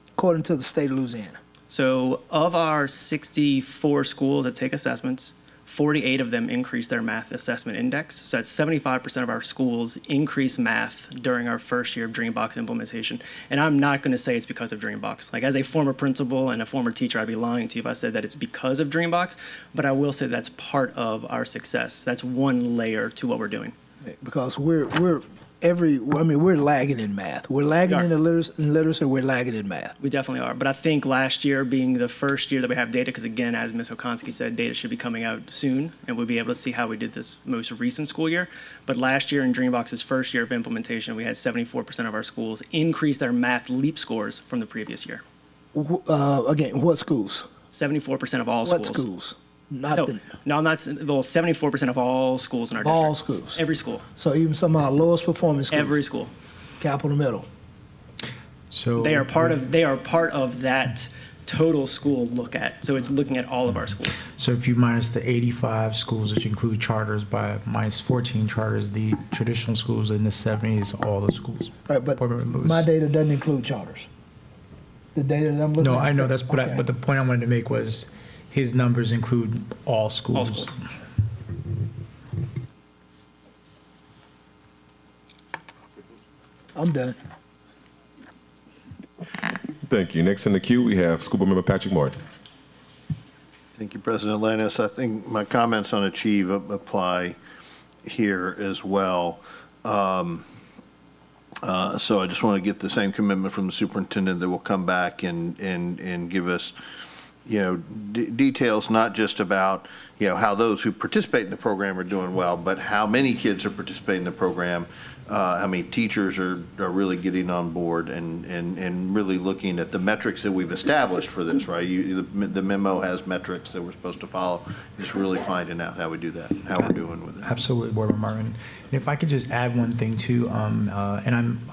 according to the state of Louisiana. So of our 64 schools that take assessments, 48 of them increased their math assessment index. So that's 75% of our schools increased math during our first year of Dreambox implementation. And I'm not going to say it's because of Dreambox. Like as a former principal and a former teacher, I'd be lying to you if I said that it's because of Dreambox, but I will say that's part of our success. That's one layer to what we're doing. Because we're lagging in math. We're lagging in literacy, we're lagging in math. We definitely are. But I think last year being the first year that we have data, because again, as Ms. Okonski said, data should be coming out soon, and we'll be able to see how we did this most recent school year. But last year in Dreambox's first year of implementation, we had 74% of our schools increase their math LEAP scores from the previous year. Again, what schools? 74% of all schools. What schools? No, I'm not. Well, 74% of all schools in our district. All schools? Every school. So even some of our lowest performing schools? Every school. Capital Middle? So they are part of that total school look at. So it's looking at all of our schools. So if you minus the 85 schools, which include charters, by minus 14 charters, the traditional schools in the 70s, all the schools. Right, but my data doesn't include charters. The data that I'm looking at. No, I know that's, but the point I wanted to make was, his numbers include all schools. All schools. I'm done. Thank you. Next in the queue, we have School Board Member Patrick Martin. Thank you, President Lannis. I think my comments on Achieve apply here as well. So I just want to get the same commitment from the superintendent that will come back and give us, details, not just about, how those who participate in the program are doing well, but how many kids are participating in the program, how many teachers are really getting on board and really looking at the metrics that we've established for this, right? The memo has metrics that we're supposed to follow. Just really finding out how we do that, how we're doing with it. Absolutely, Board Member Martin. And if I could just add one thing too, and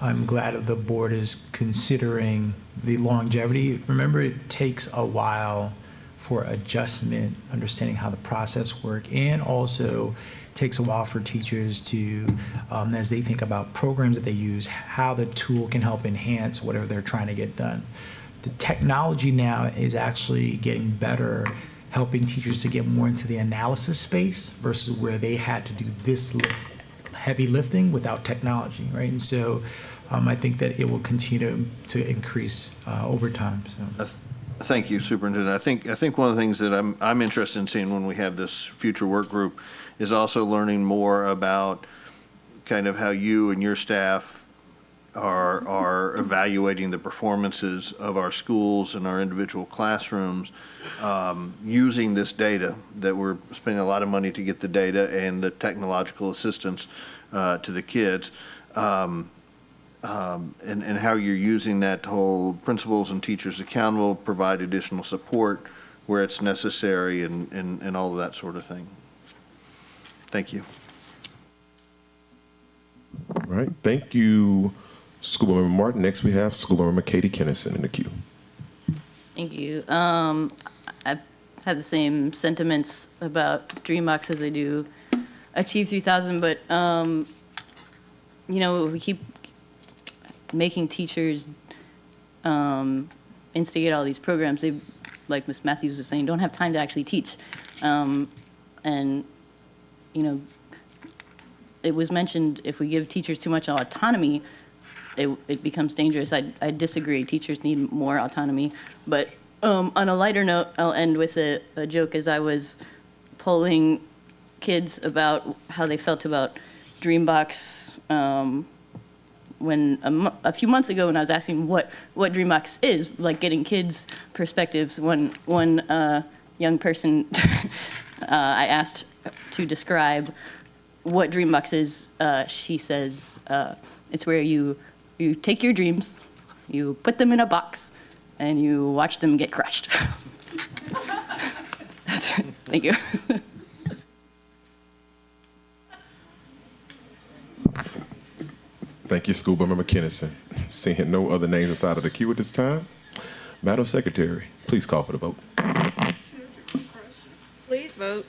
I'm glad that the board is considering the longevity. Remember, it takes a while for adjustment, understanding how the process works, and also takes a while for teachers to, as they think about programs that they use, how the tool can help enhance whatever they're trying to get done. The technology now is actually getting better, helping teachers to get more into the analysis space versus where they had to do this heavy lifting without technology, right? And so I think that it will continue to increase over time. So. Thank you, Superintendent. I think one of the things that I'm interested in seeing when we have this future work group is also learning more about kind of how you and your staff are evaluating the performances of our schools and our individual classrooms using this data, that we're spending a lot of money to get the data and the technological assistance to the kids. And how you're using that to hold principals and teachers accountable, provide additional support where it's necessary, and all of that sort of thing. Thank you. All right. Thank you, School Board Member Martin. Next, we have School Board Member Katie Kennison in the queue. Thank you. I have the same sentiments about DreamBox as I do Achieve 3000, but we keep making teachers instigate all these programs. They, like Ms. Matthews was saying, don't have time to actually teach. And, it was mentioned if we give teachers too much autonomy, it becomes dangerous. I disagree. Teachers need more autonomy. But on a lighter note, I'll end with a joke. As I was polling kids about how they felt about DreamBox, when a few months ago when I was asking what DreamBox is, like getting kids' perspectives, one young person I asked to describe what DreamBox is, she says it's where you take your dreams, you put them in a box, and you watch them get crushed. That's it. Thank you. Thank you, School Board Member Kennison. Seeing no other names inside of the queue at this time, Madam Secretary, please call for the vote. Please vote.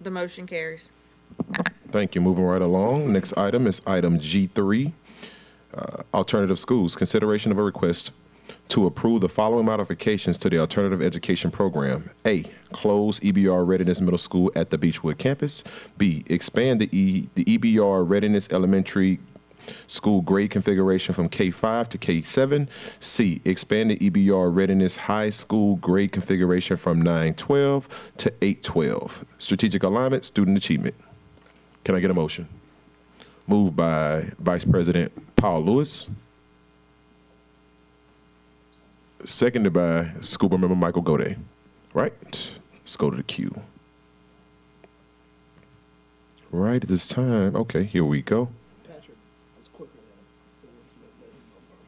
The motion carries. Thank you. Moving right along. Next item is item G3, Alternative Schools. Consideration of a request to approve the following modifications to the alternative education program. A, close EBR Readiness Middle School at the Beechwood campus. B, expand the EBR Readiness Elementary School grade configuration from K5 to K7. C, expand the EBR Readiness High School grade configuration from 912 to 812. Strategic alignment, student achievement. Can I get a motion? Moved by Vice President Paul Lewis. Seconded by School Board Member Michael Gode. Right, let's go to the queue. Right at this time, okay, here we go.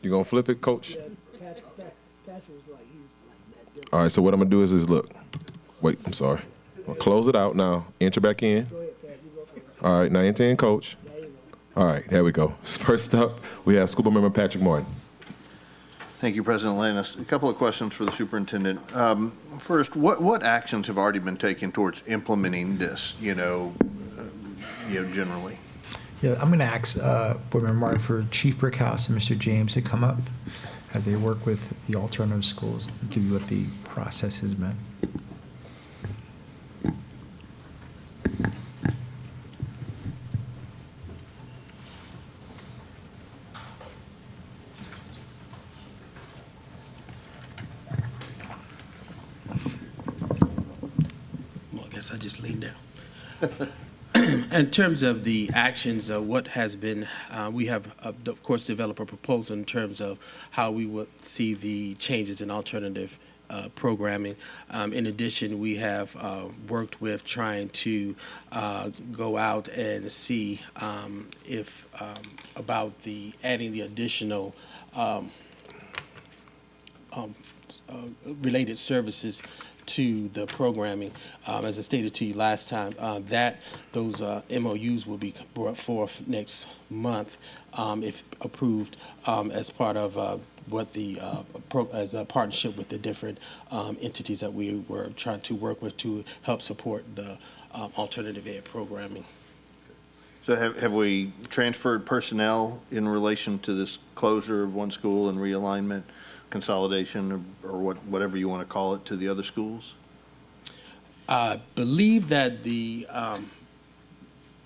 You gonna flip it, Coach? All right, so what I'm gonna do is look. Wait, I'm sorry. I'll close it out now. Enter back in. All right, now enter in, Coach. All right, there we go. First up, we have School Board Member Patrick Morton. Thank you, President Lannis. A couple of questions for the superintendent. First, what actions have already been taken towards implementing this, generally? Yeah, I'm going to ask Board Member Martin for Chief Brickhouse and Mr. James to come up as they work with the alternative schools and give you what the process has been. Well, I guess I just lean down. In terms of the actions, what has been, we have, of course, developed a proposal in terms of how we would see the changes in alternative programming. In addition, we have worked with trying to go out and see if about the adding the additional related services to the programming. As I stated to you last time, those MOUs will be brought forth next month if approved as part of what the as a partnership with the different entities that we were trying to work with to help support the alternative ed programming. So have we transferred personnel in relation to this closure of one school and realignment, consolidation, or whatever you want to call it, to the other schools? I believe that the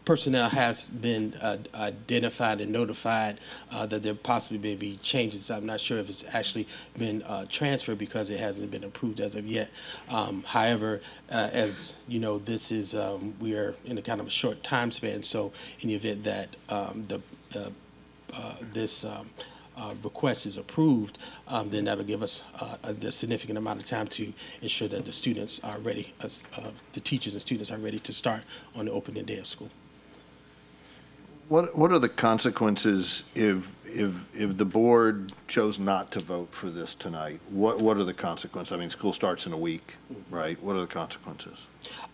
personnel has been identified and notified that there possibly may be changes. I'm not sure if it's actually been transferred because it hasn't been approved as of yet. However, as you know, this is we are in a kind of a short time span. So in the event that this request is approved, then that'll give us a significant amount of time to ensure that the students are ready, the teachers and students are ready to start on the opening day of school. What are the consequences if the board chose not to vote for this tonight? What are the consequences? I mean, school starts in a week, right? What are the consequences?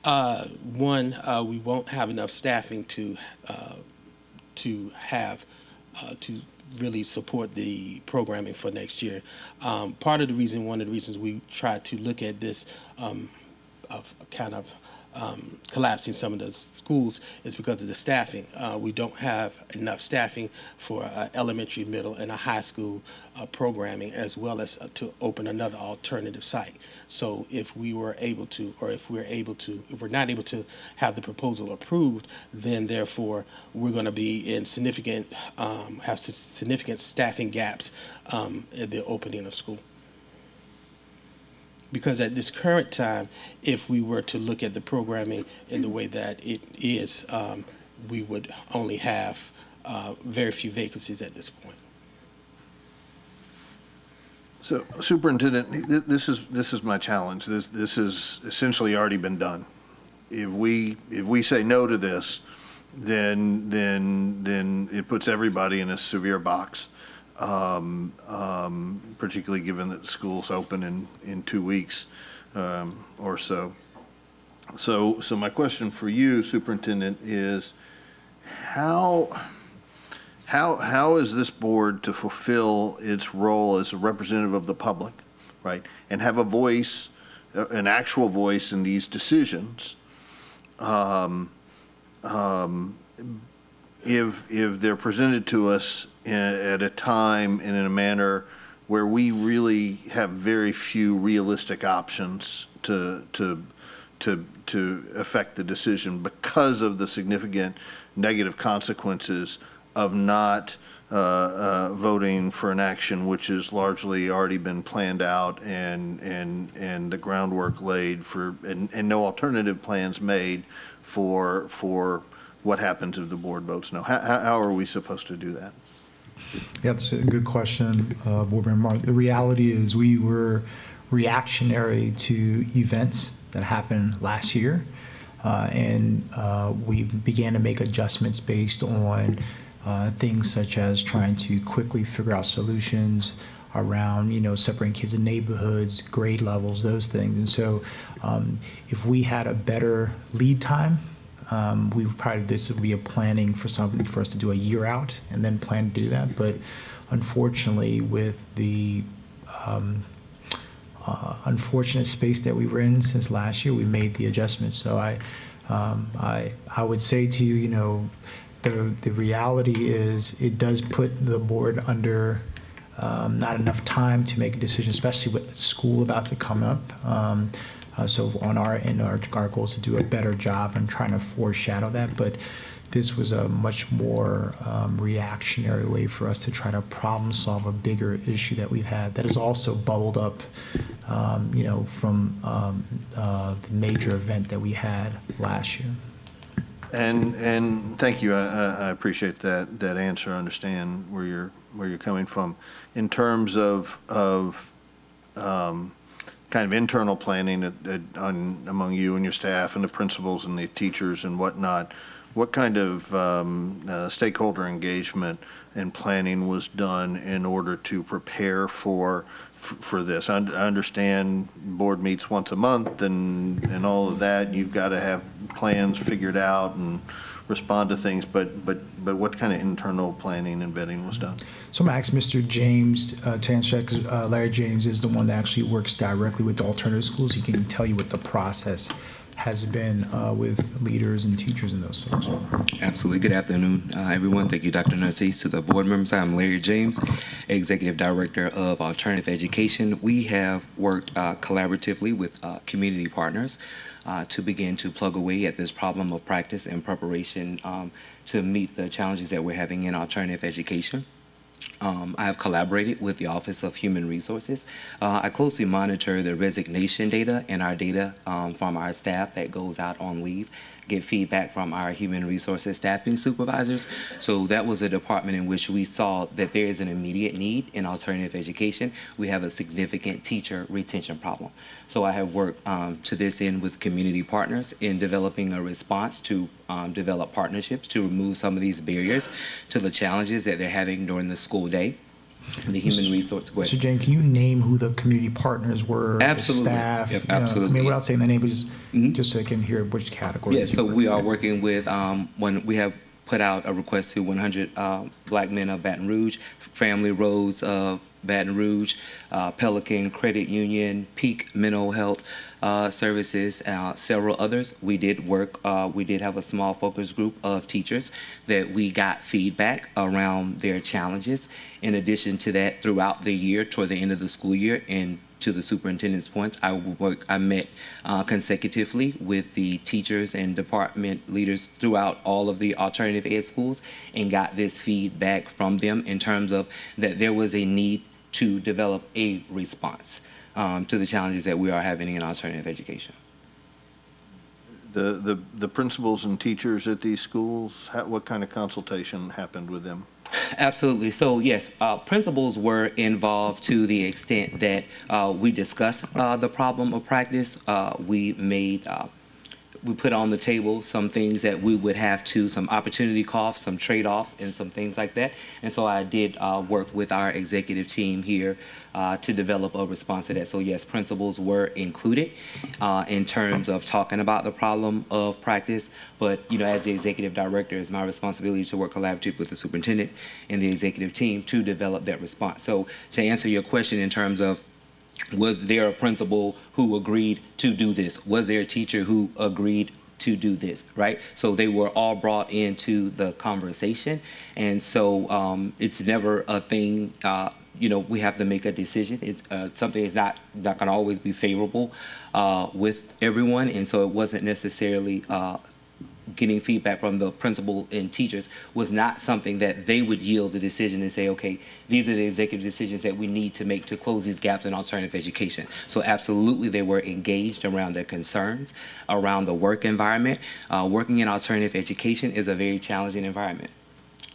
One, we won't have enough staffing to have to really support the programming for next year. One of the reasons we tried to look at this of kind of collapsing some of the schools is because of the staffing. We don't have enough staffing for elementary, middle, and a high school programming, as well as to open another alternative site. So if we were able to, or if we're not able to have the proposal approved, then therefore we're going to be in significant staffing gaps at the opening of school. Because at this current time, if we were to look at the programming in the way that it is, we would only have very few vacancies at this point. So, Superintendent, this is my challenge. This has essentially already been done. If we say no to this, then it puts everybody in a severe box. Particularly given that school's open in 2 weeks or so. So my question for you, Superintendent, is how is this board to fulfill its role as a representative of the public, right, and have a voice, an actual voice in these decisions, if they're presented to us at a time and in a manner where we really have very few realistic options to affect the decision because of the significant negative consequences of not voting for an action which has largely already been planned out and the groundwork laid for and no alternative plans made for what happens if the board votes no. How are we supposed to do that? Yeah, that's a good question, Board Member Martin. The reality is we were reactionary to events that happened last year, and we began to make adjustments based on things such as trying to quickly figure out solutions around, separating kids in neighborhoods, grade levels, those things. And so if we had a better lead time This would be a planning for something for us to do a year out and then plan to do that. But unfortunately, with the unfortunate space that we were in since last year, we made the adjustments. So I would say to you, the reality is it does put the board under not enough time to make a decision, especially with school about to come up. So on our end, our goal is to do a better job and trying to foreshadow that. But this was a much more reactionary way for us to try to problem solve a bigger issue that we've had that has also bubbled up, from the major event that we had last year. And thank you. I appreciate that answer. I understand where you're coming from. In terms of kind of internal planning among you and your staff and the principals and the teachers and whatnot, what kind of stakeholder engagement and planning was done in order to prepare for this? I understand board meets once a month and all of that. You've got to have plans figured out and respond to things, but what kind of internal planning and vetting was done? So I'm going to ask Mr. James to answer that, because Larry James is the one that actually works directly with the alternative schools. He can tell you what the process has been with leaders and teachers and those folks. Absolutely. Good afternoon, everyone. Thank you, Dr. Narcisse. To the board members, I'm Larry James, Executive Director of Alternative Education. We have worked collaboratively with community partners to begin to plug away at this problem of practice and preparation to meet the challenges that we're having in alternative education. I have collaborated with the Office of Human Resources. I closely monitor the resignation data and our data from our staff that goes out on leave, get feedback from our human resources staffing supervisors. So that was a department in which we saw that there is an immediate need in alternative education. We have a significant teacher retention problem. So I have worked to this end with community partners in developing a response to develop partnerships to remove some of these barriers to the challenges that they're having during the school day. The human resource question. So, Jane, can you name who the community partners were? Absolutely. Staff? Yep, absolutely. I mean, without saying the name, but just so I can hear which category. Yeah, so we are working with, when we have put out a request to 100 Black men of Baton Rouge, Family Roads of Baton Rouge, Pelican Credit Union, Peak Mental Health Services, several others. We did work, we did have a small focus group of teachers that we got feedback around their challenges. In addition to that, throughout the year, toward the end of the school year, and to the superintendent's points, I met consecutively with the teachers and department leaders throughout all of the alternative ed schools and got this feedback from them in terms of that there was a need to develop a response to the challenges that we are having in alternative education. The principals and teachers at these schools, what kind of consultation happened with them? Absolutely. So yes, principals were involved to the extent that we discussed the problem of practice. We put on the table some things that we would have to, some opportunity costs, some trade-offs, and some things like that. And so I did work with our executive team here to develop a response to that. So yes, principals were included in terms of talking about the problem of practice. But as the executive director, it's my responsibility to work collaboratively with the superintendent and the executive team to develop that response. So to answer your question in terms of, was there a principal who agreed to do this? Was there a teacher who agreed to do this, right? So they were all brought into the conversation. And so it's never a thing, we have to make a decision. It's something that's not going to always be favorable with everyone. And so it wasn't necessarily getting feedback from the principal and teachers was not something that they would yield the decision and say, okay, these are the executive decisions that we need to make to close these gaps in alternative education. So absolutely they were engaged around their concerns, around the work environment. Working in alternative education is a very challenging environment.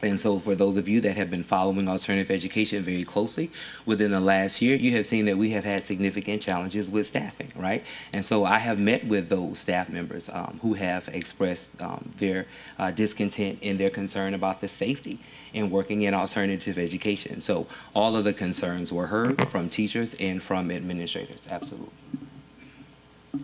And so for those of you that have been following alternative education very closely within the last year, you have seen that we have had significant challenges with staffing, right? And so I have met with those staff members who have expressed their discontent and their concern about the safety in working in alternative education. So all of the concerns were heard from teachers and from administrators, absolutely. I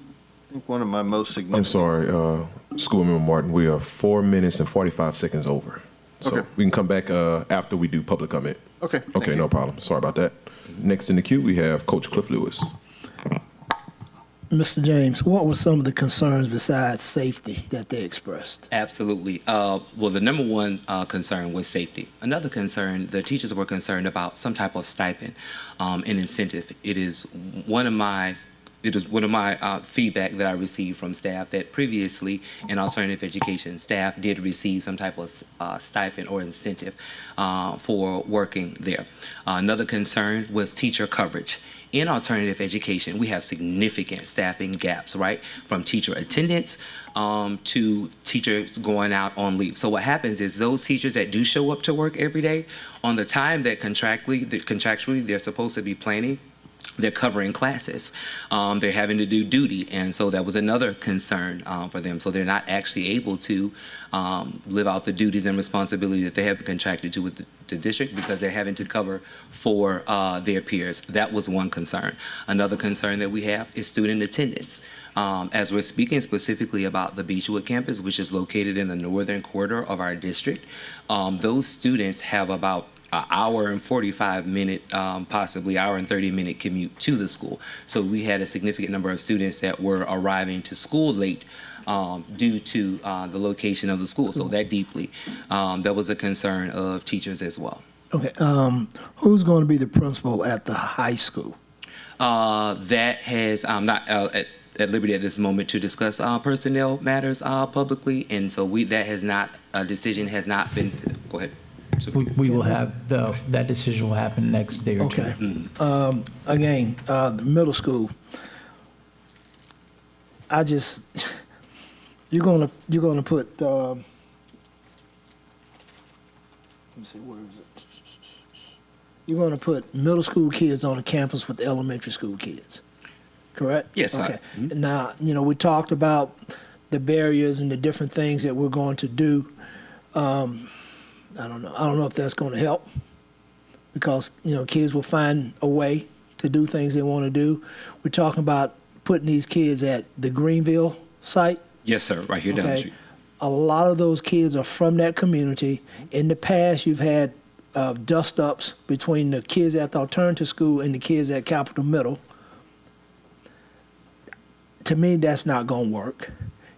think one of my most significant... I'm sorry, School Member Martin, we are 4 minutes and 45 seconds over. So Okay. we can come back after we do public comment. Okay. Okay, no problem. Sorry about that. Next in the queue, we have Coach Cliff Lewis. Mr. James, what were some of the concerns besides safety that they expressed? Absolutely. Well, the number one concern was safety. Another concern, the teachers were concerned about some type of stipend, an incentive. It is one of my feedback that I received from staff that previously in alternative education, staff did receive some type of stipend or incentive for working there. Another concern was teacher coverage. In alternative education, we have significant staffing gaps, right? From teacher attendance to teachers going out on leave. So what happens is those teachers that do show up to work every day, on the time that contractually they're supposed to be planning, they're covering classes. They're having to do duty. And so that was another concern for them. So they're not actually able to live out the duties and responsibility that they have contracted to with the district because they're having to cover for their peers. That was one concern. Another concern that we have is student attendance. As we're speaking specifically about the Beechwood campus, which is located in the northern quarter of our district, those students have about an hour and 45-minute, possibly hour and 30-minute commute to the school. So we had a significant number of students that were arriving to school late due to the location of the school. So that was a concern of teachers as well. Okay, who's going to be the principal at the high school? That has, I'm not at liberty at this moment to discuss personnel matters publicly, and so a decision has not been, go ahead. We will have, that decision will happen next day or two. Okay. Again, the middle school, you're gonna put, let me see, where is it? You're gonna put middle school kids on the campus with the elementary school kids, correct? Yes. Okay. Now, we talked about the barriers and the different things that we're going to do. I don't know if that's going to help because, kids will find a way to do things they want to do. We're talking about putting these kids at the Greenville site. Yes, sir, right here down the street. A lot of those kids are from that community. In the past, you've had dust-ups between the kids at the alternative school and the kids at Capital Middle. To me, that's not going to work.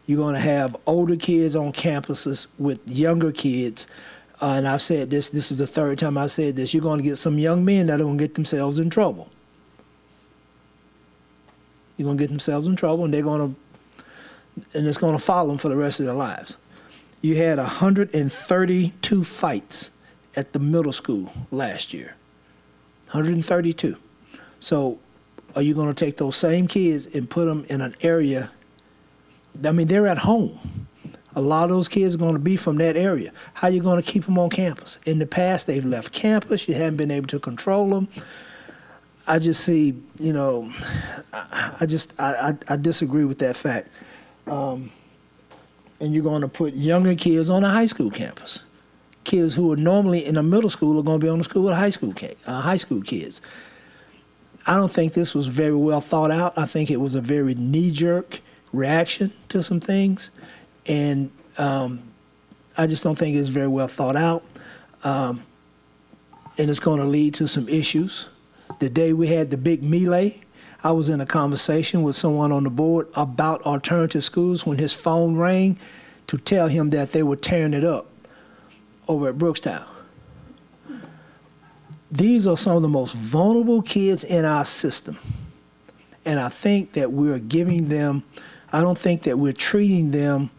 You're going to have older kids on campuses with younger kids. And I've said this is the third time I've said this, you're going to get some young men that are going to get themselves in trouble. You're going to get themselves in trouble, and it's going to follow them for the rest of their lives. You had 132 fights at the middle school last year. 132. So are you going to take those same kids and put them in an area? I mean, they're at home. A lot of those kids are going to be from that area. How are you going to keep them on campus? In the past, they've left campus. You haven't been able to control them. I just see, I disagree with that fact. And you're going to put younger kids on a high school campus. Kids who are normally in a middle school are going to be on the school with high school kids. I don't think this was very well thought out. I think it was a very knee-jerk reaction to some things. And I just don't think it's very well thought out. And it's going to lead to some issues. The day we had the big melee, I was in a conversation with someone on the board about alternative schools when his phone rang to tell him that they were tearing it up over at Brookstown. These are some of the most vulnerable kids in our system. And I think that we're giving them, I don't think that we're treating them,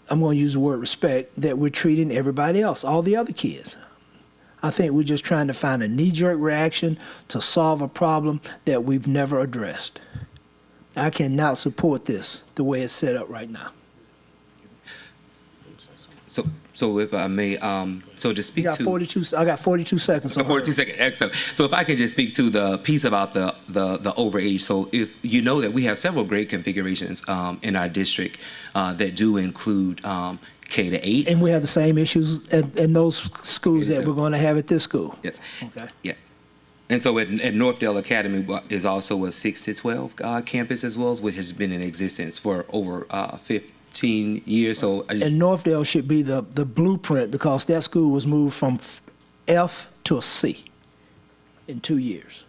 I'm going to use the word respect, that we're treating everybody else, all the other kids. I think we're just trying to find a knee-jerk reaction to solve a problem that we've never addressed. I cannot support this the way it's set up right now. So if I may, so to speak to... I got 42 seconds. 42 seconds, excellent. So if I could just speak to the piece about the overage. So if you know that we have several grade configurations in our district that do include K to 8. And we have the same issues in those schools that we're going to have at this school. Yes. Okay. Yeah. And so at Northdale Academy is also a 6 to 12 campus as well, which has been in existence for over 15 15 years. So I just, And Northdale should be the blueprint because that school was moved from F to a C in 2 years.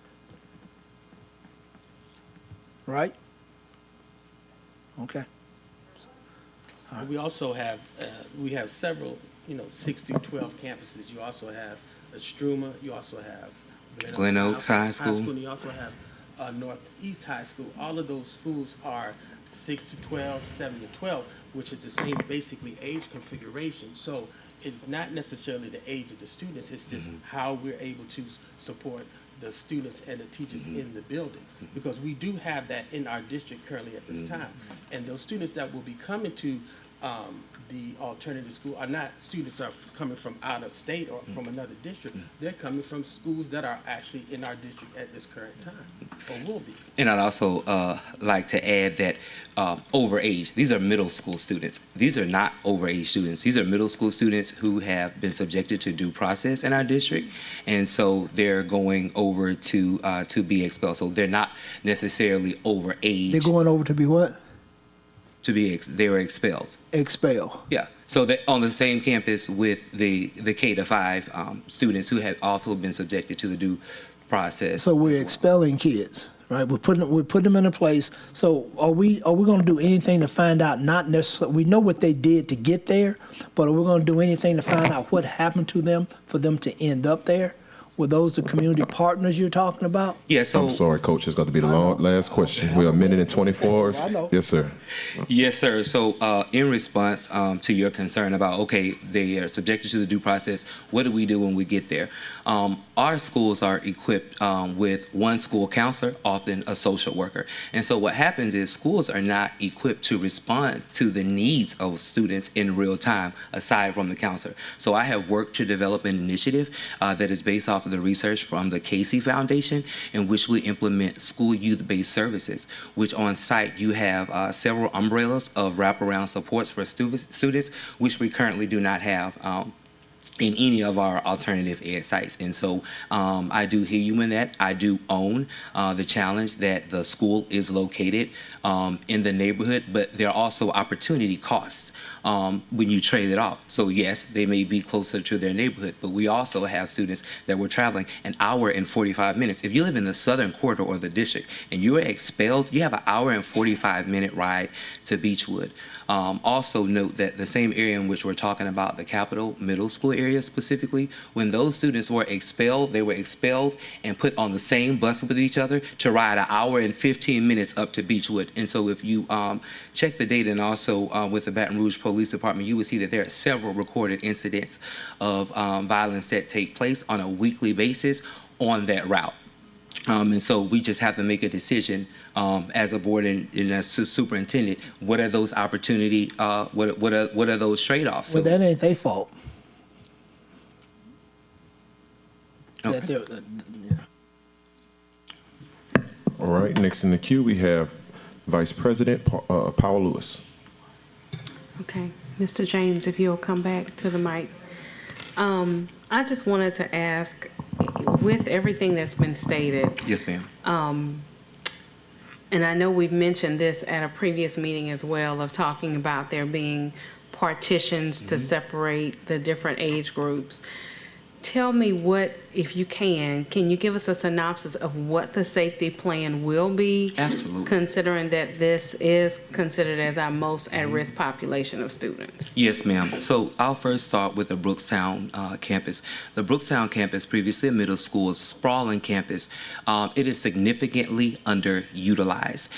Right? Okay. We also have, we have several, 6 through 12 campuses. You also have Struma, you also have Glen Oaks High School. and you also have Northeast High School. All of those schools are 6 to 12, 7 to 12, which is the same basically age configuration. So it's not necessarily the age of the students, it's just how we're able to support the students and the teachers in the building. Because we do have that in our district currently at this time. And those students that will be coming to the alternative school are not students that are coming from out of state or from another district. They're coming from schools that are actually in our district at this current time, or will be. And I'd also like to add that overage, these are middle school students. These are not overage students. These are middle school students who have been subjected to due process in our district, and so they're going over to be expelled. So they're not necessarily overage. They're going over to be what? They were expelled. Expel. Yeah. So that on the same campus with the K to 5 students who have also been subjected to the due process. So we're expelling kids, right? We're putting them in a place. So are we going to do anything to find out? Not necessarily. We know what they did to get there, but are we going to do anything to find out what happened to them for them to end up there? Were those the community partners you're talking about? Yeah, so I'm sorry, Coach. It's got to be the last question. We're a minute and 24. I know. Yes, sir. Yes, sir. So in response to your concern about, okay, they are subjected to the due process, what do we do when we get there? Our schools are equipped with one school counselor, often a social worker. And so what happens is schools are not equipped to respond to the needs of students in real time, aside from the counselor. So I have worked to develop an initiative that is based off of the research from the Casey Foundation, in which we implement school youth-based services, which on site you have several umbrellas of wraparound supports for students, which we currently do not have in any of our alternative ed sites. And so I do hear you in that. I do own the challenge that the school is located in the neighborhood, but there are also opportunity costs when you trade it off. So yes, they may be closer to their neighborhood, but we also have students that were traveling an hour and 45 minutes. If you live in the southern quarter or the district and you are expelled, you have an hour and 45-minute ride to Beechwood. Also note that the same area in which we're talking about, the Capital Middle School area specifically, when those students were expelled, they were expelled and put on the same bus with each other to ride an hour and 15 minutes up to Beechwood. And so if you check the data, and also with the Baton Rouge Police Department, you will see that there are several recorded incidents of violence that take place on a weekly basis on that route. And so we just have to make a decision as a board and as superintendent. What are those opportunity? What are those trade-offs? Well, that ain't their fault. Okay. All right. Next in the queue, we have Vice President Powell Lewis. Okay, Mr. James, if you'll come back to the mic. I just wanted to ask, with everything that's been stated, Yes, ma'am. and I know we've mentioned this at a previous meeting as well, of talking about there being partitions to separate the different age groups. Tell me what, if you can you give us a synopsis of what the safety plan will be? Absolutely. Considering that this is considered as our most at-risk population of students. Yes, ma'am. So I'll first start with the Brookstown campus. The Brookstown campus, previously a middle school, is a sprawling campus. It is significantly underutilized.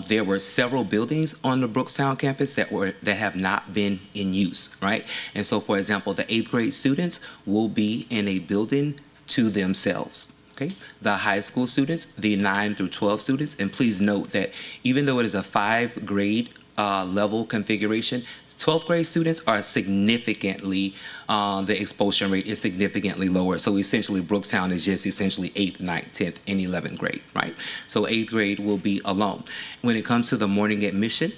There were several buildings on the Brookstown campus that have not been in use, right? And so, for example, the 8th grade students will be in a building to themselves. Okay, the high school students, the 9 through 12 students, and please note that even though it is a 5 grade level configuration, 12th grade students are significantly, the expulsion rate is significantly lower. So essentially Brookstown is just essentially 8th, 9th, 10th, and 11th grade, right? So 8th grade will be alone. When it comes to the morning admission,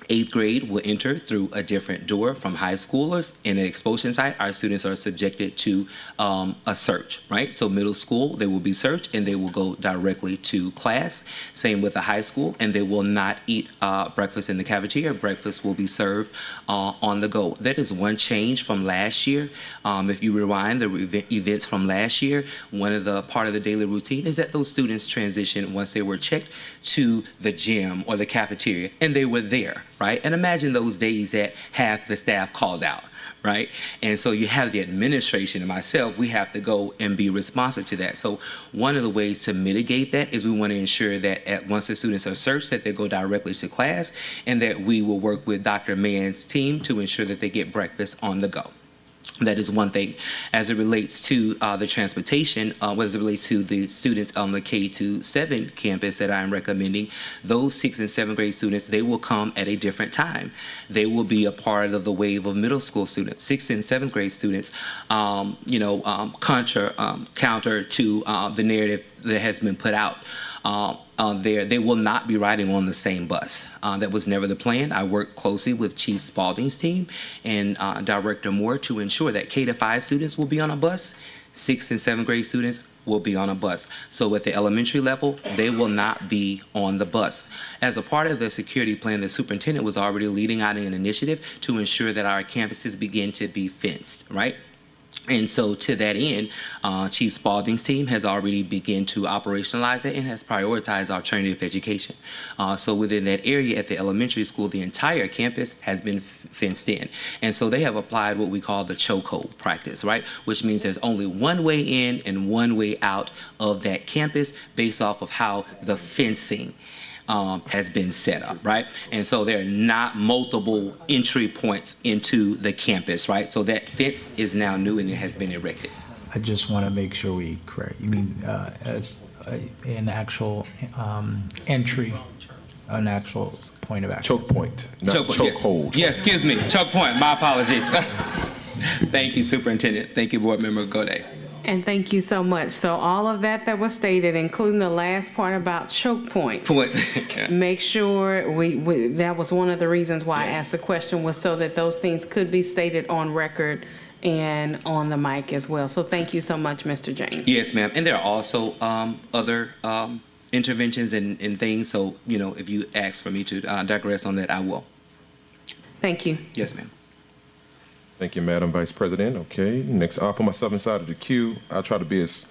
8th grade will enter through a different door from high schoolers. In an expulsion site, our students are subjected to a search, right? So middle school, they will be searched and they will go directly to class. Same with the high school, and they will not eat breakfast in the cafeteria. Breakfast will be served on the go. That is one change from last year. If you rewind the events from last year, one of the part of the daily routine is that those students transition once they were checked to the gym or the cafeteria, and they were there, right? And imagine those days that half the staff called out, right? And so you have the administration and myself, we have to go and be responsive to that. So one of the ways to mitigate that is we want to ensure that once the students are searched, that they go directly to class, and that we will work with Dr. Mann's team to ensure that they get breakfast on the go. That is one thing. As it relates to the transportation, as it relates to the students on the K-7 campus that I'm recommending, those 6th and 7th grade students, they will come at a different time. They will be a part of the wave of middle school students. 6th and 7th grade students, counter to the narrative that has been put out. They will not be riding on the same bus. That was never the plan. I worked closely with Chief Spalding's team and Director Moore to ensure that K-5 students will be on a bus, 6th and 7th grade students will be on a bus. So at the elementary level, they will not be on the bus. As a part of the security plan, the superintendent was already leading out an initiative to ensure that our campuses begin to be fenced, right? And so to that end, Chief Spalding's team has already begun to operationalize it and has prioritized alternative education. So within that area at the elementary school, the entire campus has been fenced in. And so they have applied what we call the chokehold practice, right? Which means there's only one way in and one way out of that campus based off of how the fencing has been set up, right? And so there are not multiple entry points into the campus, right? So that fence is now new and it has been erected. I just want to make sure we correct. You mean as an actual entry, an actual point of access? Choke point, not choke hold. Yes, excuse me, choke point. My apologies. Thank you, Superintendent. Thank you, Board Member Gode. And thank you so much. So all of that was stated, including the last part about choke points. Yeah. Make sure we that was one of the reasons why I asked the question, was so that those things could be stated on record and on the mic as well. So thank you so much, Mr. James. Yes, ma'am. And there are also other interventions and things. So, if you ask for me to digress on that, I will. Thank you. Yes, ma'am. Thank you, Madam Vice President. Okay, next, I'll put myself inside of the queue. I'll try to be as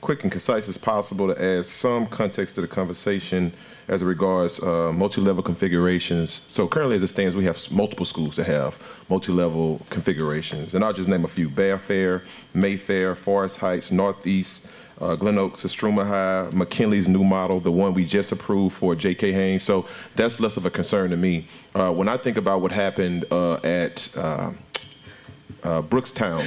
quick and concise as possible to add some context to the conversation as it regards multi-level configurations. So currently, as it stands, we have multiple schools that have multi-level configurations. And I'll just name a few: Bear Fair, Mayfair, Forest Heights, Northeast, Glen Oaks, Estruma High, McKinley's new model, the one we just approved for J.K. Haynes. So that's less of a concern to me. When I think about what happened at Brookstown,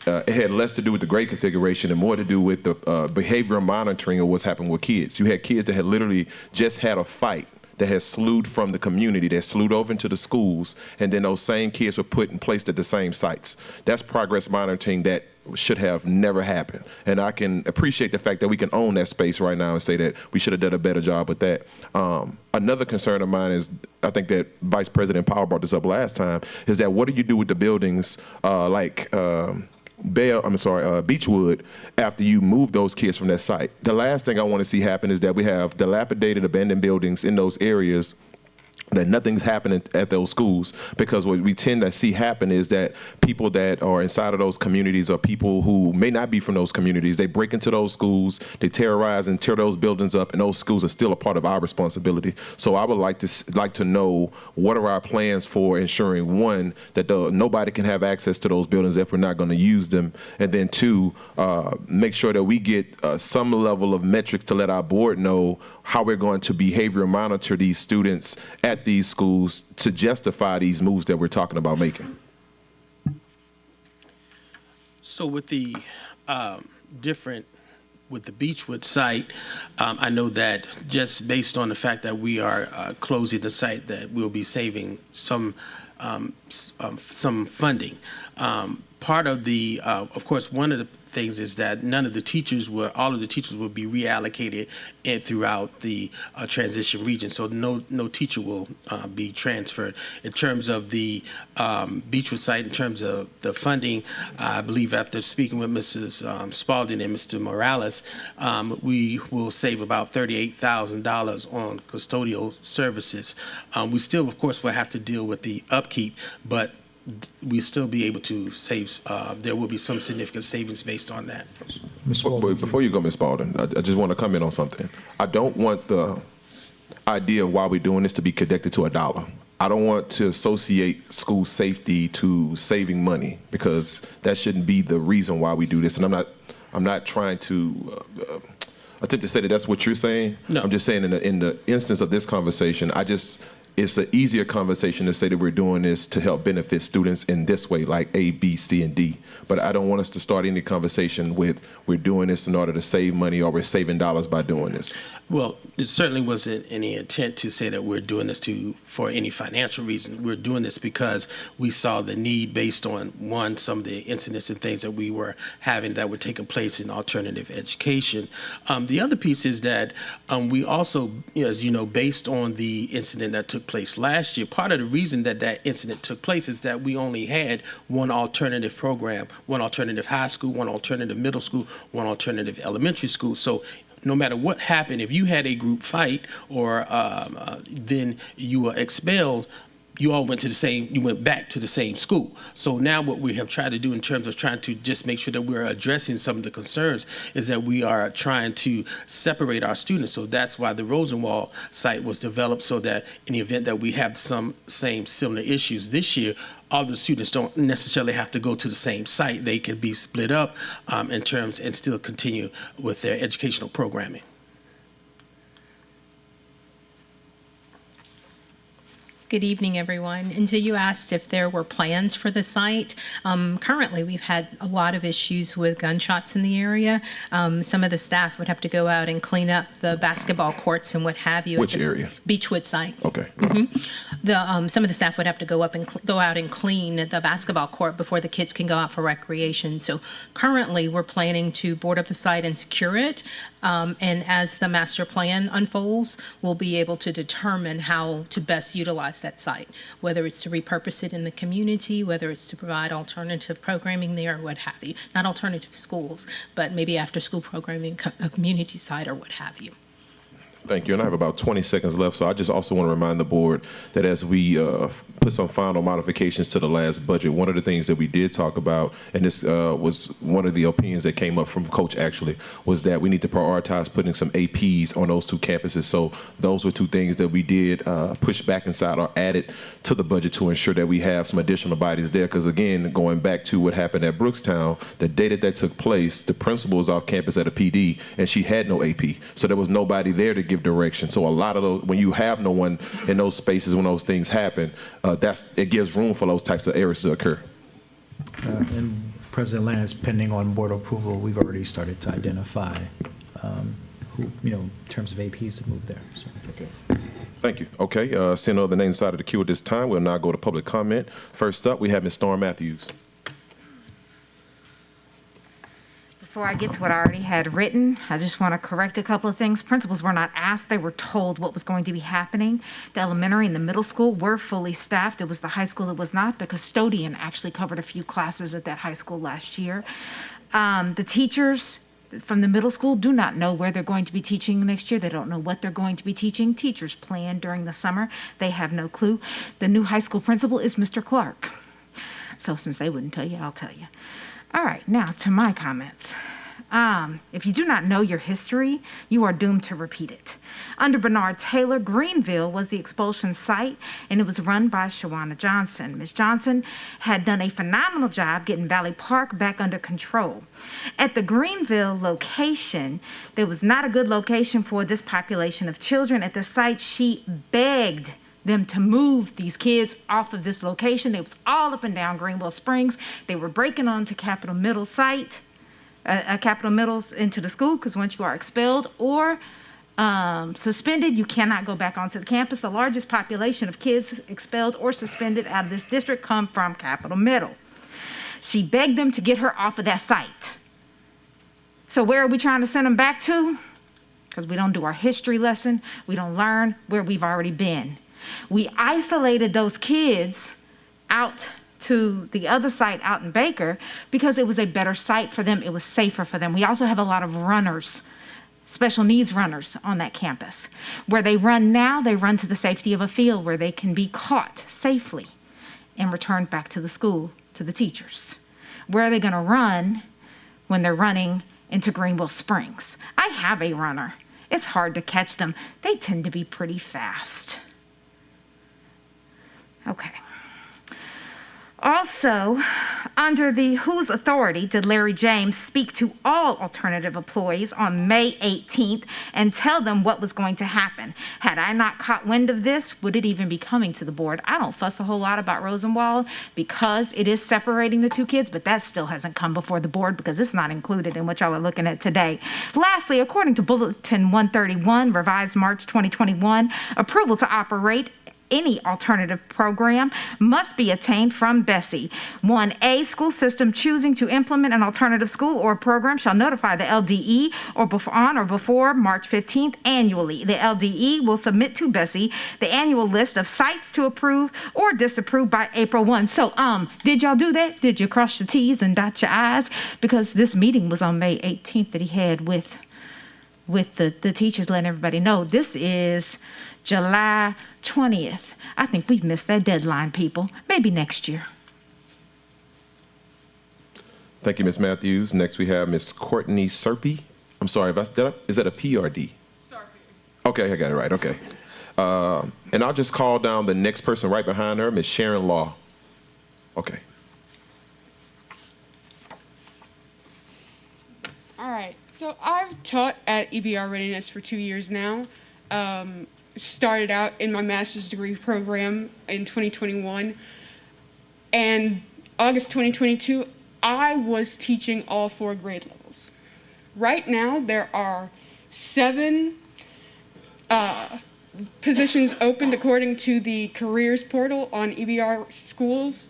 it had less to do with the grade configuration and more to do with the behavioral monitoring of what's happening with kids. You had kids that had literally just had a fight that had slewed from the community, that slewed over into the schools, and then those same kids were put and placed at the same sites. That's progress monitoring that should have never happened. And I can appreciate the fact that we can own that space right now and say that we should have done a better job with that. Another concern of mine is, I think that Vice President Powell brought this up last time, is that what do you do with the buildings Beechwood after you move those kids from that site? The last thing I want to see happen is that we have dilapidated, abandoned buildings in those areas, that nothing's happening at those schools, because what we tend to see happen is that people that are inside of those communities are people who may not be from those communities. They break into those schools, they terrorize and tear those buildings up, and those schools are still a part of our responsibility. So I would like to know, what are our plans for ensuring, one, that nobody can have access to those buildings if we're not going to use them, and then two, make sure that we get some level of metrics to let our board know how we're going to behavior monitor these students at these schools to justify these moves that we're talking about making. So with the with the Beechwood site, I know that just based on the fact that we are closing the site, that we'll be saving some funding. Part of the, of course, one of the things is that all of the teachers will be reallocated throughout the transition region. So no teacher will be transferred. In terms of the Beechwood site, in terms of the funding, I believe after speaking with Mrs. Spalding and Mr. Morales, we will save about $38,000 on custodial services. We still, of course, will have to deal with the upkeep, but we still be able to save. There will be some significant savings based on that. Before you go, Ms. Spalding, I just want to comment on something. I don't want the idea of why we're doing this to be connected to a dollar. I don't want to associate school safety to saving money, because that shouldn't be the reason why we do this. And I'm not trying to attempt to say that that's what you're saying. No. I'm just saying in the instance of this conversation, it's an easier conversation to say that we're doing this to help benefit students in this way, like A, B, C, and D. But I don't want us to start any conversation with we're doing this in order to save money or we're saving dollars by doing this. Well, it certainly wasn't any intent to say that we're doing this for any financial reason. We're doing this because we saw the need based on, one, some of the incidents and things that we were having that were taking place in alternative education. The other piece is that we also, as you know, based on the incident that took place last year, part of the reason that that incident took place is that we only had one alternative program, one alternative high school, one alternative middle school, one alternative elementary school. So no matter what happened, if you had a group fight or then you were expelled, you all went back to the same school. So now what we have tried to do in terms of trying to just make sure that we're addressing some of the concerns is that we are trying to separate our students. So that's why the Rosenwald site was developed, so that in the event that we have some similar issues this year, all the students don't necessarily have to go to the same site. They can be split up in terms and still continue with their educational programming. Good evening, everyone. And so you asked if there were plans for the site. Currently, we've had a lot of issues with gunshots in the area. Some of the staff would have to go out and clean up the basketball courts and what have you. Which area? Beechwood site. Okay. Some of the staff would have to go out and clean the basketball court before the kids can go out for recreation. So currently, we're planning to board up the site and secure it. And as the master plan unfolds, we'll be able to determine how to best utilize that site, whether it's to repurpose it in the community, whether it's to provide alternative programming there, or what have you. Not alternative schools, but maybe after school programming, a community site or what have you. Thank you. And I have about 20 seconds left, so I just also want to remind the board that as we put some final modifications to the last budget, one of the things that we did talk about, and this was one of the opinions that came up from Coach actually, was that we need to prioritize putting some APs on those two campuses. So those were two things that we did push back inside or added to the budget to ensure that we have some additional bodies there. Because again, going back to what happened at Brookstown, the day that took place, the principal was off campus at a PD, and she had no AP. So there was nobody there to give direction. So a lot of those, when you have no one in those spaces when those things happen, it gives room for those types of errors to occur. And President Lannis, pending on board approval, we've already started to identify who, in terms of APs to move there. So. Okay. Thank you. Okay, seeing no other names inside of the queue at this time, we'll now go to public comment. First up, we have Ms. Storm Matthews. Before I get to what I already had written, I just want to correct a couple of things. Principals were not asked, they were told what was going to be happening. The elementary and the middle school were fully staffed. It was the high school that was not. The custodian actually covered a few classes at that high school last year. The teachers from the middle school do not know where they're going to be teaching next year. They don't know what they're going to be teaching. Teachers plan during the summer. They have no clue. The new high school principal is Mr. Clark. So since they wouldn't tell you, I'll tell you. All right, now to my comments. If you do not know your history, you are doomed to repeat it. Under Bernard Taylor, Greenville was the expulsion site, and it was run by Shawana Johnson. Ms. Johnson had done a phenomenal job getting Valley Park back under control. At the Greenville location, there was not a good location for this population of children. At the site, she begged them to move these kids off of this location. They was all up and down Greenville Springs. They were breaking onto Capitol Middle site, Capitol Middle's into the school, because once you are expelled or suspended, you cannot go back onto the campus. The largest population of kids expelled or suspended out of this district come from Capitol Middle. She begged them to get her off of that site. So where are we trying to send them back to? Because we don't do our history lesson. We don't learn where we've already been. We isolated those kids out to the other site out in Baker because it was a better site for them. It was safer for them. We also have a lot of runners, special needs runners on that campus. Where they run now, they run to the safety of a field where they can be caught safely and returned back to the school, to the teachers. Where are they going to run when they're running into Greenville Springs? I have a runner. It's hard to catch them. They tend to be pretty fast. Okay. Also, under the whose authority did Larry James speak to all alternative employees on May 18th and tell them what was going to happen? Had I not caught wind of this, would it even be coming to the board? I don't fuss a whole lot about Rosenwald because it is separating the two kids, but that still hasn't come before the board because it's not included in what y'all are looking at today. Lastly, according to Bulletin 131, revised March 2021, approval to operate any alternative program must be obtained from BESI. 1A, school system choosing to implement an alternative school or program shall notify the LDE on or before March 15th annually. The LDE will submit to BESI the annual list of sites to approve or disapprove by April 1. So, did y'all do that? Did you cross your T's and dot your I's? Because this meeting was on May 18th that he had with the teachers, letting everybody know this is July 20th. I think we've missed that deadline, people. Maybe next year. Thank you, Ms. Matthews. Next, we have Ms. Courtney Serpy. I'm sorry, is that a P or a D? Serpy. Okay, I got it right, okay. And I'll just call down the next person right behind her, Ms. Sharon Law. Okay. All right, so I've taught at EBR Readiness for 2 years now. Started out in my master's degree program in 2021. And August 2022, I was teaching all 4 grade levels. Right now, there are 7 positions opened according to the careers portal on EBR schools.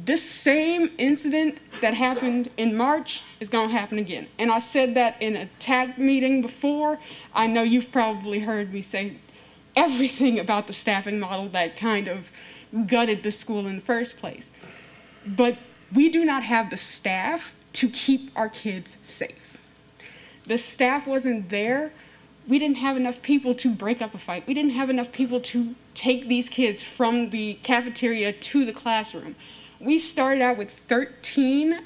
This same incident that happened in March is going to happen again. And I said that in a TAG meeting before. I know you've probably heard me say everything about the staffing model that kind of gutted the school in the first place. But we do not have the staff to keep our kids safe. The staff wasn't there. We didn't have enough people to break up a fight. We didn't have enough people to take these kids from the cafeteria to the classroom. We started out with 13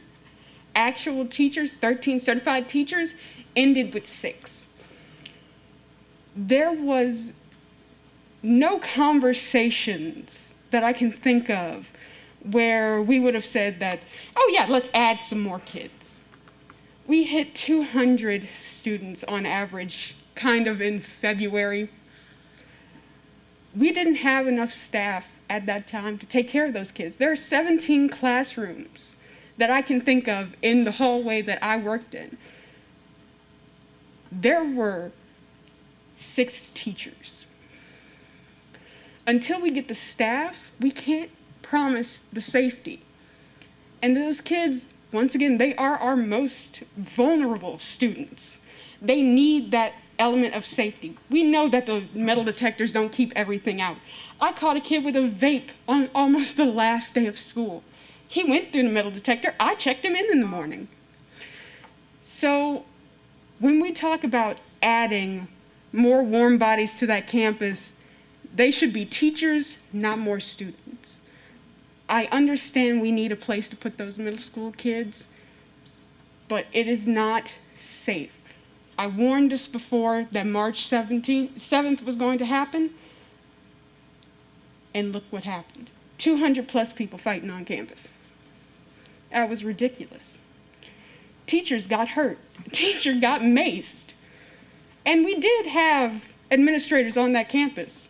actual teachers, 13 certified teachers, ended with 6. There was no conversations that I can think of where we would have said that, oh yeah, let's add some more kids. We hit 200 students on average, kind of in February. We didn't have enough staff at that time to take care of those kids. There are 17 classrooms that I can think of in the hallway that I worked in. There were 6 teachers. Until we get the staff, we can't promise the safety. And those kids, once again, they are our most vulnerable students. They need that element of safety. We know that the metal detectors don't keep everything out. I caught a kid with a vape on almost the last day of school. He went through the metal detector. I checked him in the morning. So when we talk about adding more warm bodies to that campus, they should be teachers, not more students. I understand we need a place to put those middle school kids, but it is not safe. I warned us before that March 7th was going to happen, and look what happened. 200 plus people fighting on campus. That was ridiculous. Teachers got hurt. A teacher got maced. And we did have administrators on that campus.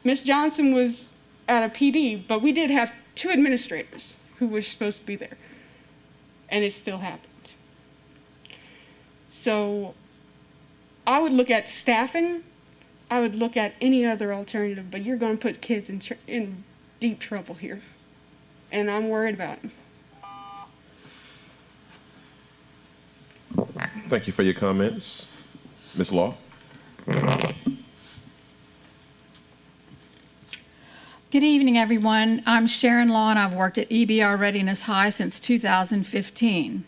Miss Johnson was at a PD, but we did have 2 administrators who were supposed to be there. And it still happened. So I would look at staffing. I would look at any other alternative, but you're going to put kids in deep trouble here. And I'm worried about them. Thank you for your comments. Ms. Law? Good evening, everyone. I'm Sharon Law, and I've worked at EBR Readiness High since 2015.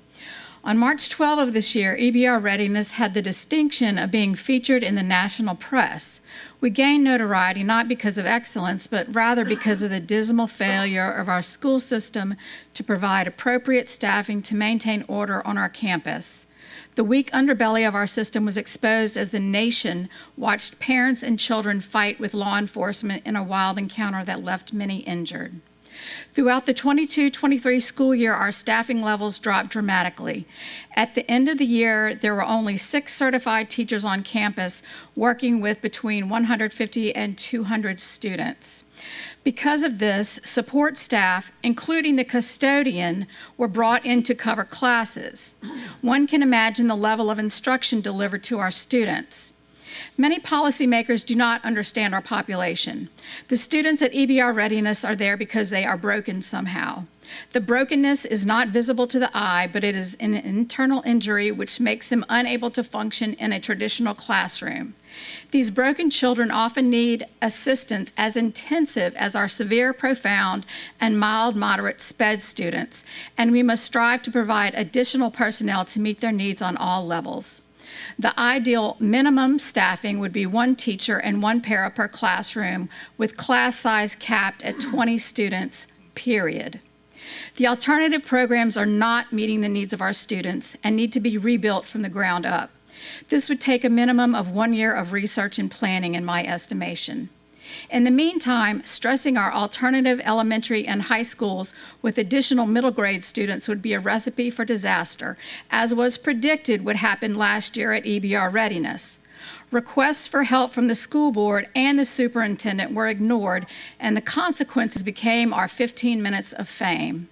On March 12 of this year, EBR Readiness had the distinction of being featured in the national press. We gained notoriety not because of excellence, but rather because of the dismal failure of our school system to provide appropriate staffing to maintain order on our campus. The weak underbelly of our system was exposed as the nation watched parents and children fight with law enforcement in a wild encounter that left many injured. Throughout the 22-23 school year, our staffing levels dropped dramatically. At the end of the year, there were only 6 certified teachers on campus working with between 150 and 200 students. Because of this, support staff, including the custodian, were brought in to cover classes. One can imagine the level of instruction delivered to our students. Many policymakers do not understand our population. The students at EBR Readiness are there because they are broken somehow. The brokenness is not visible to the eye, but it is an internal injury which makes them unable to function in a traditional classroom. These broken children often need assistance as intensive as our severe, profound, and mild, moderate SPED students, and we must strive to provide additional personnel to meet their needs on all levels. The ideal minimum staffing would be 1 teacher and 1 para per classroom, with class size capped at 20 students, period. The alternative programs are not meeting the needs of our students and need to be rebuilt from the ground up. This would take a minimum of 1 year of research and planning, in my estimation. In the meantime, stressing our alternative elementary and high schools with additional middle grade students would be a recipe for disaster, as was predicted would happen last year at EBR Readiness. Requests for help from the school board and the superintendent were ignored, and the consequences became our 15 minutes of fame.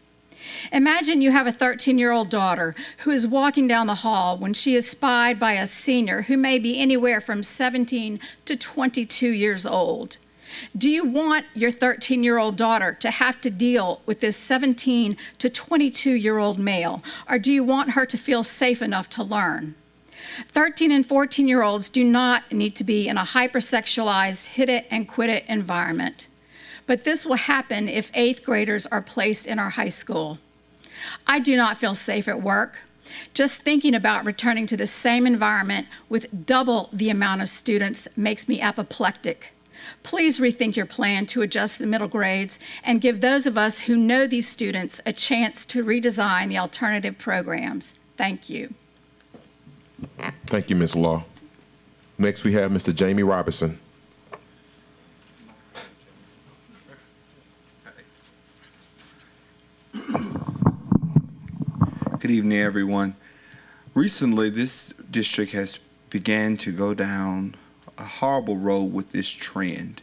Imagine you have a 13-year-old daughter who is walking down the hall when she is spied by a senior who may be anywhere from 17 to 22 years old. Do you want your 13-year-old daughter to have to deal with this 17 to 22-year-old male, or do you want her to feel safe enough to learn? 13 and 14-year-olds do not need to be in a hypersexualized hit-it-and-quit-it environment. But this will happen if 8th graders are placed in our high school. I do not feel safe at work. Just thinking about returning to the same environment with double the amount of students makes me apoplectic. Please rethink your plan to adjust the middle grades and give those of us who know these students a chance to redesign the alternative programs. Thank you. Thank you, Ms. Law. Next, we have Mr. Jamie Robertson. Good evening, everyone. Recently, this district has began to go down a horrible road with this trend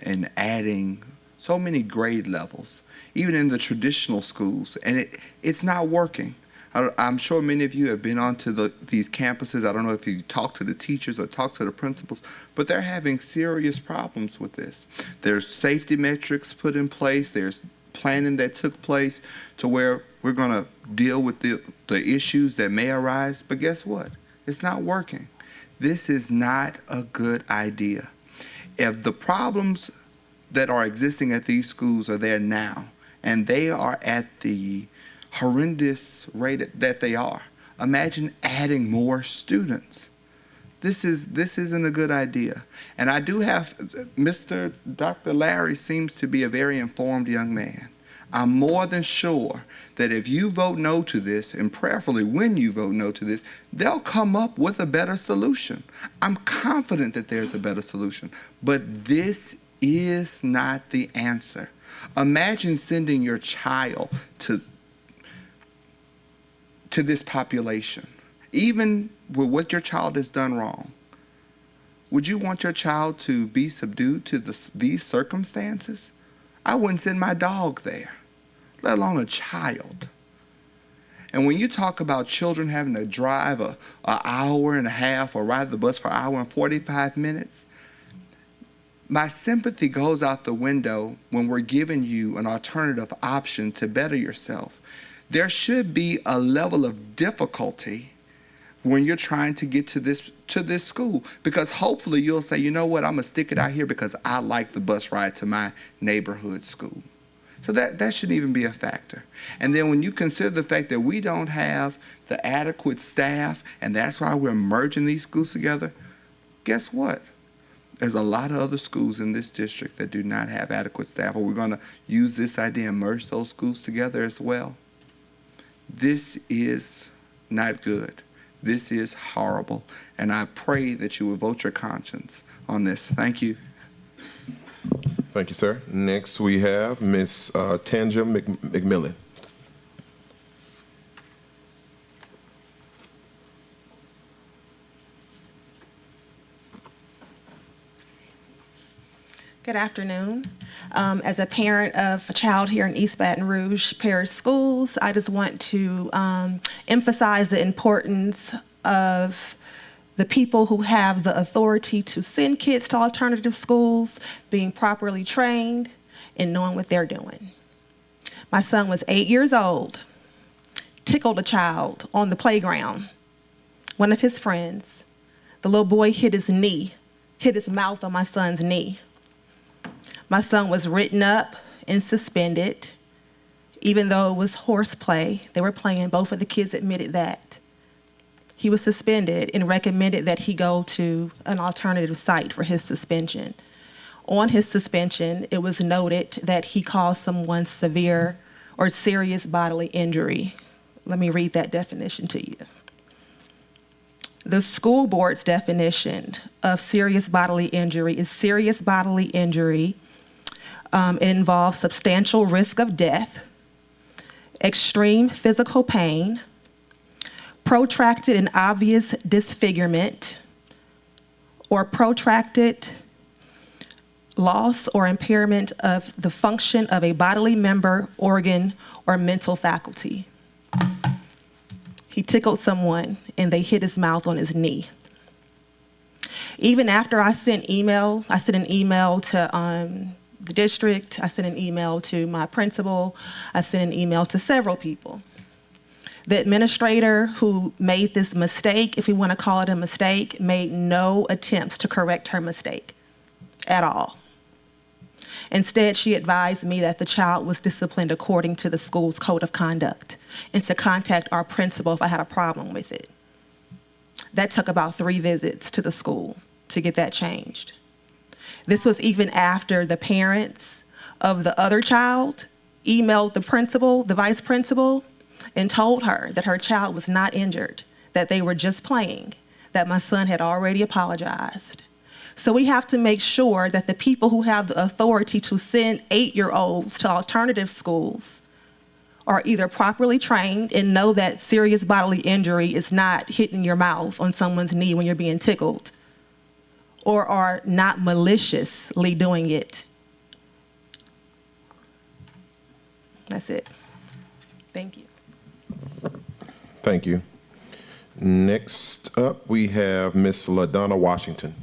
and adding so many grade levels, even in the traditional schools, and it's not working. I'm sure many of you have been onto these campuses. I don't know if you talk to the teachers or talk to the principals, but they're having serious problems with this. There's safety metrics put in place. There's planning that took place to where we're going to deal with the issues that may arise. But guess what? It's not working. This is not a good idea. If the problems that are existing at these schools are there now, and they are at the horrendous rate that they are, imagine adding more students. This isn't a good idea. And I do have, Dr. Larry seems to be a very informed young man. I'm more than sure that if you vote no to this, and prayerfully when you vote no to this, they'll come up with a better solution. I'm confident that there's a better solution, but this is not the answer. Imagine sending your child to this population, even with what your child has done wrong. Would you want your child to be subdued to these circumstances? I wouldn't send my dog there, let alone a child. And when you talk about children having to drive an hour and a half or ride the bus for an hour and 45 minutes, my sympathy goes out the window when we're giving you an alternative option to better yourself. There should be a level of difficulty when you're trying to get to this school, because hopefully you'll say, you know what, I'm gonna stick it out here because I like the bus ride to my neighborhood school. So that shouldn't even be a factor. And then when you consider the fact that we don't have the adequate staff, and that's why we're merging these schools together, guess what? There's a lot of other schools in this district that do not have adequate staff, or we're gonna use this idea and merge those schools together as well. This is not good. This is horrible, and I pray that you will vote your conscience on this. Thank you. Thank you, sir. Next, we have Ms. Tanja McMillan. Good afternoon. As a parent of a child here in East Baton Rouge Parish Schools, I just want to emphasize the importance of the people who have the authority to send kids to alternative schools being properly trained and knowing what they're doing. My son was 8 years old, tickled a child on the playground, one of his friends. The little boy hit his mouth on my son's knee. My son was written up and suspended, even though it was horseplay. They were playing, both of the kids admitted that. He was suspended and recommended that he go to an alternative site for his suspension. On his suspension, it was noted that he caused someone severe or serious bodily injury. Let me read that definition to you. The school board's definition of serious bodily injury is serious bodily injury. It involves substantial risk of death, extreme physical pain, protracted and obvious disfigurement, or protracted loss or impairment of the function of a bodily member, organ, or mental faculty. He tickled someone and they hit his mouth on his knee. Even after I sent an email to the district, I sent an email to my principal, I sent an email to several people. The administrator who made this mistake, if we want to call it a mistake, made no attempts to correct her mistake at all. Instead, she advised me that the child was disciplined according to the school's code of conduct and to contact our principal if I had a problem with it. That took about 3 visits to the school to get that changed. This was even after the parents of the other child emailed the principal, the vice principal, and told her that her child was not injured, that they were just playing, that my son had already apologized. So we have to make sure that the people who have the authority to send 8-year-olds to alternative schools are either properly trained and know that serious bodily injury is not hitting your mouth on someone's knee when you're being tickled, or are not maliciously doing it. That's it. Thank you. Thank you. Next up, we have Ms. LaDonna Washington.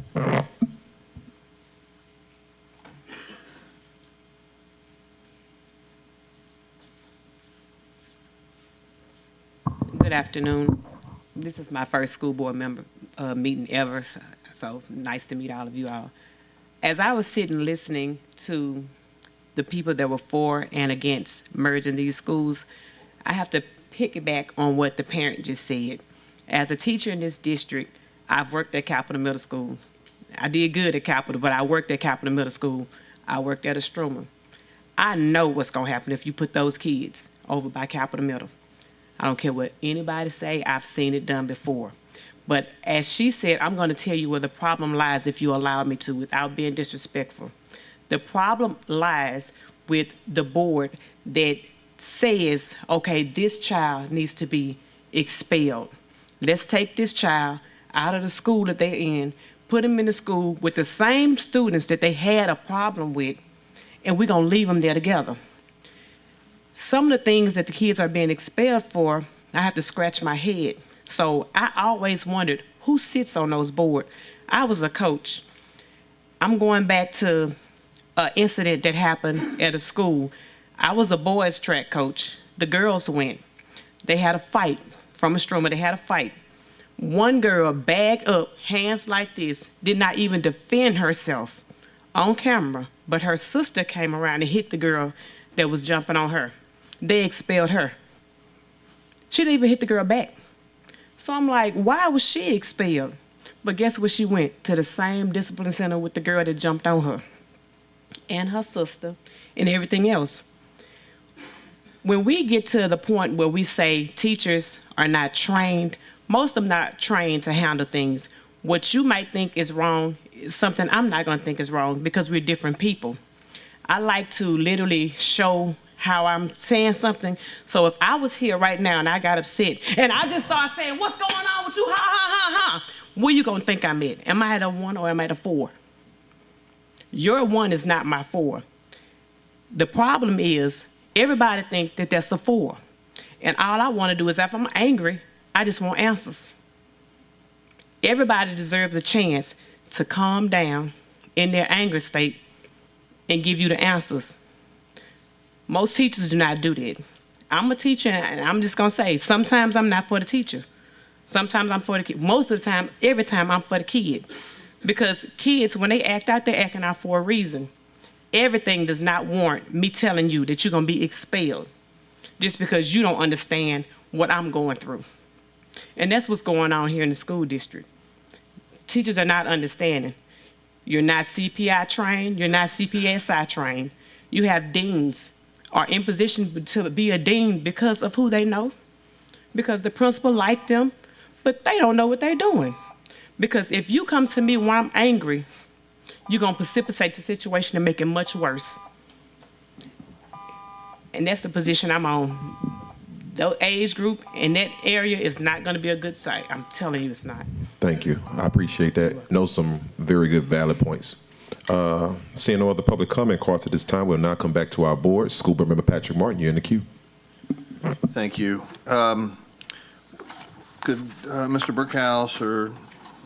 Good afternoon. This is my first school board member meeting ever, so nice to meet all of you all. As I was sitting listening to the people that were for and against merging these schools, I have to piggyback on what the parent just said. As a teacher in this district, I've worked at Capital Middle School. I did good at Capital, but I worked at Capital Middle School. I worked at Estroma. I know what's going to happen if you put those kids over by Capital Middle. I don't care what anybody say, I've seen it done before. But as she said, I'm going to tell you where the problem lies if you allow me to without being disrespectful. The problem lies with the board that says, okay, this child needs to be expelled. Let's take this child out of the school that they're in, put them in the school with the same students that they had a problem with, and we're going to leave them there together. Some of the things that the kids are being expelled for, I have to scratch my head. So I always wondered, who sits on those boards? I was a coach. I'm going back to an incident that happened at a school. I was a boys track coach. The girls went. They had a fight from Estroma. They had a fight. One girl bagged up, hands like this, did not even defend herself on camera, but her sister came around and hit the girl that was jumping on her. They expelled her. She didn't even hit the girl back. So I'm like, why was she expelled? But guess where she went? To the same discipline center with the girl that jumped on her and her sister and everything else. When we get to the point where we say teachers are not trained, most of them not trained to handle things. What you might think is wrong is something I'm not going to think is wrong because we're different people. I like to literally show how I'm saying something. So if I was here right now and I got upset and I just start saying, what's going on with you? Ha, ha, ha, ha. Where you going to think I'm at? Am I at a 1 or am I at a 4? Your 1 is not my 4. The problem is everybody think that that's a 4. And all I want to do is if I'm angry, I just want answers. Everybody deserves a chance to calm down in their anger state and give you the answers. Most teachers do not do that. I'm a teacher, and I'm just going to say, sometimes I'm not for the teacher. Sometimes I'm for the kid. Most of the time, every time I'm for the kid. Because kids, when they act out, they're acting out for a reason. Everything does not warrant me telling you that you're going to be expelled just because you don't understand what I'm going through. And that's what's going on here in the school district. Teachers are not understanding. You're not CPI trained. You're not CPSI trained. You have deans are in position to be a dean because of who they know, because the principal liked them, but they don't know what they're doing. Because if you come to me when I'm angry, you're going to precipitate the situation and make it much worse. And that's the position I'm on. The age group in that area is not going to be a good sight. I'm telling you it's not. Thank you. I appreciate that. Know some very good, valid points. Seeing no other public comment cards at this time, we'll now come back to our board. School Board Member Patrick Martin, you're in the queue. Thank you. Could Mr. Brickhouse or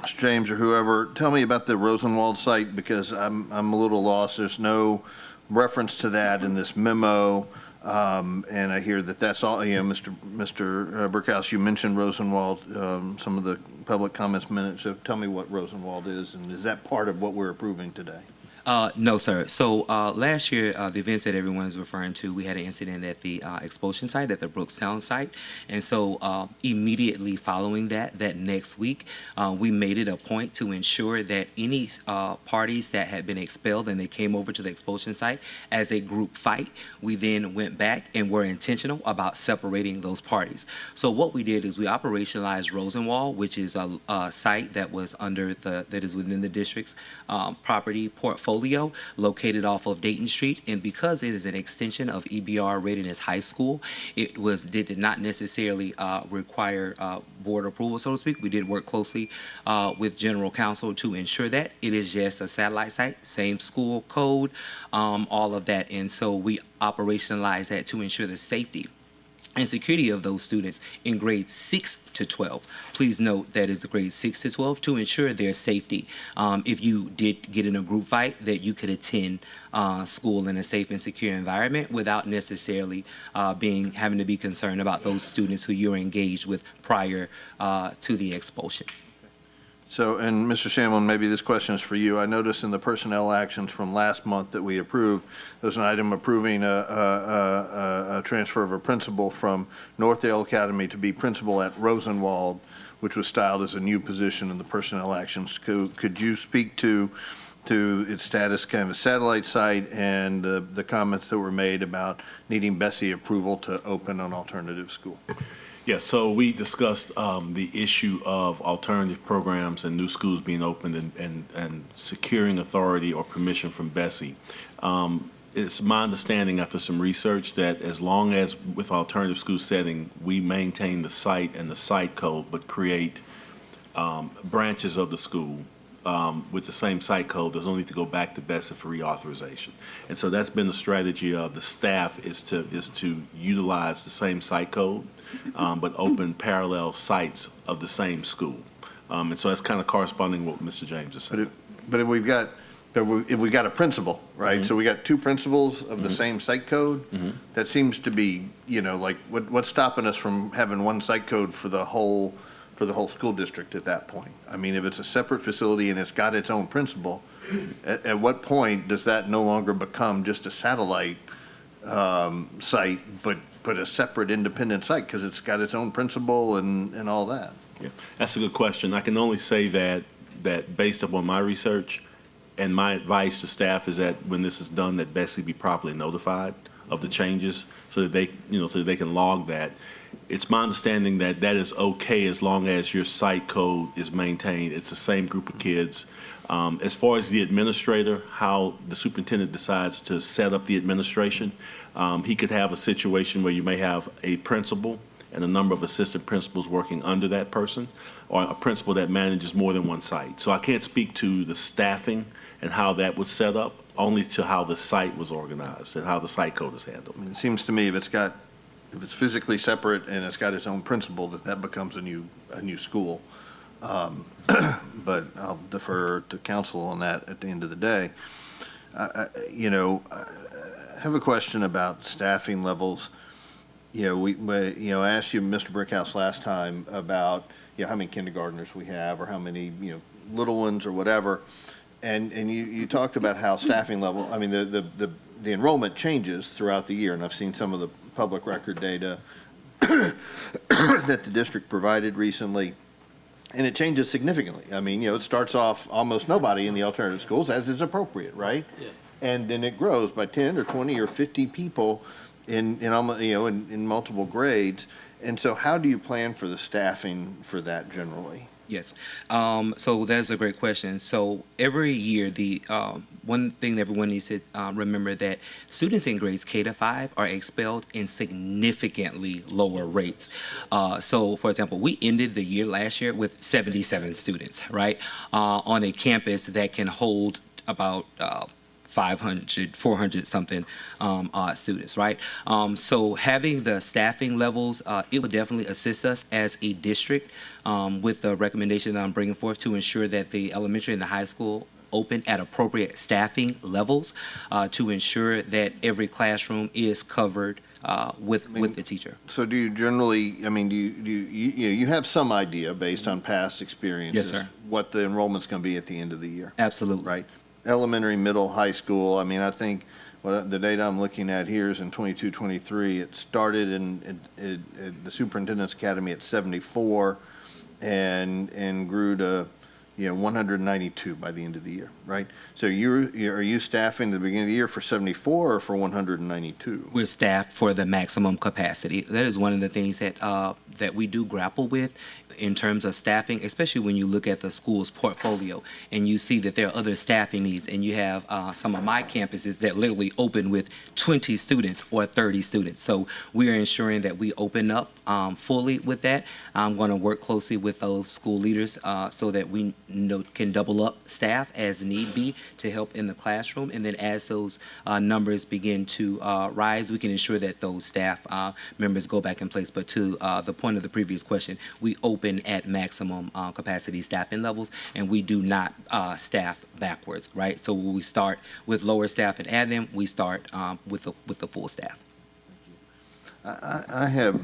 Mr. James or whoever tell me about the Rosenwald site, because I'm a little lost. There's no reference to that in this memo. And I hear that that's all, you know, Mr. Brickhouse, you mentioned Rosenwald, some of the public comments minutes. So tell me what Rosenwald is, and is that part of what we're approving today? No, sir. So last year, the events that everyone is referring to, we had an incident at the expulsion site, at the Brookstown site. And so immediately following that next week, we made it a point to ensure that any parties that had been expelled and they came over to the expulsion site as a group fight, we then went back and were intentional about separating those parties. So what we did is we operationalized Rosenwald, which is a site that was that is within the district's property portfolio, located off of Dayton Street, and because it is an extension of EBR Readiness High School, it did not necessarily require board approval, so to speak. We did work closely with General Counsel to ensure that it is just a satellite site, same school code, all of that, and so we operationalized that to ensure the safety and security of those students in grades 6 to 12. Please note that is the grades 6 to 12 to ensure their safety. If you did get in a group fight, that you could attend school in a safe and secure environment without necessarily having to be concerned about those students who you're engaged with prior to the expulsion. So, and Mr. Shamlin, maybe this question is for you. I noticed in the personnel actions from last month that we approved, there's an item approving a transfer of a principal from Northdale Academy to be principal at Rosenwald, which was styled as a new position in the personnel actions. Could you speak to its status, kind of a satellite site, and the comments that were made about needing Bessie approval to open an alternative school? Yeah, so we discussed the issue of alternative programs and new schools being opened and securing authority or permission from Bessie. It's my understanding after some research that as long as with alternative school setting, we maintain the site and the site code, but create branches of the school with the same site code, there's no need to go back to Bessie for reauthorization. And so that's been the strategy of the staff is to utilize the same site code, but open parallel sites of the same school. And so that's kind of corresponding with what Mr. James is saying. But if we've got a principal, right? Mm-hmm. So we got two principals of the same site code. Mm-hmm. That seems to be, like what's stopping us from having one site code for the whole for the whole school district at that point? I mean, if it's a separate facility and it's got its own principal, at what point does that no longer become just a satellite site, but a separate independent site because it's got its own principal and all that? Yeah, that's a good question. I can only say that based upon my research, and my advice to staff is that when this is done, that Bessie be properly notified of the changes so that they, so that they can log that. It's my understanding that that is okay as long as your site code is maintained. It's the same group of kids. As far as the administrator, how the superintendent decides to set up the administration, he could have a situation where you may have a principal and a number of assistant principals working under that person, or a principal that manages more than one site. So I can't speak to the staffing and how that was set up, only to how the site was organized and how the site code is handled. I mean, it seems to me if it's physically separate and it's got its own principal, that becomes a new school. But I'll defer to council on that at the end of the day. I have a question about staffing levels. I asked you, Mr. Brickhouse, last time about how many kindergartners we have or how many little ones or whatever, and you talked about how staffing level. I mean, the enrollment changes throughout the year, and I've seen some of the public record data that the district provided recently, and it changes significantly. I mean, it starts off almost nobody in the alternative schools, as is appropriate, right? Yes. And then it grows by 10 or 20 or 50 people in multiple grades. And so how do you plan for the staffing for that generally? Yes. So that's a great question. So every year, the one thing that everyone needs to remember that students in grades K to 5 are expelled in significantly lower rates. So, for example, we ended the year last year with 77 students, right, on a campus that can hold about 500, 400 something students, right? So having the staffing levels, it would definitely assist us as a district with the recommendation that I'm bringing forth to ensure that the elementary and the high school open at appropriate staffing levels to ensure that every classroom is covered with the teacher. So do you generally, you have some idea based on past experiences, Yes, sir. what the enrollment's going to be at the end of the year? Absolutely. Right. Elementary, middle, high school. I mean, I think the data I'm looking at here is in 22-23. It started in the Superintendent's Academy at 74 and grew to 192 by the end of the year, right? So are you staffing the beginning of the year for 74 or for 192? We're staffed for the maximum capacity. That is one of the things that that we do grapple with in terms of staffing, especially when you look at the school's portfolio and you see that there are other staffing needs, and you have some of my campuses that literally open with 20 students or 30 students. So we are ensuring that we open up fully with that. I'm going to work closely with those school leaders so that we can double up staff as need be to help in the classroom. And then as those numbers begin to rise, we can ensure that those staff members go back in place. But to the point of the previous question, we open at maximum capacity staffing levels, and we do not staff backwards, right? So when we start with lower staff and add them, we start with the full staff. I have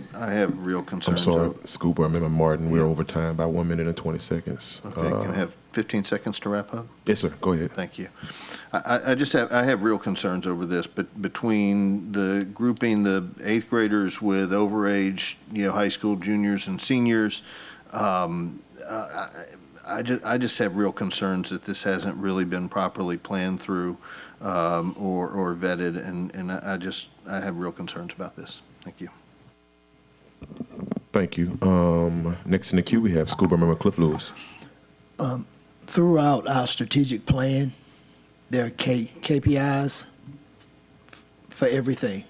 real concerns. I'm sorry, School Board Member Martin, we're over time by 1 minute and 20 seconds. Okay, can I have 15 seconds to wrap up? Yes, sir, go ahead. Thank you. I have real concerns over this, but between the grouping the 8th graders with overage, high school juniors and seniors, I just have real concerns that this hasn't really been properly planned through or vetted, and I have real concerns about this. Thank you. Thank you. Next in the queue, we have School Board Member Cliff Lewis. Throughout our strategic plan, there are KPIs for everything.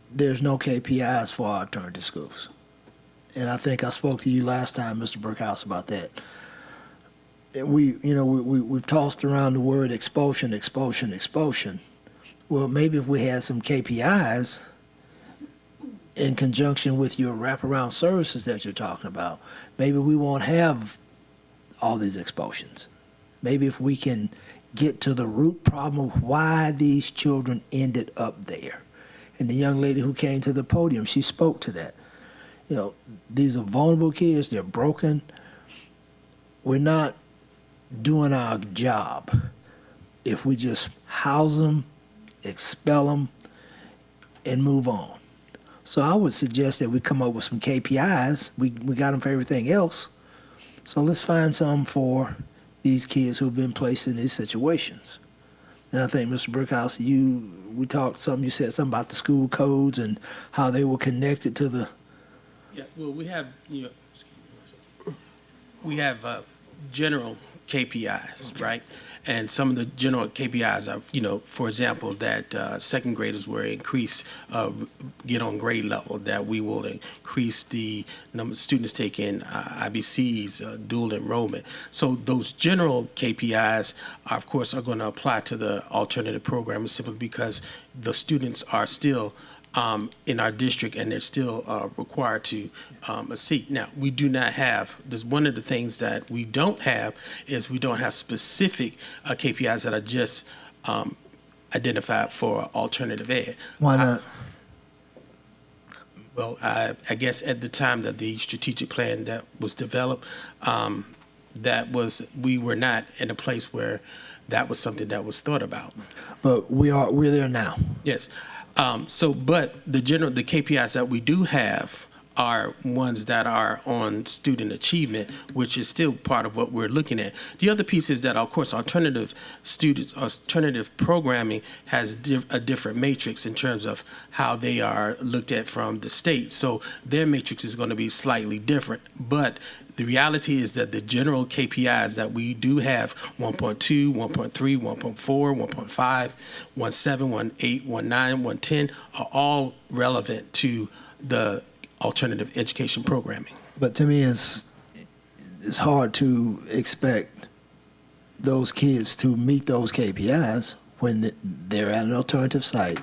There's no KPIs for our alternative schools. And I think I spoke to you last time, Mr. Brickhouse, about that. And we've tossed around the word expulsion. Well, maybe if we had some KPIs in conjunction with your wraparound services that you're talking about, maybe we won't have all these expulsions. Maybe if we can get to the root problem of why these children ended up there. And the young lady who came to the podium, she spoke to that. these are vulnerable kids. They're broken. We're not doing our job if we just house them, expel them, and move on. So I would suggest that we come up with some KPIs. We got them for everything else. So let's find some for these kids who've been placed in these situations. And I think, Mr. Brickhouse, you said something about the school codes and how they were connected to the. Yeah, well, we have, general KPIs, right? And some of the general KPIs are, for example, that second graders were increased, get on grade level, that we will increase the number of students taking IBCs, dual enrollment. So those general KPIs, of course, are going to apply to the alternative program simply because the students are still in our district, and they're still required to a seat. Now, we do not have, there's one of the things that we don't have is we don't have specific KPIs that are just identified for alternative ed. Why not? Well, I guess at the time that the strategic plan that was developed, we were not in a place where that was something that was thought about. But we're there now. Yes. But the KPIs that we do have are ones that are on student achievement, which is still part of what we're looking at. The other piece is that, of course, alternative programming has a different matrix in terms of how they are looked at from the state. So their matrix is going to be slightly different. But the reality is that the general KPIs that we do have, 1.2, 1.3, 1.4, 1.5, 1.7, 1.8, 1.9, 1.10, are all relevant to the alternative education programming. But to me, it's hard to expect those kids to meet those KPIs when they're at an alternative site.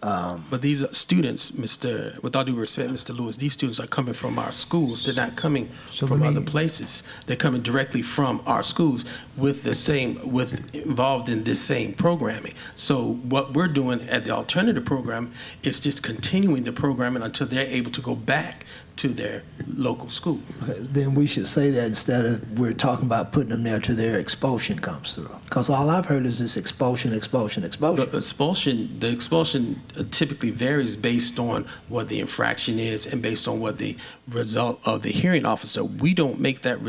But these are students, with all due respect, Mr. Lewis, these students are coming from our schools. They're not coming from other places. They're coming directly from our schools involved in this same programming. So what we're doing at the alternative program is just continuing the programming until they're able to go back to their local school. Okay, then we should say that instead of we're talking about putting them there till their expulsion comes through. Because all I've heard is this expulsion. The expulsion typically varies based on what the infraction is and based on what the result of the hearing officer. We don't make that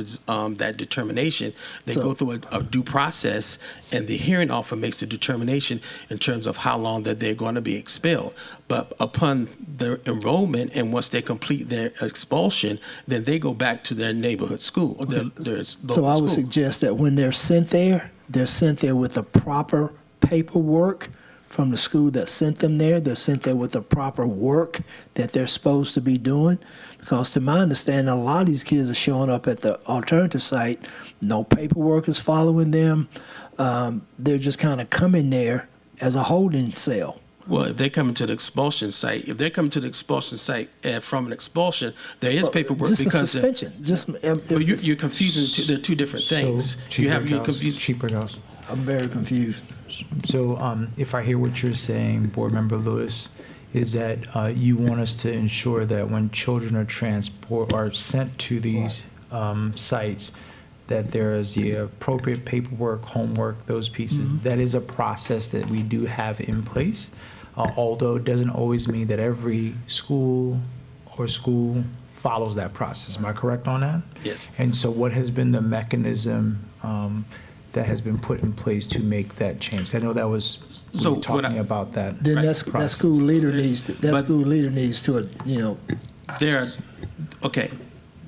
determination. They go through a due process, and the hearing officer makes the determination in terms of how long that they're going to be expelled. But upon their enrollment and once they complete their expulsion, then they go back to their neighborhood school or their local So I would school. suggest that when they're sent there with the proper paperwork from the school that sent them there. They're sent there with the proper work that they're supposed to be doing. Because to my understanding, a lot of these kids are showing up at the alternative site. No paperwork is following them. They're just kind of coming there as a holding cell. Well, if they're coming to the expulsion site, from an expulsion, there is paperwork just because a suspension. you're confusing. They're two different things. You're confused. Chief Brickhouse. I'm very confused. So if I hear what you're saying, Board Member Lewis, is that you want us to ensure that when children are sent to these sites, that there is the appropriate paperwork, homework, those pieces. Mm-hmm. That is a process that we do have in place, although it doesn't always mean that every school follows that process. Am I correct on that? Yes. And so what has been the mechanism that has been put in place to make that change? I know that was talking about that. Then that school leader needs to,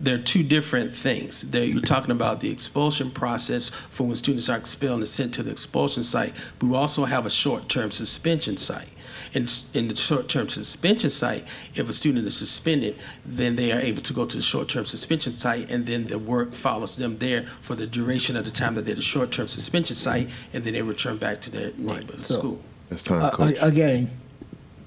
There are two different things. You're talking about the expulsion process for when students are expelled and sent to the expulsion site. We also have a short-term suspension site. In the short-term suspension site, if a student is suspended, then they are able to go to the short-term suspension site, and then the work follows them there for the duration of the time that they're at the short-term suspension site, and then they return back to their neighborhood school. That's time, Coach. Again,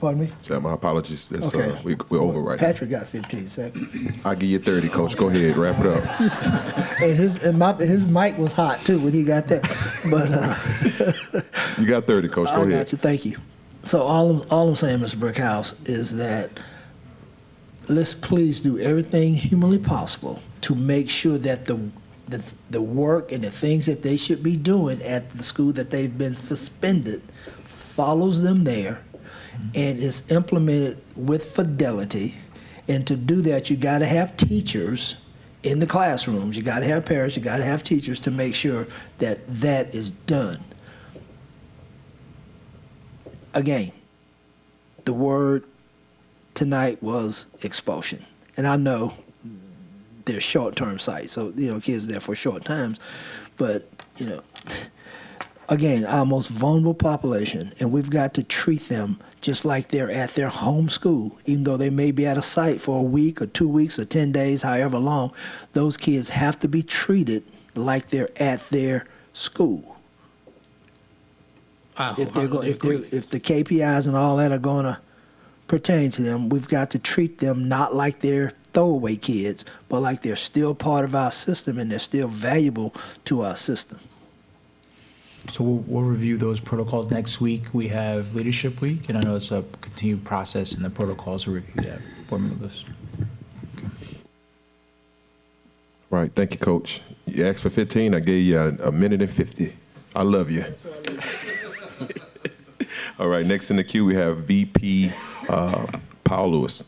pardon me? So my apologies. That's, Okay. We're over right Patrick got 15 seconds. now. I'll give you 30, Coach. Go ahead. Wrap it up. And his mic was hot, too, when he got that. But You got 30, Coach. Go I ahead. got you. Thank you. So all I'm saying, Mr. Brickhouse, is that let's please do everything humanly possible to make sure that the work and the things that they should be doing at the school that they've been suspended follows them there and is implemented with fidelity. And to do that, you got to have teachers in the classrooms. You got to have parents. You got to have teachers to make sure that that is done. Again, the word tonight was expulsion. And I know they're short-term sites, so, kids there for short times. But, again, our most vulnerable population, and we've got to treat them just like they're at their home school, even though they may be at a site for a week or 2 weeks or 10 days, however long. Those kids have to be treated like they're at their school. If the KPIs and all that are going to pertain to them, we've got to treat them not like they're throwaway kids, but like they're still part of our system and they're still valuable to our system. So we'll review those protocols next week. We have Leadership Week, and I know it's a continued process in the protocols to review that. Board Member Lewis. Right, thank you, Coach. You asked for 15, I gave you a minute and 50. I love you. All right, next in the queue, we have VP Powell Lewis.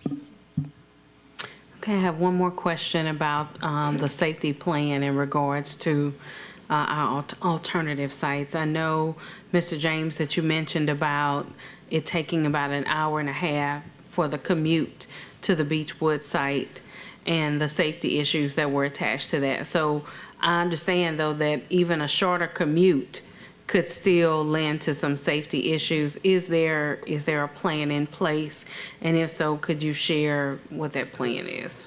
Okay, I have one more question about the safety plan in regards to our alternative sites. I know, Mr. James, that you mentioned about it taking about an hour and a half for the commute to the Beechwood site and the safety issues that were attached to that. So I understand, though, that even a shorter commute could still lend to some safety issues. Is there a plan in place? And if so, could you share what that plan is?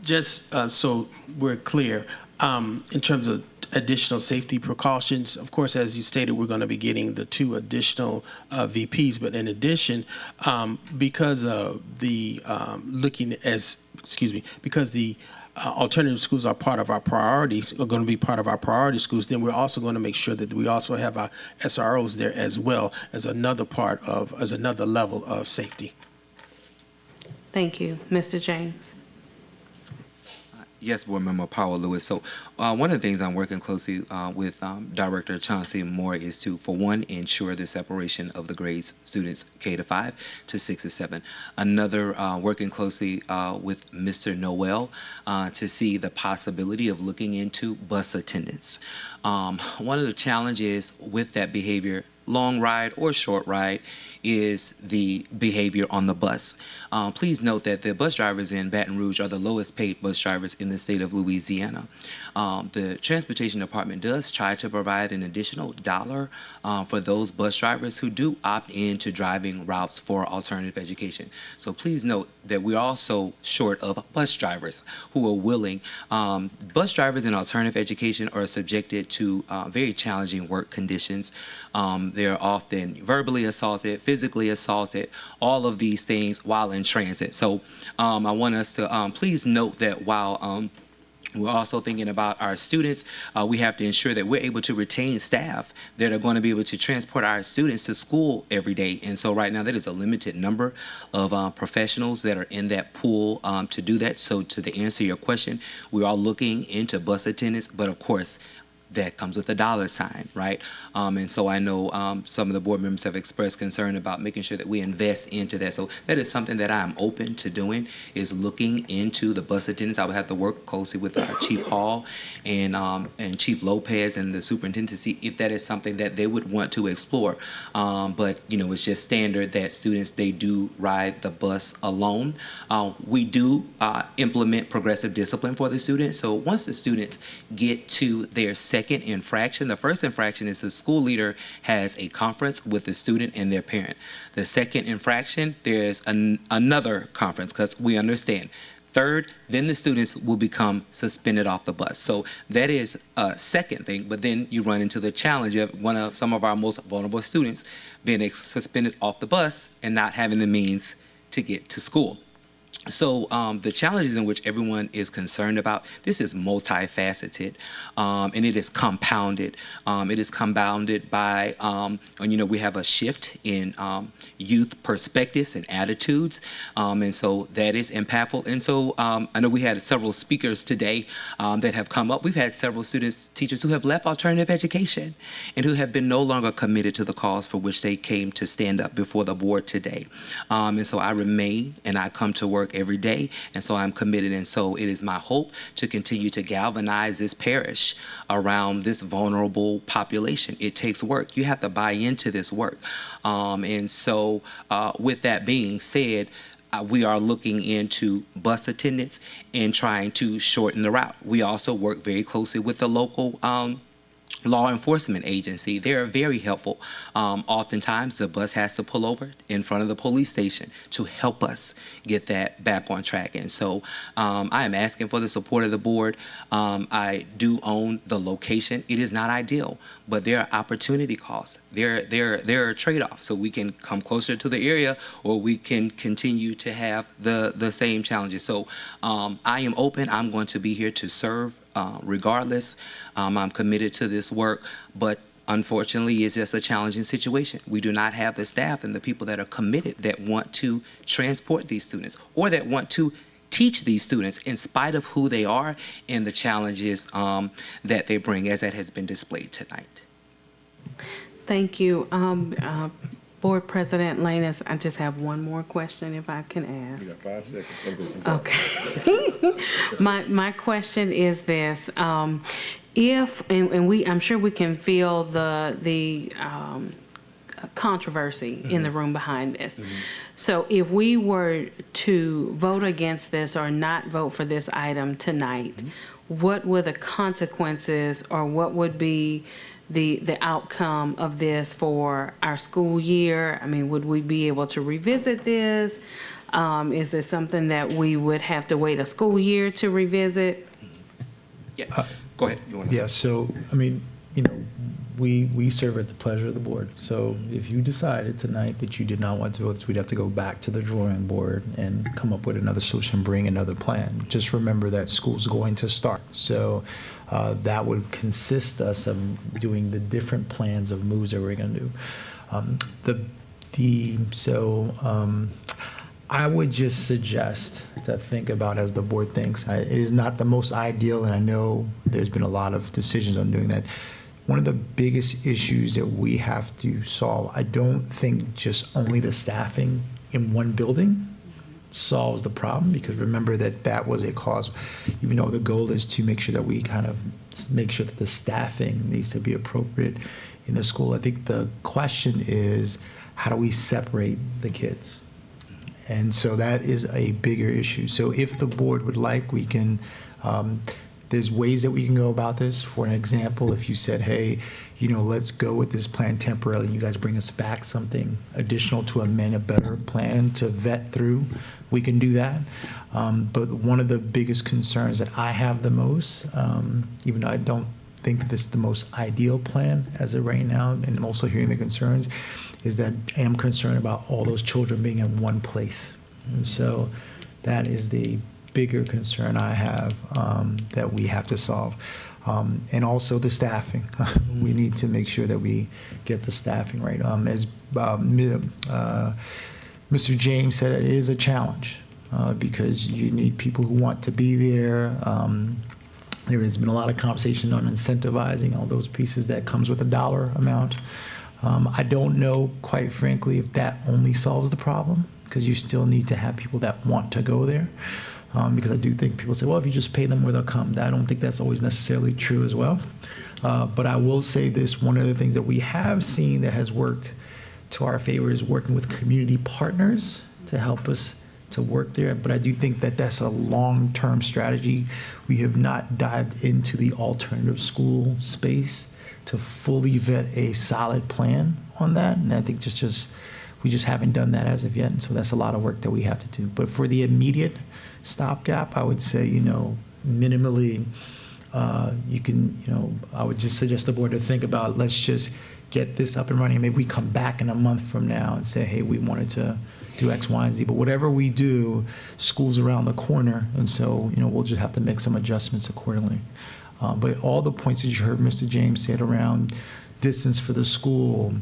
Just so we're clear, in terms of additional safety precautions, of course, as you stated, we're going to be getting the 2 additional VPs. But in addition, because of the because the alternative schools are part of our priorities, are going to be part of our priority schools, then we're also going to make sure that we also have our SROs there as well as another level of safety. Thank you. Mr. James. Yes, Board Member Powell Lewis. So one of the things I'm working closely with Director Chauncey Moore is to, for one, ensure the separation of the grades students K-5 to 6 to 7. Another, working closely with Mr. Noel to see the possibility of looking into bus attendance. One of the challenges with that behavior, long ride or short ride, is the behavior on the bus. Please note that the bus drivers in Baton Rouge are the lowest paid bus drivers in the state of Louisiana. The Transportation Department does try to provide an additional $1 for those bus drivers who do opt into driving routes for alternative education. So please note that we're also short of bus drivers who are willing. Bus drivers in alternative education are subjected to very challenging work conditions. They're often verbally assaulted, physically assaulted, all of these things while in transit. So I want us to please note that while we're also thinking about our students, we have to ensure that we're able to retain staff that are going to be able to transport our students to school every day. And so right now, that is a limited number of professionals that are in that pool to do that. So to answer your question, we are looking into bus attendants, but of course, that comes with a $sign, right? And so I know some of the board members have expressed concern about making sure that we invest into that. So that is something that I'm open to doing, is looking into the bus attendants. I would have to work closely with Chief Hall and Chief Lopez and the superintendent to see if that is something that they would want to explore. But, it's just standard that students, they do ride the bus alone. We do implement progressive discipline for the students. So once the students get to their second infraction, the first infraction is the school leader has a conference with the student and their parent. The second infraction, there's another conference, because we understand. Third, then the students will become suspended off the bus. So that is a second thing, but then you run into the challenge of some of our most vulnerable students being suspended off the bus and not having the means to get to school. So the challenges in which everyone is concerned about, this is multifaceted, and it is compounded. It is compounded by, we have a shift in youth perspectives and attitudes, and so that is impactful. And so I know we had several speakers today that have come up. We've had several students, teachers who have left alternative education and who have been no longer committed to the cause for which they came to stand up before the board today. And so I remain and I come to work every day, and so I'm committed, and so it is my hope to continue to galvanize this parish around this vulnerable population. It takes work. You have to buy into this work. And so with that being said, we are looking into bus attendance and trying to shorten the route. We also work very closely with the local law enforcement agency. They're very helpful. Oftentimes, the bus has to pull over in front of the police station to help us get that back on track. And so I am asking for the support of the board. I do own the location. It is not ideal, but there are opportunity costs. There are trade-offs. So we can come closer to the area, or we can continue to have the same challenges. So I am open. I'm going to be here to serve regardless. I'm committed to this work, but unfortunately, it's just a challenging situation. We do not have the staff and the people that are committed that want to transport these students or that want to teach these students in spite of who they are and the challenges that they bring, as that has been displayed tonight. Thank you. Board President Lanus, I just have one more question if I can ask. You got 5 seconds. Okay. my question is this: if I'm sure we can feel the controversy in the room behind this. So if we were to vote against this or not vote for this item tonight, what were the consequences, or what would be the outcome of this for our school year? I mean, would we be able to revisit this? Is this something that we would have to wait a school year to revisit? Yeah, go ahead. You want to Yeah, so, I mean, we serve at the pleasure of the board. So if you decided tonight that you did not want to vote, we'd have to go back to the drawing board and come up with another solution, bring another plan. Just remember that school's going to start. So that would consist us of doing the different plans of moves that we're going to do. I would just suggest to think about, as the board thinks, it is not the most ideal, and I know there's been a lot of decisions on doing that. One of the biggest issues that we have to solve, I don't think just only the staffing in one building solves the problem, because remember that was a cause, even though the goal is to make sure that we kind of make sure that the staffing needs to be appropriate in the school. I think the question is, how do we separate the kids? And so that is a bigger issue. So if the board would like, we can, there's ways that we can go about this. For an example, if you said, hey, let's go with this plan temporarily, and you guys bring us back something additional to amend a better plan to vet through, we can do that. But one of the biggest concerns that I have the most, even though I don't think this is the most ideal plan as of right now, and I'm also hearing the concerns, is that I am concerned about all those children being in one place. And so that is the bigger concern I have that we have to solve. And also the staffing. We need to make sure that we get the staffing right. As Mr. James said, it is a challenge because you need people who want to be there. There has been a lot of conversation on incentivizing all those pieces that comes with a dollar amount. I don't know, quite frankly, if that only solves the problem, because you still need to have people that want to go there. Because I do think people say, well, if you just pay them where they'll come. I don't think that's always necessarily true as well. But I will say this, one of the things that we have seen that has worked to our favor is working with community partners to help us to work there. But I do think that that's a long-term strategy. We have not dived into the alternative school space to fully vet a solid plan on that. And I think we just haven't done that as of yet. And so that's a lot of work that we have to do. But for the immediate stopgap, I would say, minimally, I would just suggest the board to think about, let's just get this up and running. Maybe we come back in a month from now and say, hey, we wanted to do X, Y, and Z. But whatever we do, school's around the corner, and so we'll just have to make some adjustments accordingly. But all the points that you heard Mr. James said around distance for the school,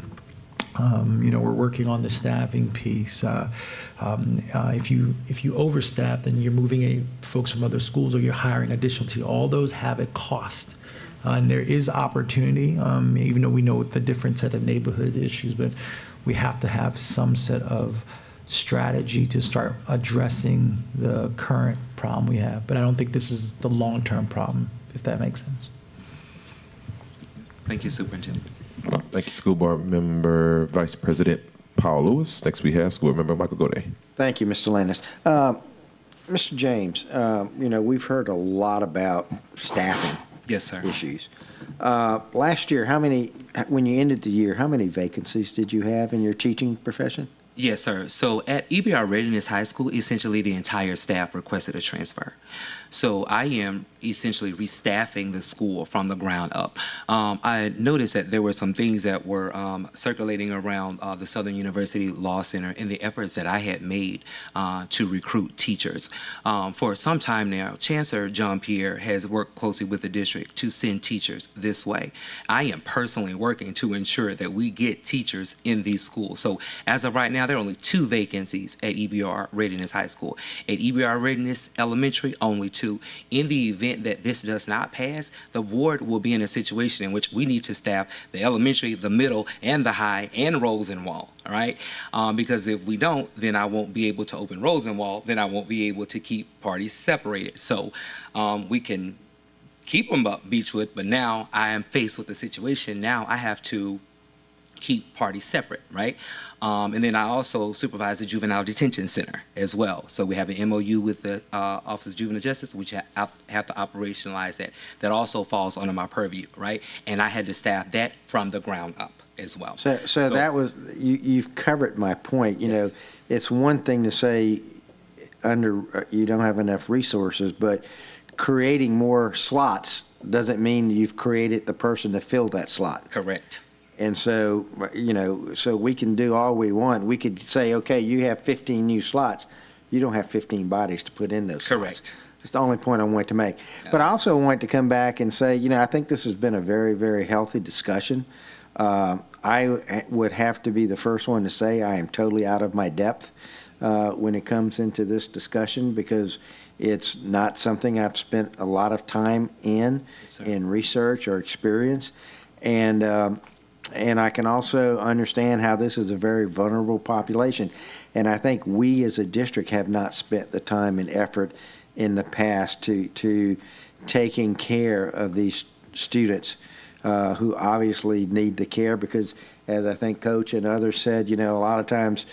we're working on the staffing piece. If you overstaff, then you're moving folks from other schools or you're hiring additional to. All those have a cost. And there is opportunity, even though we know the different set of neighborhood issues, but we have to have some set of strategy to start addressing the current problem we have. But I don't think this is the long-term problem, if that makes sense. Thank you, Superintendent. Thank you, School Board Member Vice President Paul Lewis. Next we have School Board Member Michael Gode. Thank you, Mr. Landis. Mr. James, we've heard a lot about staffing Yes, sir. issues. Last year, when you ended the year, how many vacancies did you have in your teaching profession? Yes, sir. So at EBR Readiness High School, essentially the entire staff requested a transfer. So I am essentially restaffing the school from the ground up. I noticed that there were some things that were circulating around the Southern University Law Center in the efforts that I had made to recruit teachers. For some time now, Chancellor John Pierre has worked closely with the district to send teachers this way. I am personally working to ensure that we get teachers in these schools. So as of right now, there are only 2 vacancies at EBR Readiness High School. At EBR Readiness Elementary, only 2. In the event that this does not pass, the board will be in a situation in which we need to staff the elementary, the middle, and the high, and Rosenwald, all right? Because if we don't, then I won't be able to open Rosenwald, then I won't be able to keep parties separated. So we can keep them up Beechwood, but now I am faced with a situation. Now I have to keep parties separate, right? And then I also supervise the Juvenile Detention Center as well. So we have an MOU with the Office of Juvenile Justice, which I have to operationalize that. That also falls under my purview, right? And I had to staff that from the ground up as well. So that was, you've covered my point. Yes. It's one thing to say you don't have enough resources, but creating more slots doesn't mean you've created the person to fill that slot. Correct. And so, so we can do all we want. We could say, okay, you have 15 new slots. You don't have 15 bodies to put in those slots. Correct. That's the only point I wanted to make. But I also wanted to come back and say, I think this has been a very, very healthy discussion. I would have to be the first one to say I am totally out of my depth when it comes into this discussion, because it's not something I've spent a lot of time in research or experience. And I can also understand how this is a very vulnerable population. And I think we as a district have not spent the time and effort in the past to taking care of these students who obviously need the care, because as I think Coach and others said, a lot of times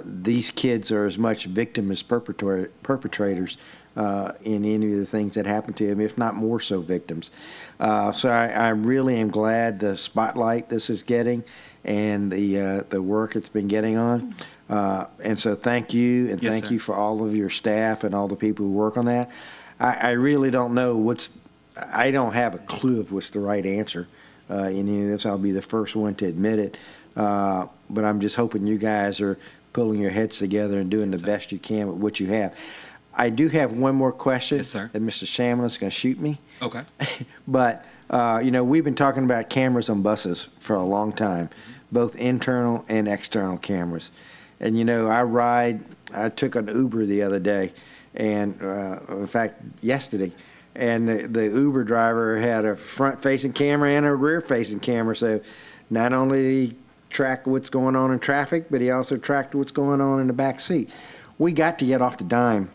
these kids are as much victim as perpetrators in any of the things that happen to them, if not more so victims. So I really am glad the spotlight this is getting and the work it's been getting on. And so thank you, and Yes, thank sir. you for all of your staff and all the people who work on that. I really don't know I don't have a clue of what's the right answer in any of this. I'll be the first one to admit it. But I'm just hoping you guys are pulling your heads together and doing the best you can with what you have. I do have one more question. Yes, sir. And Mr. Shamlin's going to shoot me. Okay. But, we've been talking about cameras on buses for a long time, both internal and external cameras. And, I took an Uber the other day, and in fact, yesterday, and the Uber driver had a front-facing camera and a rear-facing camera. So not only did he track what's going on in traffic, but he also tracked what's going on in the back seat. We got to get off the dime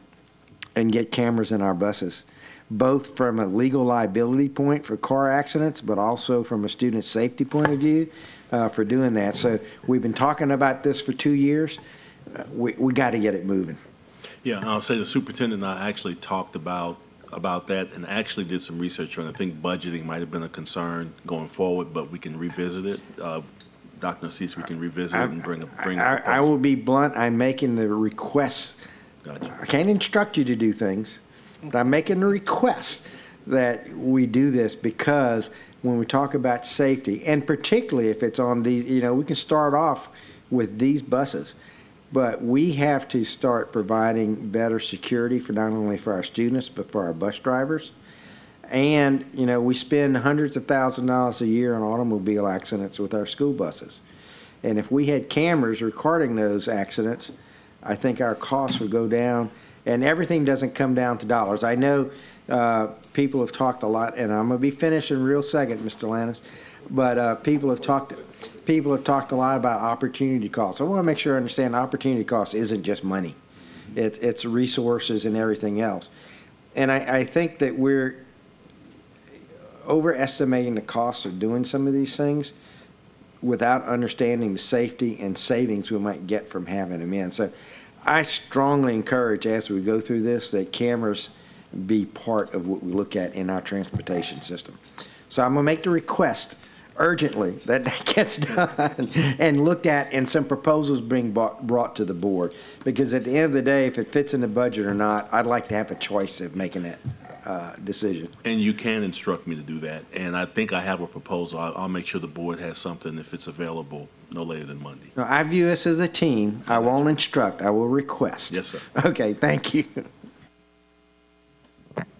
and get cameras in our buses, both from a legal liability point for car accidents, but also from a student safety point of view for doing that. So we've been talking about this for 2 years. We got to get it moving. Yeah, I'll say the superintendent and I actually talked about that and actually did some research on it. I think budgeting might have been a concern going forward, but we can revisit it. Dr. Narcisse, we can revisit it and bring a I will be blunt. I'm making the request. Gotcha. I can't instruct you to do things, but I'm making the request that we do this, because when we talk about safety, and particularly if it's on these, we can start off with these buses. But we have to start providing better security for not only for our students, but for our bus drivers. And, you know, we spend hundreds of thousands of dollars a year on automobile accidents with our school buses. And if we had cameras recording those accidents, I think our costs would go down. And everything doesn't come down to dollars. I know people have talked a lot, and I'm going to be finished in a real second, Mr. Lannis, but people have talked a lot about opportunity costs. I want to make sure I understand opportunity costs isn't just money. It's resources and everything else. And I think that we're overestimating the cost of doing some of these things without understanding the safety and savings we might get from having them in. So I strongly encourage, as we go through this, that cameras be part of what we look at in our transportation system. So I'm going to make the request urgently that that gets done and looked at, and some proposals being brought to the board. Because at the end of the day, if it fits in the budget or not, I'd like to have a choice of making that decision. And you can instruct me to do that. And I think I have a proposal. I'll make sure the board has something if it's available no later than Monday. No, I view this as a team. I won't instruct. I will request. Yes, sir. Okay, thank you.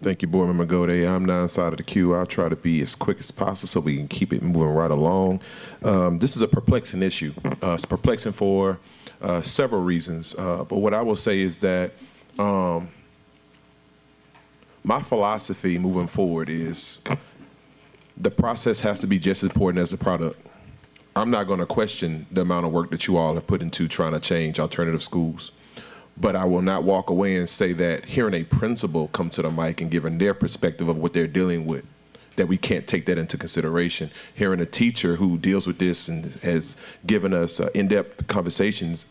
Thank you, Board Member Gode. I'm now inside of the queue. I'll try to be as quick as possible so we can keep it moving right along. This is a perplexing issue. It's perplexing for several reasons. But what I will say is that my philosophy moving forward is the process has to be just as important as the product. I'm not going to question the amount of work that you all have put into trying to change alternative schools. But I will not walk away and say that hearing a principal come to the mic and giving their perspective of what they're dealing with, that we can't take that into consideration. Hearing a teacher who deals with this and has given us in-depth conversations,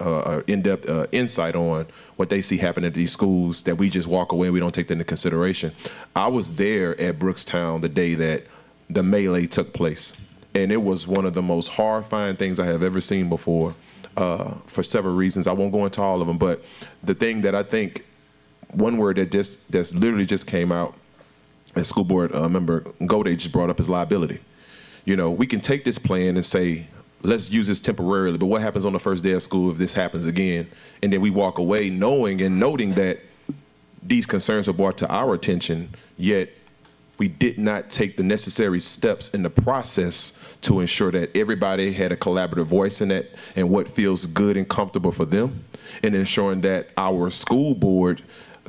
in-depth insight on what they see happening at these schools, that we just walk away and we don't take that into consideration. I was there at Brookstown the day that the melee took place, and it was one of the most horrifying things I have ever seen before. For several reasons. I won't go into all of them, but the thing that I think, one word that's literally just came out, as school board member Gode just brought up, is liability. You know, we can take this plan and say, let's use this temporarily, but what happens on the first day of school if this happens again? And then we walk away knowing and noting that these concerns are brought to our attention, yet we did not take the necessary steps in the process to ensure that everybody had a collaborative voice in it and what feels good and comfortable for them, and ensuring that our school board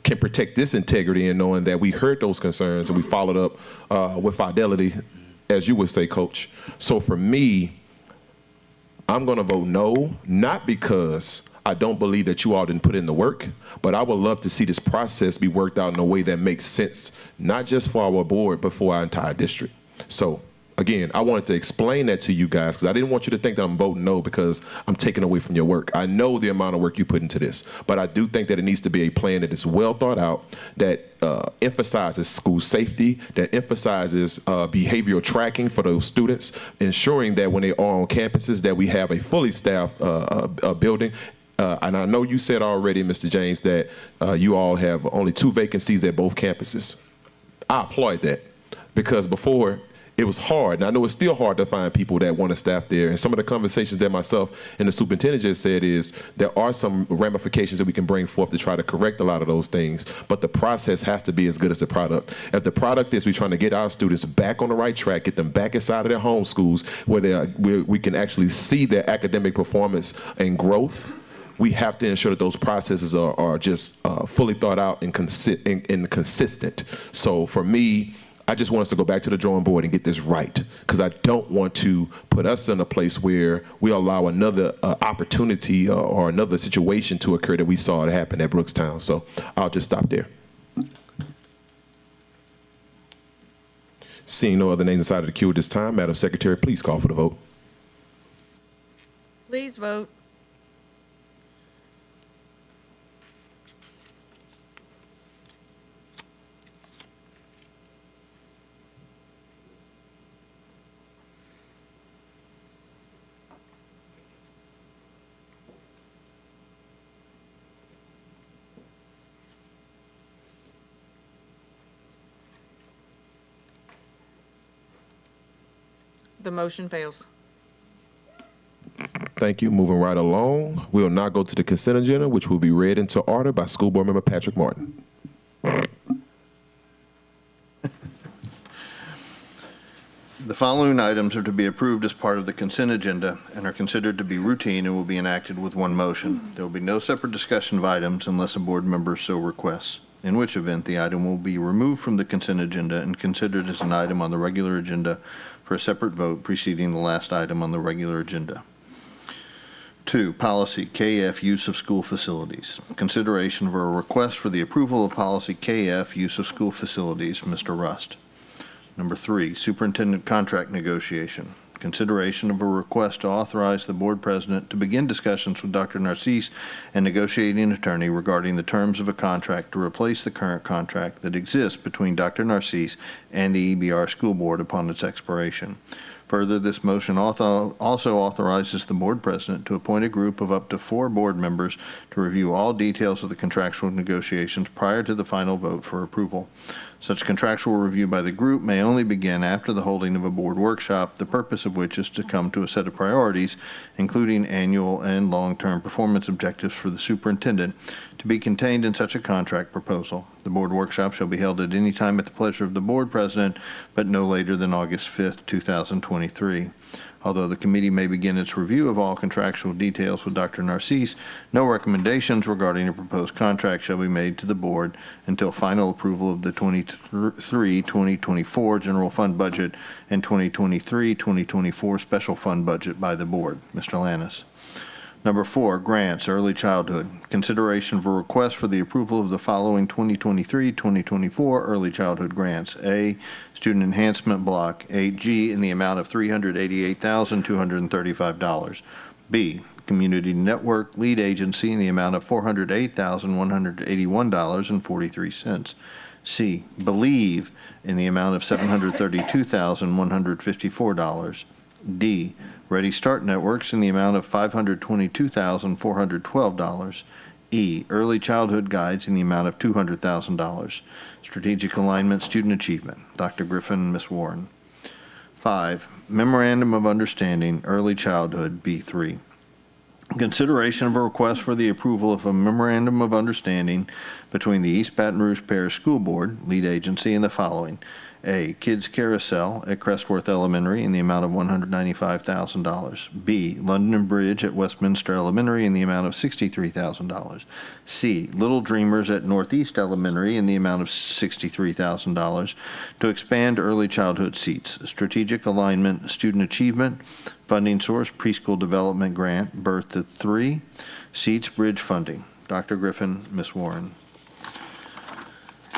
can protect this integrity and knowing that we heard those concerns and we followed up with fidelity, as you would say, Coach. So for me, I'm going to vote no, not because I don't believe that you all didn't put in the work, but I would love to see this process be worked out in a way that makes sense, not just for our board, but for our entire district. So again, I wanted to explain that to you guys because I didn't want you to think that I'm voting no because I'm taking away from your work. I know the amount of work you put into this, but I do think that it needs to be a plan that is well thought out, that emphasizes school safety, that emphasizes behavioral tracking for those students, ensuring that when they are on campuses that we have a fully staffed building. And I know you said already, Mr. James, that you all have only 2 vacancies at both campuses. I applaud that because before it was hard, and I know it's still hard to find people that want to staff there. And some of the conversations that myself and the superintendent just said is there are some ramifications that we can bring forth to try to correct a lot of those things, but the process has to be as good as the product. If the product is we're trying to get our students back on the right track, get them back inside of their home schools where we can actually see their academic performance and growth, we have to ensure that those processes are just fully thought out and consistent. So for me, I just want us to go back to the drawing board and get this right, because I don't want to put us in a place where we allow another opportunity or another situation to occur that we saw it happen at Brookstown. So I'll just stop there. Seeing no other names inside of the queue at this time, Madam Secretary, please call for the vote. Please vote. The motion fails. Thank you. Moving right along, we'll now go to the consent agenda, which will be read into order by School Board Member Patrick Martin. The following items are to be approved as part of the consent agenda and are considered to be routine and will be enacted with one motion. There will be no separate discussion of items unless a board member so requests, in which event the item will be removed from the consent agenda and considered as an item on the regular agenda for a separate vote preceding the last item on the regular agenda. 2, policy KF, use of school facilities. Consideration of a request for the approval of policy KF, use of school facilities. Mr. Rust. Number 3, superintendent contract negotiation. Consideration of a request to authorize the board president to begin discussions with Dr. Narcisse and negotiating attorney regarding the terms of a contract to replace the current contract that exists between Dr. Narcisse and the EBR school board upon its expiration. Further, this motion also authorizes the board president to appoint a group of up to 4 board members to review all details of the contractual negotiations prior to the final vote for approval. Such contractual review by the group may only begin after the holding of a board workshop, the purpose of which is to come to a set of priorities, including annual and long-term performance objectives for the superintendent, to be contained in such a contract proposal. The board workshop shall be held at any time at the pleasure of the board president, but no later than August 5th, 2023. Although the committee may begin its review of all contractual details with Dr. Narcisse, no recommendations regarding a proposed contract shall be made to the board until final approval of the 2023-2024 general fund budget and 2023-2024 special fund budget by the board. Mr. Lannis. Number 4, grants, early childhood. Consideration of a request for the approval of the following 2023-2024 early childhood grants. A, student enhancement block 8G in the amount of $388,235. B, community network lead agency in the amount of $408,181.43. C, believe in the amount of $732,154. D, Ready Start Networks in the amount of $522,412. E, Early Childhood Guides in the amount of $200,000. Strategic Alignment Student Achievement. Dr. Griffin and Ms. Warren. 5, Memorandum of Understanding Early Childhood B3. Consideration of a request for the approval of a memorandum of understanding between the East Baton Rouge Parish School Board, lead agency, and the following. A, Kids Carousel at Crestworth Elementary in the amount of $195,000. B, London Bridge at Westminster Elementary in the amount of $63,000. C, Little Dreamers at Northeast Elementary in the amount of $63,000 to expand early childhood seats. Strategic Alignment Student Achievement Funding Source Preschool Development Grant, Birth to 3, Seats Bridge Funding. Dr. Griffin, Ms. Warren.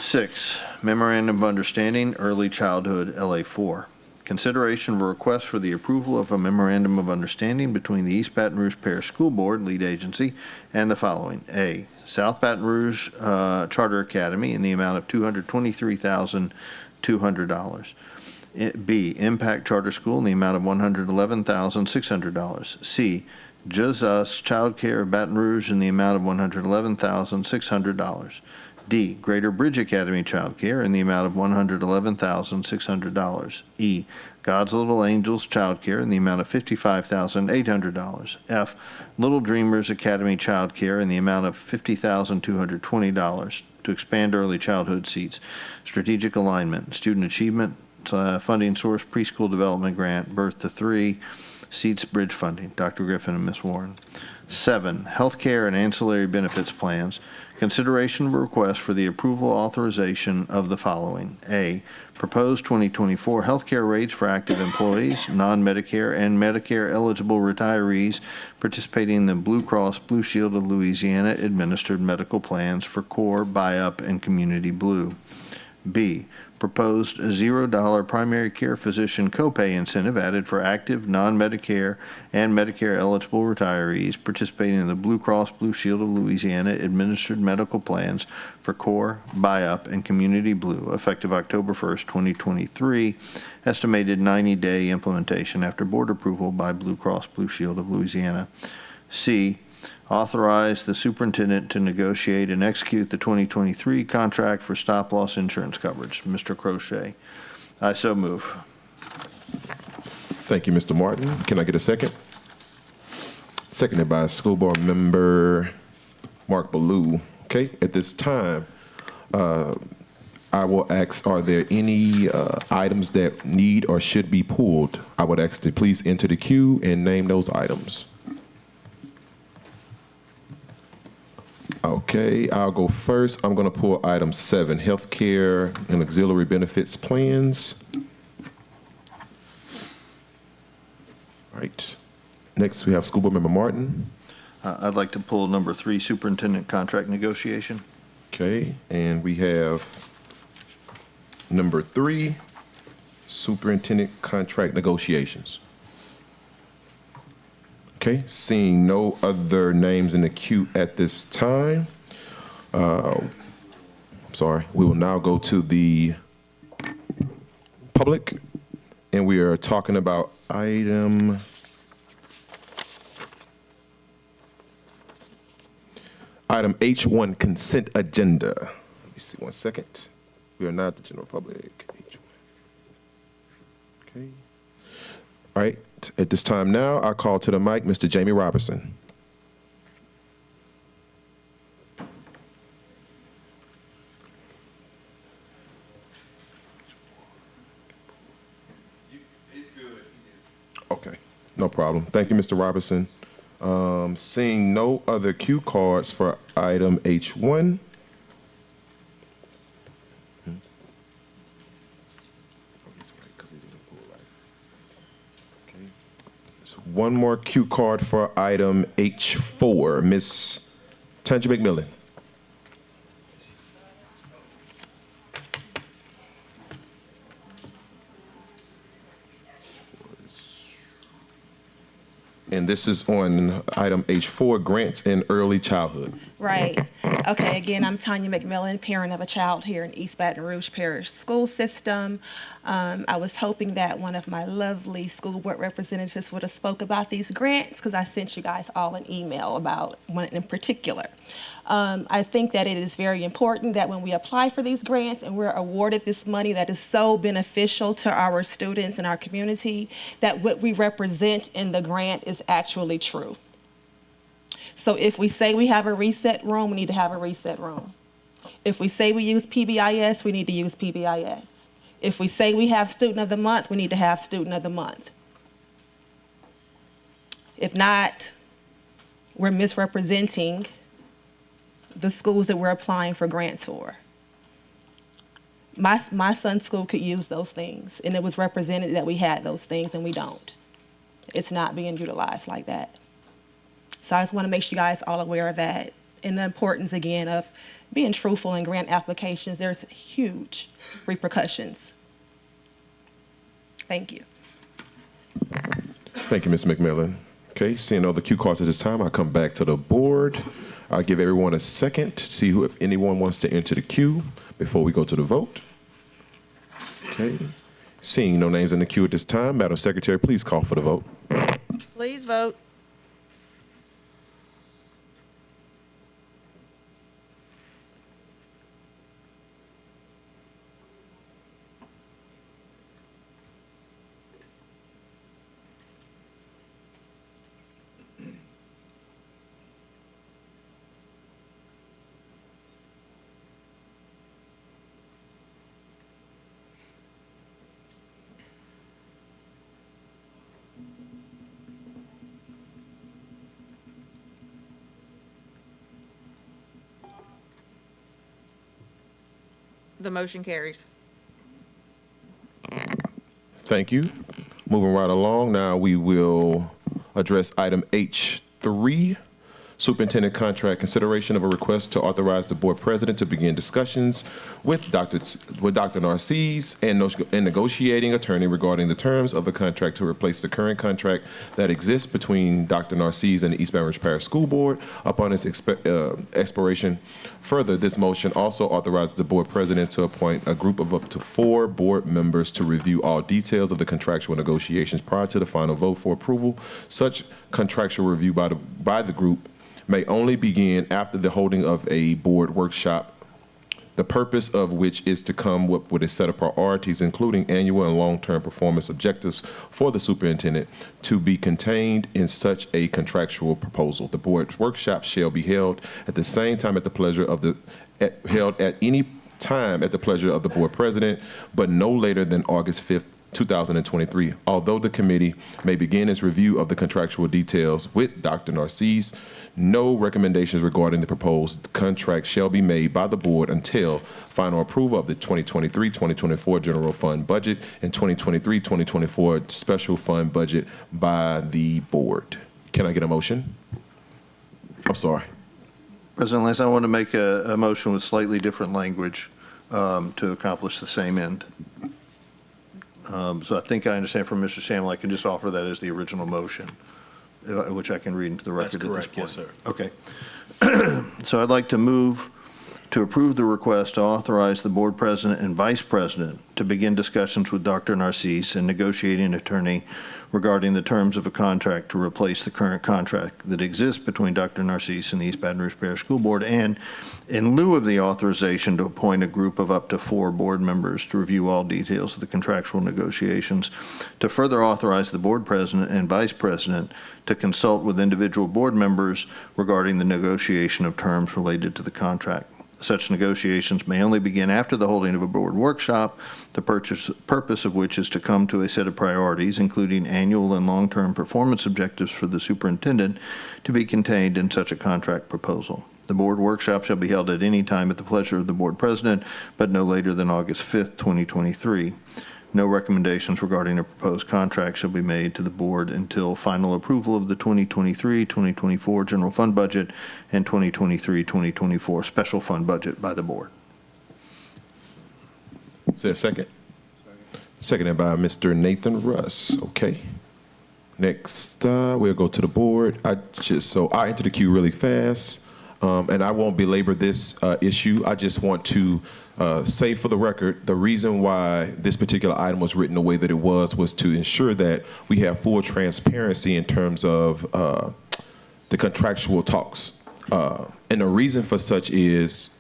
6, Memorandum of Understanding Early Childhood LA4. Consideration of a request for the approval of a Memorandum of Understanding between the East Baton Rouge Parish School Board, lead agency, and the following. A, South Baton Rouge Charter Academy in the amount of $223,200. B, Impact Charter School in the amount of $111,600. C, Just Us Child Care of Baton Rouge in the amount of $111,600. D, Greater Bridge Academy Child Care in the amount of $111,600. E, God's Little Angels Child Care in the amount of $55,800. F, Little Dreamers Academy Child Care in the amount of $50,220 to expand early childhood seats. Strategic Alignment, Student Achievement Funding Source Preschool Development Grant, Birth to 3, Seats Bridge Funding. Dr. Griffin and Ms. Warren. 7, Healthcare and Ancillary Benefits Plans. Consideration of a request for the approval authorization of the following. A, proposed 2024 healthcare rates for active employees, non-Medicare, and Medicare-eligible retirees participating in the Blue Cross Blue Shield of Louisiana administered medical plans for Core, Buy-Up, and Community Blue. B, proposed $0 primary care physician copay incentive added for active non-Medicare and Medicare-eligible retirees participating in the Blue Cross Blue Shield of Louisiana administered medical plans for Core, Buy-Up, and Community Blue, effective October 1st, 2023, estimated 90-day implementation after board approval by Blue Cross Blue Shield of Louisiana. C, authorize the superintendent to negotiate and execute the 2023 contract for stop-loss insurance coverage. Mr. Crochet. I so move. Thank you, Mr. Martin. Can I get a second? seconded by School Board Member Mark Ballou. Okay, at this time, I will ask, are there any items that need or should be pulled? I would ask to please enter the queue and name those items. Okay, I'll go first. I'm going to pull item 7, healthcare and auxiliary benefits plans. All right. Next, we have School Board Member Martin. I'd like to pull number 3, superintendent contract negotiation. Okay, and we have number 3, superintendent contract negotiations. Okay, seeing no other names in the queue at this time, we will now go to the public, and we are talking about item H1, consent agenda. Let me see 1 second. We are not the general public. Okay. All right. At this time now, I call to the mic Mr. Jamie Robertson. Okay. No problem. Thank you, Mr. Robertson. Seeing no other cue cards for item H1. One more cue card for item H4. Ms. Tanja McMillan. And this is on item H4, grants in early childhood. Right. Okay, again, I'm Tanya McMillan, parent of a child here in East Baton Rouge Parish School System. I was hoping that one of my lovely school board representatives would have spoke about these grants, because I sent you guys all an email about one in particular. I think that it is very important that when we apply for these grants and we're awarded this money that is so beneficial to our students and our community, that what we represent in the grant is actually true. So if we say we have a reset room, we need to have a reset room. If we say we use PBIS, we need to use PBIS. If we say we have student of the month, we need to have student of the month. If not, we're misrepresenting the schools that we're applying for grants for. My son's school could use those things, and it was represented that we had those things, and we don't. It's not being utilized like that. So I just want to make sure you guys all aware of that, and the importance, again, of being truthful in grant applications. There's huge repercussions. Thank you. Thank you, Ms. McMillan. Okay, seeing all the cue cards at this time, I'll come back to the board. I'll give everyone a second to see if anyone wants to enter the queue before we go to the vote. Okay, seeing no names in the queue at this time, Madam Secretary, please call for the vote. Please vote. The motion carries. Thank you. Moving right along, now we will address item H3, Superintendent Contract, consideration of a request to authorize the board president to begin discussions with Dr. Narcisse and negotiating attorney regarding the terms of the contract to replace the current contract that exists between Dr. Narcisse and the East Baton Rouge Parish School Board upon its expiration. Further, this motion also authorizes the board president to appoint a group of up to 4 board members to review all details of the contractual negotiations prior to the final vote for approval. Such contractual review by the group may only begin after the holding of a board workshop the purpose of which is to come up with a set of priorities, including annual and long-term performance objectives for the superintendent to be contained in such a contractual proposal. The board's workshop shall be held at the same time at the pleasure of held at any time at the pleasure of the board president, but no later than August 5th, 2023. Although the committee may begin its review of the contractual details with Dr. Narcisse, no recommendations regarding the proposed contract shall be made by the board until final approval of the 2023-2024 general fund budget and 2023-2024 special fund budget by the board. Can I get a motion? I'm sorry. President Lance, I want to make a motion with slightly different language to accomplish the same end. So I think I understand from Mr. Samuel, I can just offer that as the original motion, which I can read into the record at this point. Yes, sir. Okay. So I'd like to move to approve the request to authorize the board president and vice president to begin discussions with Dr. Narcisse and negotiating attorney regarding the terms of a contract to replace the current contract that exists between Dr. Narcisse and the East Baton Rouge Parish School Board, and in lieu of the authorization to appoint a group of up to 4 board members to review all details of the contractual negotiations, to further authorize the board president and vice president to consult with individual board members regarding the negotiation of terms related to the contract. Such negotiations may only begin after the holding of a board workshop, the purpose of which is to come to a set of priorities, including annual and long-term performance objectives for the superintendent, to be contained in such a contract proposal. The board workshop shall be held at any time at the pleasure of the board president, but no later than August 5th, 2023. No recommendations regarding a proposed contract shall be made to the board until final approval of the 2023-2024 general fund budget and 2023-2024 special fund budget by the board. Is there a second? Seconded by Mr. Nathan Russ. Okay. Next, we'll go to the board. I enter the queue really fast, and I won't belabor this issue. I just want to say for the record, the reason why this particular item was written the way that it was to ensure that we have full transparency in terms of the contractual talks. And the reason for such is,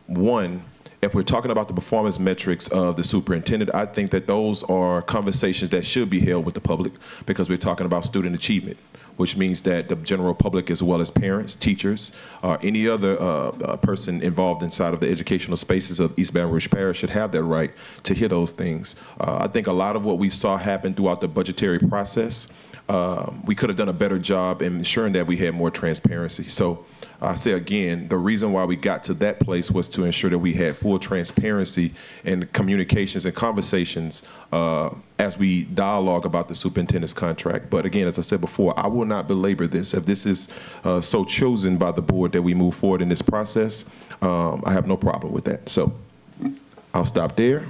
one, if we're talking about the performance metrics of the superintendent, I think that those are conversations that should be held with the public because we're talking about student achievement, which means that the general public, as well as parents, teachers, any other person involved inside of the educational spaces of East Baton Rouge Parish should have that right to hear those things. I think a lot of what we saw happen throughout the budgetary process, we could have done a better job in ensuring that we had more transparency. So I say again, the reason why we got to that place was to ensure that we had full transparency in communications and conversations as we dialogue about the superintendent's contract. But again, as I said before, I will not belabor this. If this is so chosen by the board that we move forward in this process, I have no problem with that. So I'll stop there.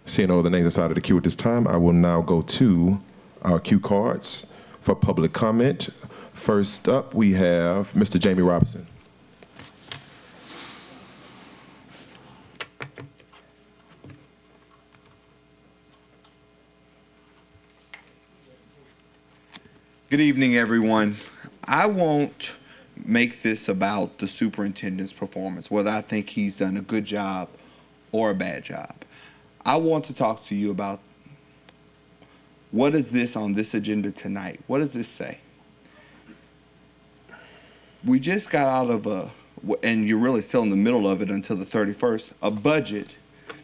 Seeing all the names inside of the queue at this time, I will now go to our cue cards for public comment. First up, we have Mr. Jamie Robinson. Good evening, everyone. I won't make this about the superintendent's performance, whether I think he's done a good job or a bad job. I want to talk to you about what is this on this agenda tonight? What does this say? We just got out of and you're really still in the middle of it until the 31st, a budget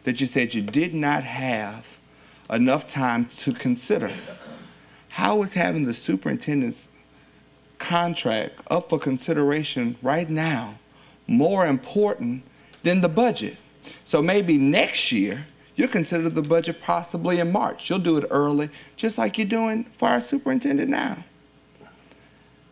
that you said you did not have enough time to consider. How is having the superintendent's contract up for consideration right now more important than the budget? So maybe next year, you'll consider the budget possibly in March. You'll do it early, just like you're doing for our superintendent now.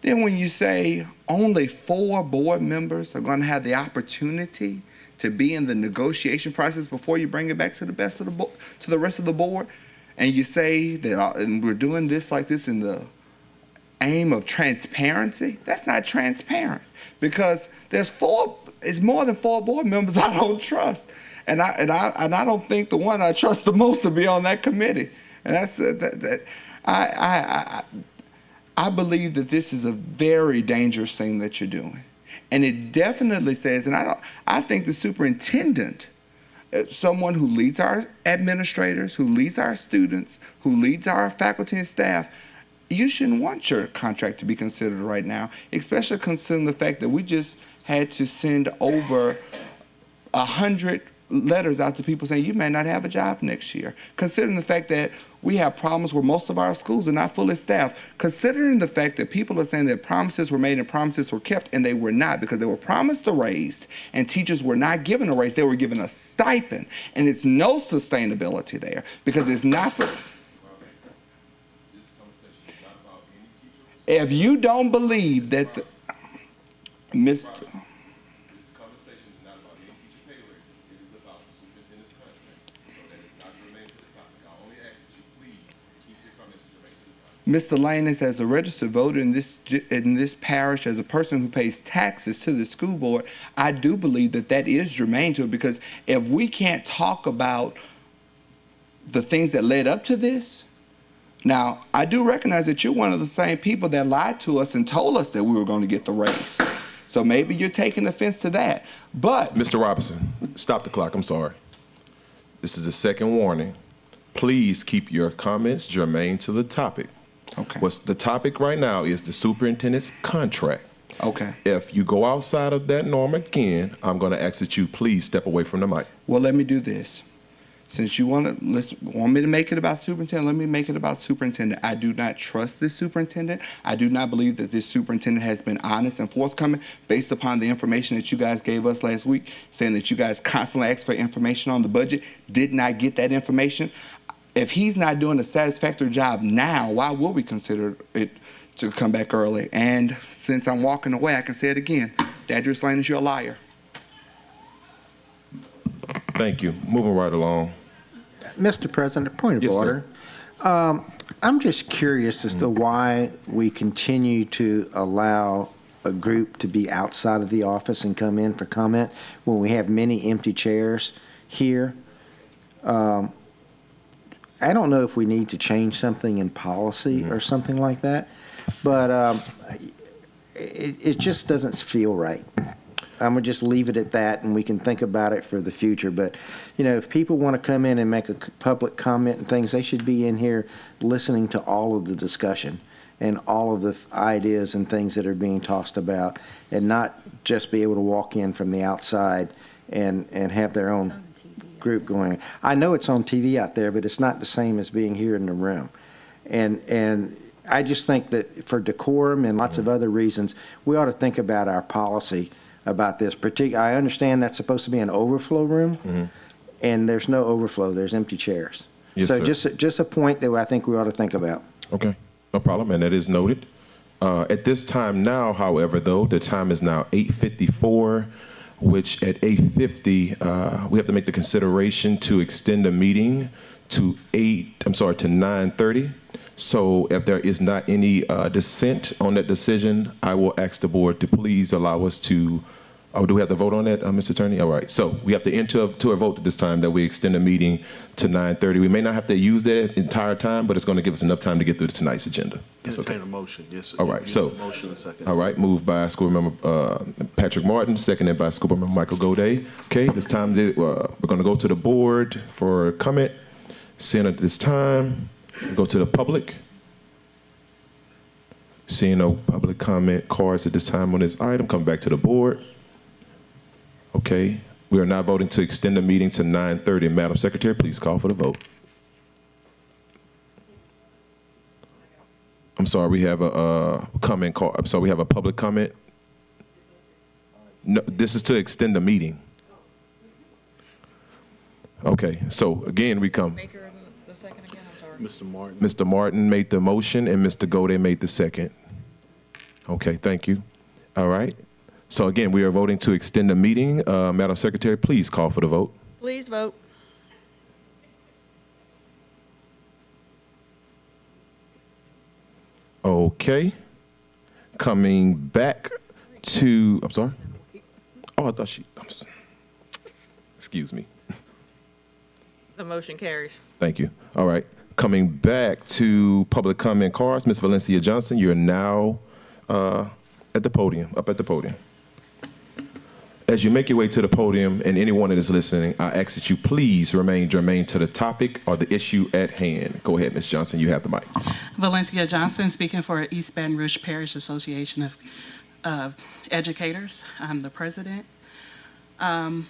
Then when you say only 4 board members are going to have the opportunity to be in the negotiation process before you bring it back to the rest of the board, and you say that and we're doing this like this in the aim of transparency, that's not transparent because it's more than 4 board members I don't trust, and I don't think the one I trust the most to be on that committee, and that's I believe that this is a very dangerous thing that you're doing. And it definitely says, and I think the superintendent, someone who leads our administrators, who leads our students, who leads our faculty and staff, you shouldn't want your contract to be considered right now, especially considering the fact that we just had to send over 100 letters out to people saying you may not have a job next year. Considering the fact that we have problems where most of our schools are not fully staffed, considering the fact that people are saying that promises were made and promises were kept, and they were not, because they were promised a raise and teachers were not given a raise, they were given a stipend, and it's no sustainability there because it's not for... If you don't believe that Mr. Mr. Lanus, as a registered voter in this parish, as a person who pays taxes to the school board, I do believe that that is germane to it, because if we can't talk about the things that led up to this, now, I do recognize that you're one of the same people that lied to us and told us that we were going to get the raise. So maybe you're taking offense to that. But Mr. Robinson, stop the clock. I'm sorry. This is the second warning. Please keep your comments germane to the topic. Okay. What's the topic right now is the superintendent's contract. Okay. If you go outside of that norm again, I'm going to ask that you please step away from the mic. Well, let me do this. Since you want me to make it about superintendent, let me make it about superintendent. I do not trust this superintendent. I do not believe that this superintendent has been honest and forthcoming based upon the information that you guys gave us last week, saying that you guys constantly ask for information on the budget, did not get that information. If he's not doing a satisfactory job now, why will we consider it to come back early? And since I'm walking away, I can say it again. Dadris Lane is your liar. Thank you. Moving right along. Mr. President, point of Yes, order. I'm just curious as to why we continue to allow a group to be outside of the office and come in for comment when we have many empty chairs here. I don't know if we need to change something in policy or something like that, but it just doesn't feel right. I'm going to just leave it at that, and we can think about it for the future. But, you know, if people want to come in and make a public comment and things, they should be in here listening to all of the discussion and all of the ideas and things that are being tossed about, and not just be able to walk in from the outside and have their own group going. I know it's on TV out there, but it's not the same as being here in the room. And I just think that for decorum and lots of other reasons, we ought to think about our policy about this. I understand that's supposed to be an overflow room, and there's no overflow. There's empty chairs. Yes, so sir. just a point that I think we ought to think about. Okay, no problem, and that is noted. At this time now, however, though, the time is now 8:54, which at 8:50, we have to make the consideration to extend the meeting to 9:30. So if there is not any dissent on that decision, I will ask the board to please allow us to, do we have to vote on that, Mr. Attorney? All right, so we have to enter to a vote at this time that we extend the meeting to 9:30. We may not have to use that entire time, but it's going to give us enough time to get through tonight's agenda. That's okay. Entertain a motion, yes, sir. All right, so, Motion and second. all right, moved by School Member Patrick Martin, seconded by School Member Michael Goday. Okay, this time we're going to go to the board for comment. Seeing at this time, go to the public. Seeing no public comment cards at this time on this item, come back to the board. Okay, we are now voting to extend the meeting to 9:30. Madam Secretary, please call for the vote. I'm sorry, we have a comment call. I'm sorry, we have a public comment. No, this is to extend the meeting. Okay, so again, we come. Mr. Martin. Mr. Martin made the motion and Mr. Goday made the second. Okay, thank you. All right. So again, we are voting to extend the meeting. Madam Secretary, please call for the vote. Please vote. Okay. Coming back to, I'm sorry. Oh, I thought excuse me. The motion carries. Thank you. All right. Coming back to public comment cards, Ms. Valencia Johnson, you're now at the podium, up at the podium. As you make your way to the podium, and anyone that is listening, I ask that you please remain germane to the topic or the issue at hand. Go ahead, Ms. Johnson, you have the mic. Valencia Johnson, speaking for East Baton Rouge Parish Association of Educators. I'm the president. On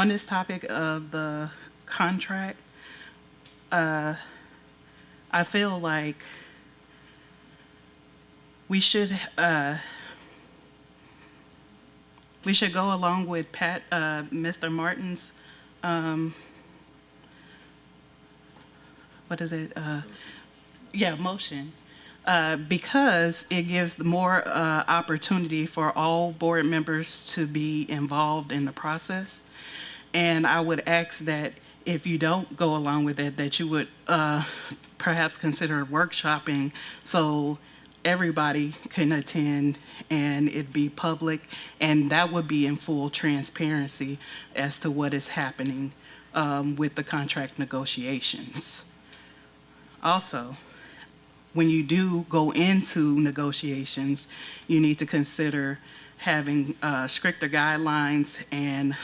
this topic of the contract, I feel like we should go along with Mr. Martin's, motion, because it gives more opportunity for all board members to be involved in the process. And I would ask that if you don't go along with it, that you would perhaps consider workshopping so everybody can attend and it be public, and that would be in full transparency as to what is happening with the contract negotiations. Also, when you do go into negotiations, you need to consider having stricter guidelines and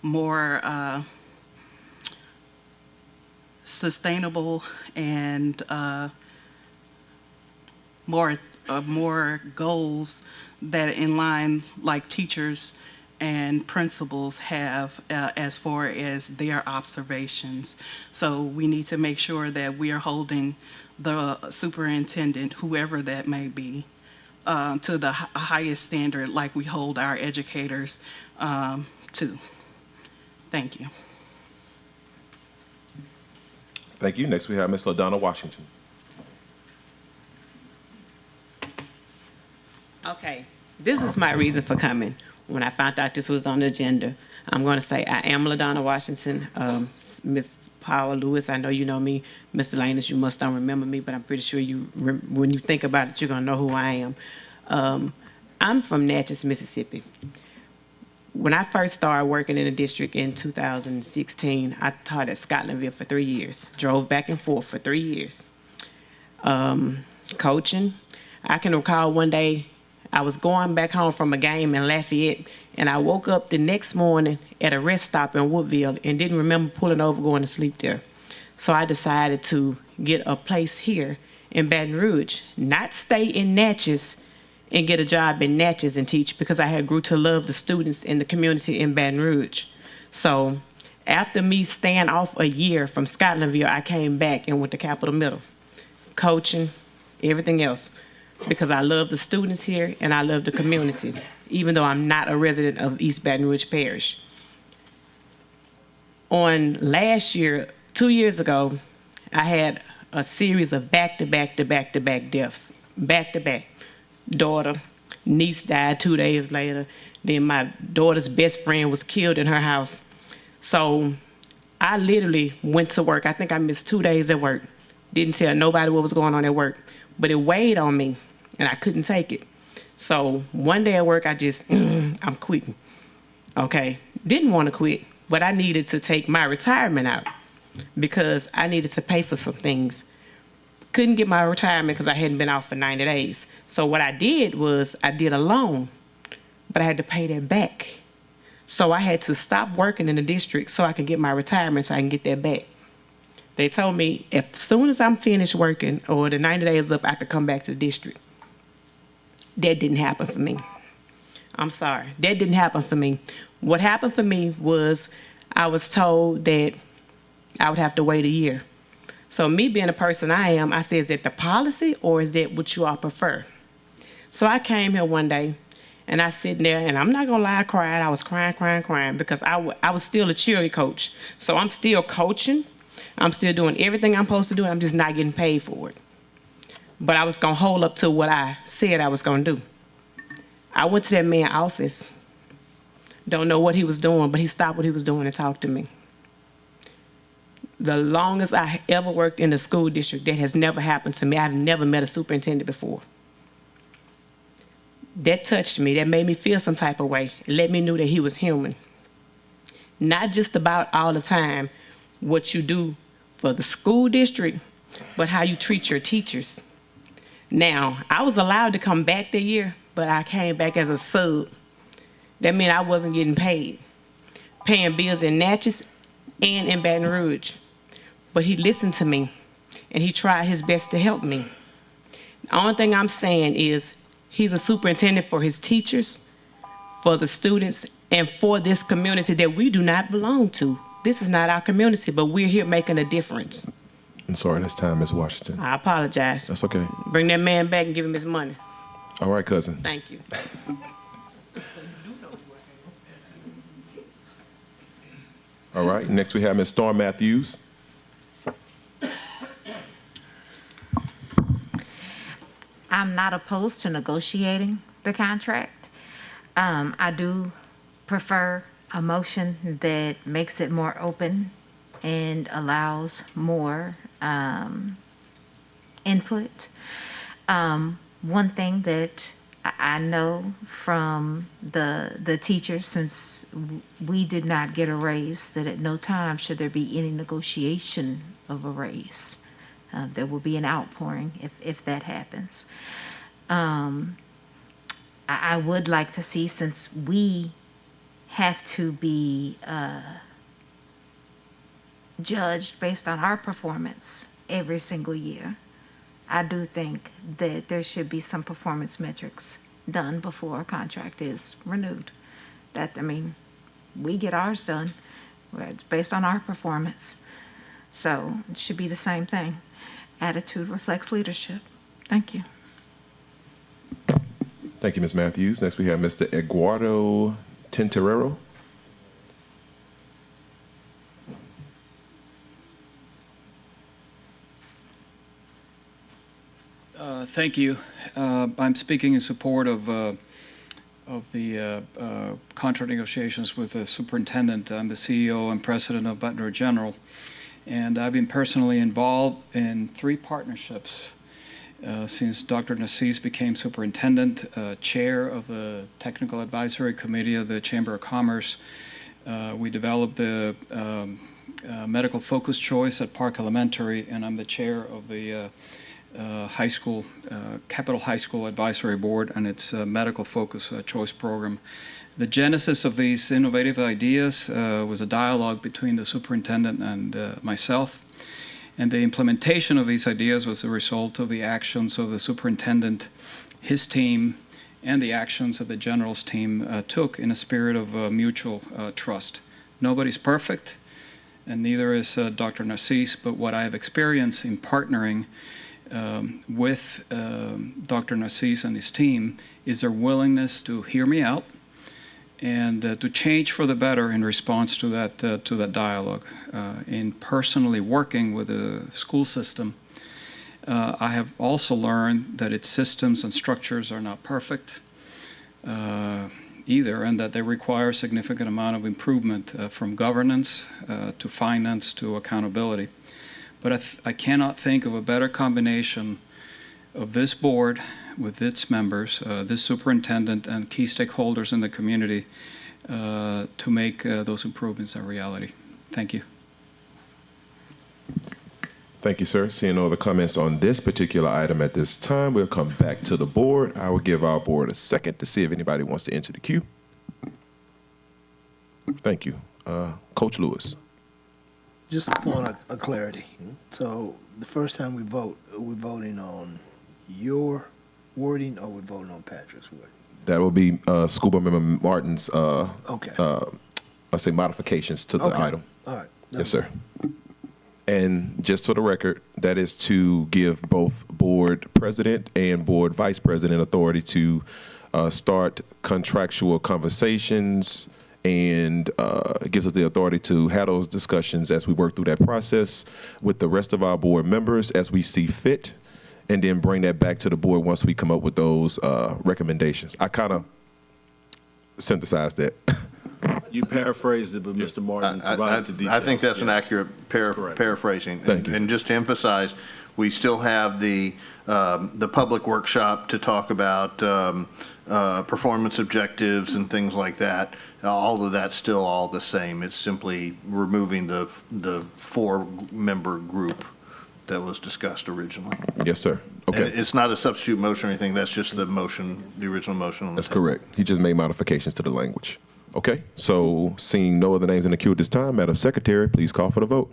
more sustainable and more goals that in line like teachers and principals have as far as their observations. So we need to make sure that we are holding the superintendent, whoever that may be, to the highest standard like we hold our educators to. Thank you. Thank you. Next, we have Ms. LaDonna Washington. Okay, this was my reason for coming. When I found out this was on the agenda, I'm going to say I am LaDonna Washington. Ms. Paula Lewis, I know you know me. Mr. Lanus, you must don't remember me, but I'm pretty sure when you think about it, you're going to know who I am. I'm from Natchez, Mississippi. When I first started working in the district in 2016, I taught at Scotlandville for 3 years. Drove back and forth for 3 years. Coaching. I can recall one day I was going back home from a game in Lafayette, and I woke up the next morning at a rest stop in Woodville and didn't remember pulling over going to sleep there. So I decided to get a place here in Baton Rouge, not stay in Natchez and get a job in Natchez and teach, because I had grew to love the students in the community in Baton Rouge. So after me staying off a year from Scotlandville, I came back and went to Capitol Middle, coaching, everything else, because I love the students here and I love the community, even though I'm not a resident of East Baton Rouge Parish. On last year, 2 years ago, I had a series of back-to-back deaths, back-to-back. Daughter, niece died 2 days later. Then my daughter's best friend was killed in her house. So I literally went to work. I think I missed 2 days at work. Didn't tell nobody what was going on at work, but it weighed on me and I couldn't take it. So one day at work, I just, I'm quitting. Okay, didn't want to quit, but I needed to take my retirement out because I needed to pay for some things. Couldn't get my retirement because I hadn't been off for 90 days. So what I did was I did a loan, but I had to pay that back. So I had to stop working in the district so I could get my retirement so I can get that back. They told me as soon as I'm finished working or the 90 days up, I could come back to the district. That didn't happen for me. I'm sorry. That didn't happen for me. What happened for me was I was told that I would have to wait a year. So me being the person I am, I said, is that the policy or is that what you all prefer? So I came here one day and I sitting there, and I'm not gonna lie, I cried. I was crying because I was still a cheerleading coach. So I'm still coaching. I'm still doing everything I'm supposed to do. I'm just not getting paid for it. But I was gonna hold up to what I said I was gonna do. I went to that man's office. Don't know what he was doing, but he stopped what he was doing and talked to me. The longest I ever worked in the school district, that has never happened to me. I've never met a superintendent before. That touched me. That made me feel some type of way. It let me know that he was human. Not just about all the time what you do for the school district, but how you treat your teachers. Now, I was allowed to come back that year, but I came back as a sub That meant I wasn't getting paid, paying bills in Natchez and in Baton Rouge. But he listened to me, and he tried his best to help me. The only thing I'm saying is he's a superintendent for his teachers, for the students, and for this community that we do not belong to. This is not our community, but we're here making a difference. I'm sorry, that's time, Ms. Washington. I apologize. That's okay. Bring that man back and give him his money. All right, cousin. Thank you. All right, next we have Ms. Storm Matthews. I'm not opposed to negotiating the contract. I do prefer a motion that makes it more open and allows more input. One thing that I know from the teachers, since we did not get a raise, that at no time should there be any negotiation of a raise. There will be an outpouring if that happens. I would like to see, since we have to be judged based on our performance every single year, I do think that there should be some performance metrics done before a contract is renewed. We get ours done. It's based on our performance. So it should be the same thing. Attitude reflects leadership. Thank you. Thank you, Ms. Matthews. Next we have Mr. Eduardo Tintorero. Thank you. I'm speaking in support of the contract negotiations with the superintendent. I'm the CEO and president of Baton Rouge General, and I've been personally involved in 3 partnerships since Dr. Nassis became superintendent, chair of the Technical Advisory Committee of the Chamber of Commerce. We developed the medical focus choice at Park Elementary, and I'm the chair of the high school, Capital High School Advisory Board and its medical focus choice program. The genesis of these innovative ideas was a dialogue between the superintendent and myself. And the implementation of these ideas was a result of the actions of the superintendent, his team, and the actions that the general's team took in a spirit of mutual trust. Nobody's perfect, and neither is Dr. Nassis, but what I have experienced in partnering with Dr. Nassis and his team is their willingness to hear me out and to change for the better in response to that dialogue. In personally working with the school system, I have also learned that its systems and structures are not perfect either, and that they require a significant amount of improvement from governance to finance to accountability. But I cannot think of a better combination of this board with its members, this superintendent, and key stakeholders in the community to make those improvements a reality. Thank you. Thank you, sir. Seeing no other comments on this particular item at this time, we'll come back to the board. I will give our board a second to see if anybody wants to enter the queue. Thank you. Coach Lewis. Just a point of clarity. So the first time we vote, we're voting on your wording or we're voting on Patrick's wording? That will be School Board Member Martin's Okay. I'll say modifications to the Okay. item. All right. Yes, sir. And just for the record, that is to give both board president and board vice president authority to start contractual conversations, and it gives us the authority to have those discussions as we work through that process with the rest of our board members as we see fit, and then bring that back to the board once we come up with those recommendations. I kind of synthesized that. You paraphrased it, but Mr. Martin provided the details. I think that's an Yes. accurate correct. paraphrasing. Thank you. And just to emphasize, we still have the public workshop to talk about performance objectives and things like that. All of that's still all the same. It's simply removing the 4-member group that was discussed originally. Yes, sir. Okay. And it's not a substitute motion or anything, that's just the motion, the original motion on the That's table. correct. He just made modifications to the language. Okay, so seeing no other names in the queue at this time, Madam Secretary, please call for the vote.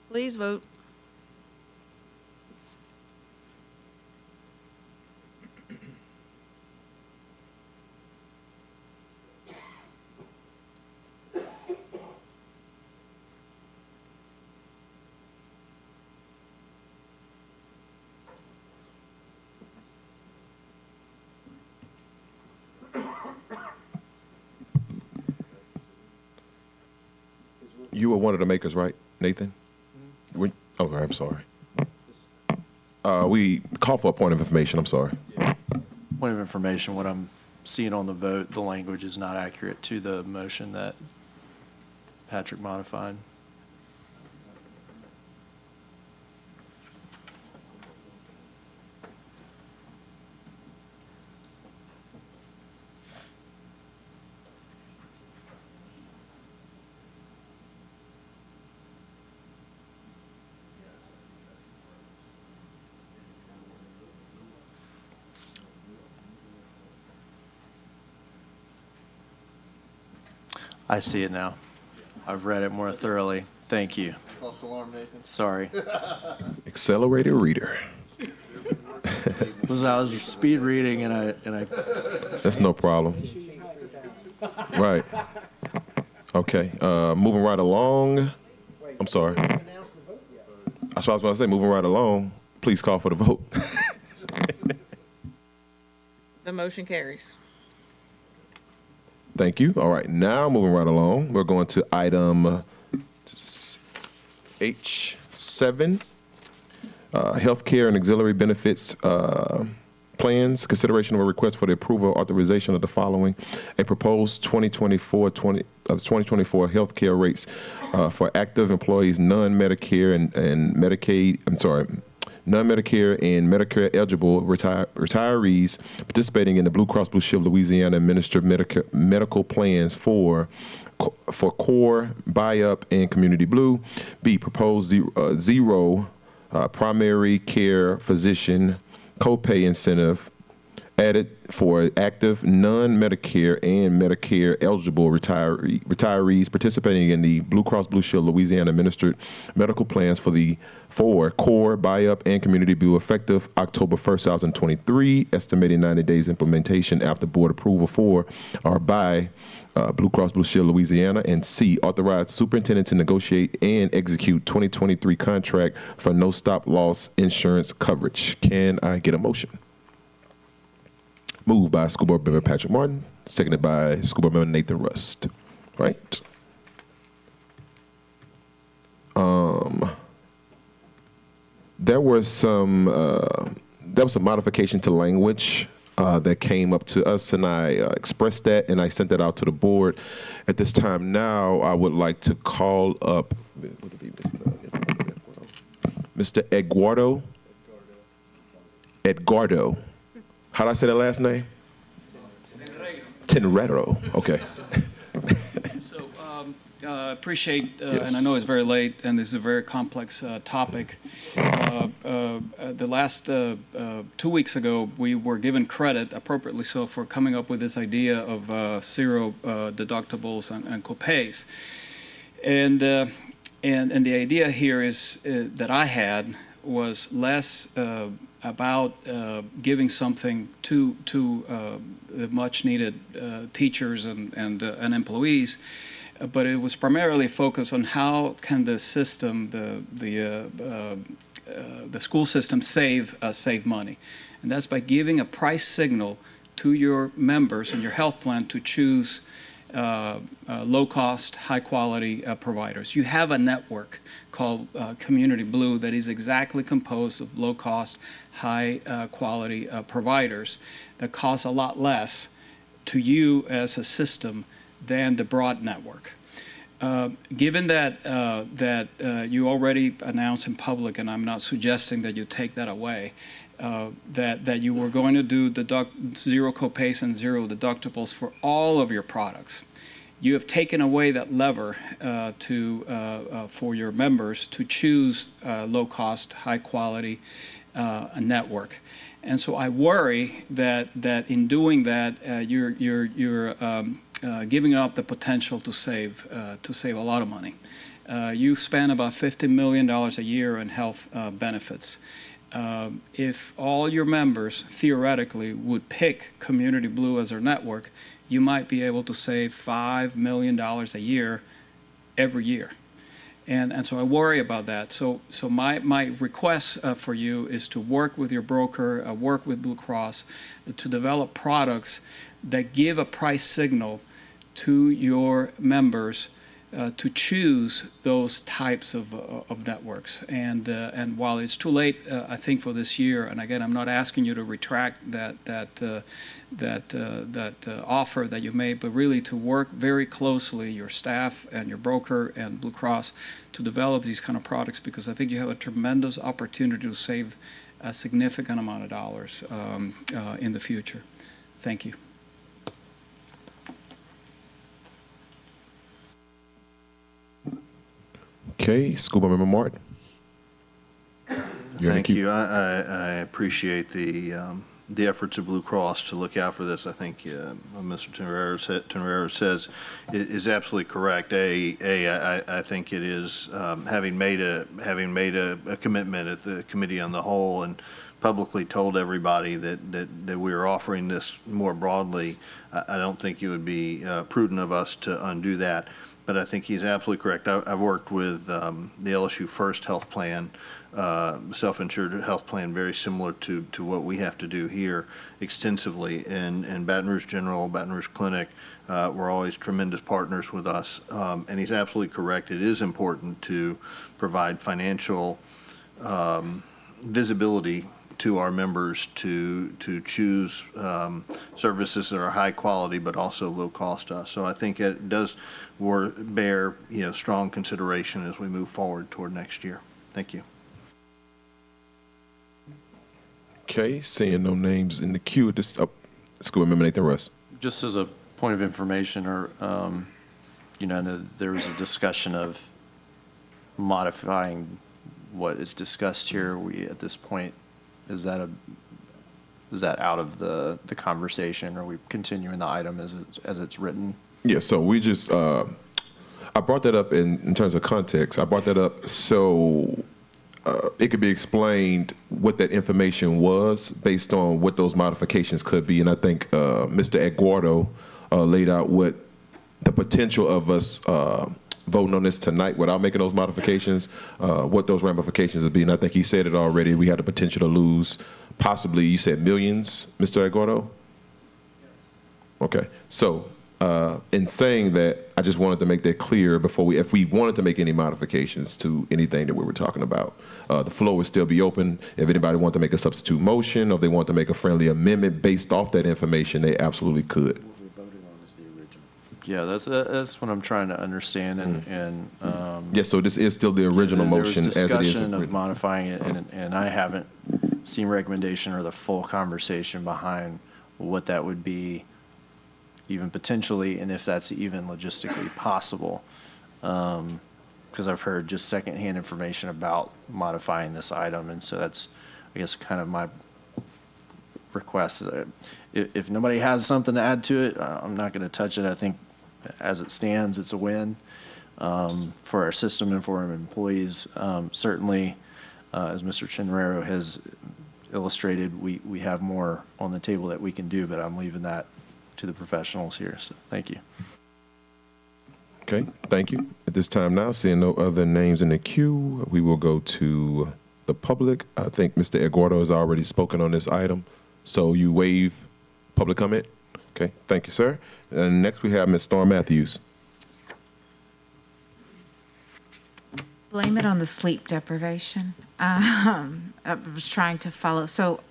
Please vote. You were one of the makers, right, Nathan? Okay, I'm sorry. We call for a point of information. I'm sorry. Point of information, what I'm seeing on the vote, the language is not accurate to the motion that Patrick modified. I see it now. I've read it more thoroughly. Thank you. False alarm, Nathan. Sorry. Accelerated reader. I was speed reading and I. That's no problem. Right. Okay, moving right along. I'm sorry. That's what I was about to say, moving right along. Please call for the vote. The motion carries. Thank you. All right, now moving right along, we're going to item H7, healthcare and auxiliary benefits plans. Consideration of a request for the approval or authorization of the following: a proposed 2024 healthcare rates for active employees, non-Medicare and Medicaid. Non-Medicare and Medicare eligible retirees participating in the Blue Cross Blue Shield Louisiana administered medical plans for core, buy-up, and community blue. B, proposed zero primary care physician copay incentive added for active non-Medicare and Medicare eligible retirees participating in the Blue Cross Blue Shield Louisiana administered medical plans for core, buy-up, and community blue effective October 1st, 2023, estimating 90 days implementation after board approval for or by Blue Cross Blue Shield Louisiana. And C, authorize the superintendent to negotiate and execute 2023 contract for no stop loss insurance coverage. Can I get a motion? Moved by School Board Member Patrick Martin, seconded by School Board Member Nathan Rust. Right. There was some modification to language that came up to us, and I expressed that, and I sent that out to the board. At this time now, I would like to call up Mr. Edgardo. How do I say that last name? Tenredo. Okay. So appreciate, and I know it's very late, and this is a very complex topic. The last 2 weeks ago, we were given credit, appropriately so, for coming up with this idea of zero deductibles and copays. And the idea here is that I had was less about giving something to the much-needed teachers and employees, but it was primarily focused on how can the system, the school system, save money, and that's by giving a price signal to your members and your health plan to choose low-cost, high-quality providers. You have a network called Community Blue that is exactly composed of low-cost, high-quality providers that cost a lot less to you as a system than the broad network. Given that you already announced in public, and I'm not suggesting that you take that away, that you were going to do zero copays and zero deductibles for all of your products. You have taken away that lever for your members to choose low cost, high quality network. And so I worry that in doing that, you're giving up the potential to save a lot of money. You spend about $50 million a year in health benefits. If all your members theoretically would pick Community Blue as their network, you might be able to save $5 million a year every year. And so I worry about that. So my request for you is to work with your broker, work with Blue Cross, to develop products that give a price signal to your members to choose those types of networks. And while it's too late, I think for this year, and again, I'm not asking you to retract that offer that you made, but really to work very closely, your staff and your broker and Blue Cross, to develop these kind of products, because I think you have a tremendous opportunity to save a significant amount of dollars in the future. Thank you. Okay, School Board Member Martin. Thank you. I appreciate the efforts of Blue Cross to look out for this. I think Mr. Tenreiro says is absolutely correct. I think it is having made a commitment at the committee on the whole and publicly told everybody that we are offering this more broadly. I don't think it would be prudent of us to undo that. But I think he's absolutely correct. I've worked with the LSU First Health Plan, self-insured health plan, very similar to what we have to do here extensively. And Baton Rouge General, Baton Rouge Clinic were always tremendous partners with us. And he's absolutely correct. It is important to provide financial visibility to our members to choose services that are high quality but also low cost to us. So I think it does bear strong consideration as we move forward toward next year. Thank you. Okay, seeing no names in the queue at this School Member Nathan Russ. Just as a point of information, or there was a discussion of modifying what is discussed here. We at this point, is that out of the conversation? Or are we continuing the item as it's written? Yeah, so we just, I brought that up in terms of context. I brought that up so it could be explained what that information was based on what those modifications could be. And I think Mr. Eduardo laid out what the potential of us voting on this tonight without making those modifications, what those ramifications would be. And I think he said it already. We had the potential to lose possibly, you said millions, Mr. Eduardo? Okay. So in saying that, I just wanted to make that clear before if we wanted to make any modifications to anything that we were talking about. The floor would still be open. If anybody wanted to make a substitute motion or if they want to make a friendly amendment based off that information, they absolutely could. Yeah, that's what I'm trying to understand. Yes, so this is still the original motion as it is. There was discussion of modifying it, and I haven't seen recommendation or the full conversation behind what that would be, even potentially, and if that's even logistically possible. Because I've heard just secondhand information about modifying this item, and so that's, I guess, kind of my request. If nobody has something to add to it, I'm not going to touch it. I think as it stands, it's a win for our system and for our employees. Certainly, as Mr. Tenreiro has illustrated, we have more on the table that we can do, but I'm leaving that to the professionals here. So thank you. Okay, thank you. At this time now, seeing no other names in the queue, we will go to the public. I think Mr. Eduardo has already spoken on this item, so you waive public comment? Okay, thank you, sir. And next we have Ms. Storm Matthews. Blame it on the sleep deprivation. I was trying to follow. So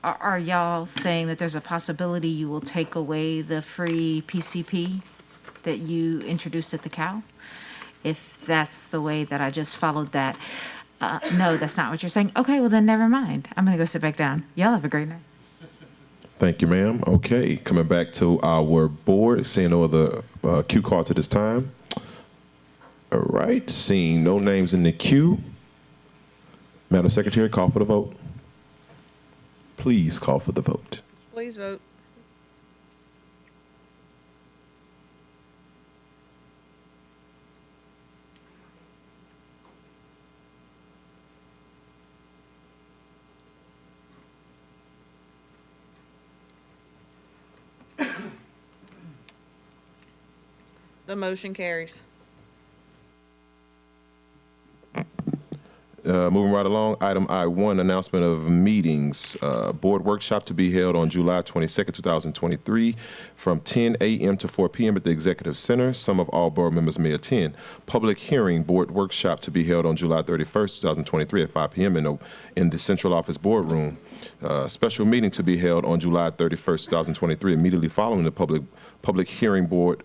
are y'all saying that there's a possibility you will take away the free PCP that you introduced at the CAL? if that's the way that I just followed that. No, that's not what you're saying. Okay, well then never mind. I'm gonna go sit back down. Y'all have a great night. Thank you, ma'am. Okay, coming back to our board, seeing no other queue cards at this time. All right, seeing no names in the queue. Madam Secretary, call for the vote. Please call for the vote. Please vote. The motion carries. Moving right along, item I1, announcement of meetings. Board workshop to be held on July 22nd, 2023 from 10 a.m. to 4 p.m. at the Executive Center. Some of all board members may attend. Public hearing board workshop to be held on July 31st, 2023 at 5 p.m. in the Central Office Boardroom. Special meeting to be held on July 31st, 2023 immediately following the public hearing board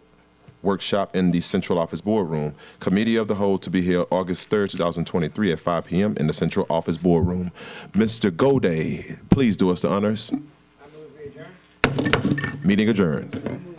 workshop in the Central Office Boardroom. Committee of the Whole to be held August 3rd, 2023 at 5 p.m. in the Central Office Boardroom. Mr. Goday, please do us the honors. Meeting adjourned.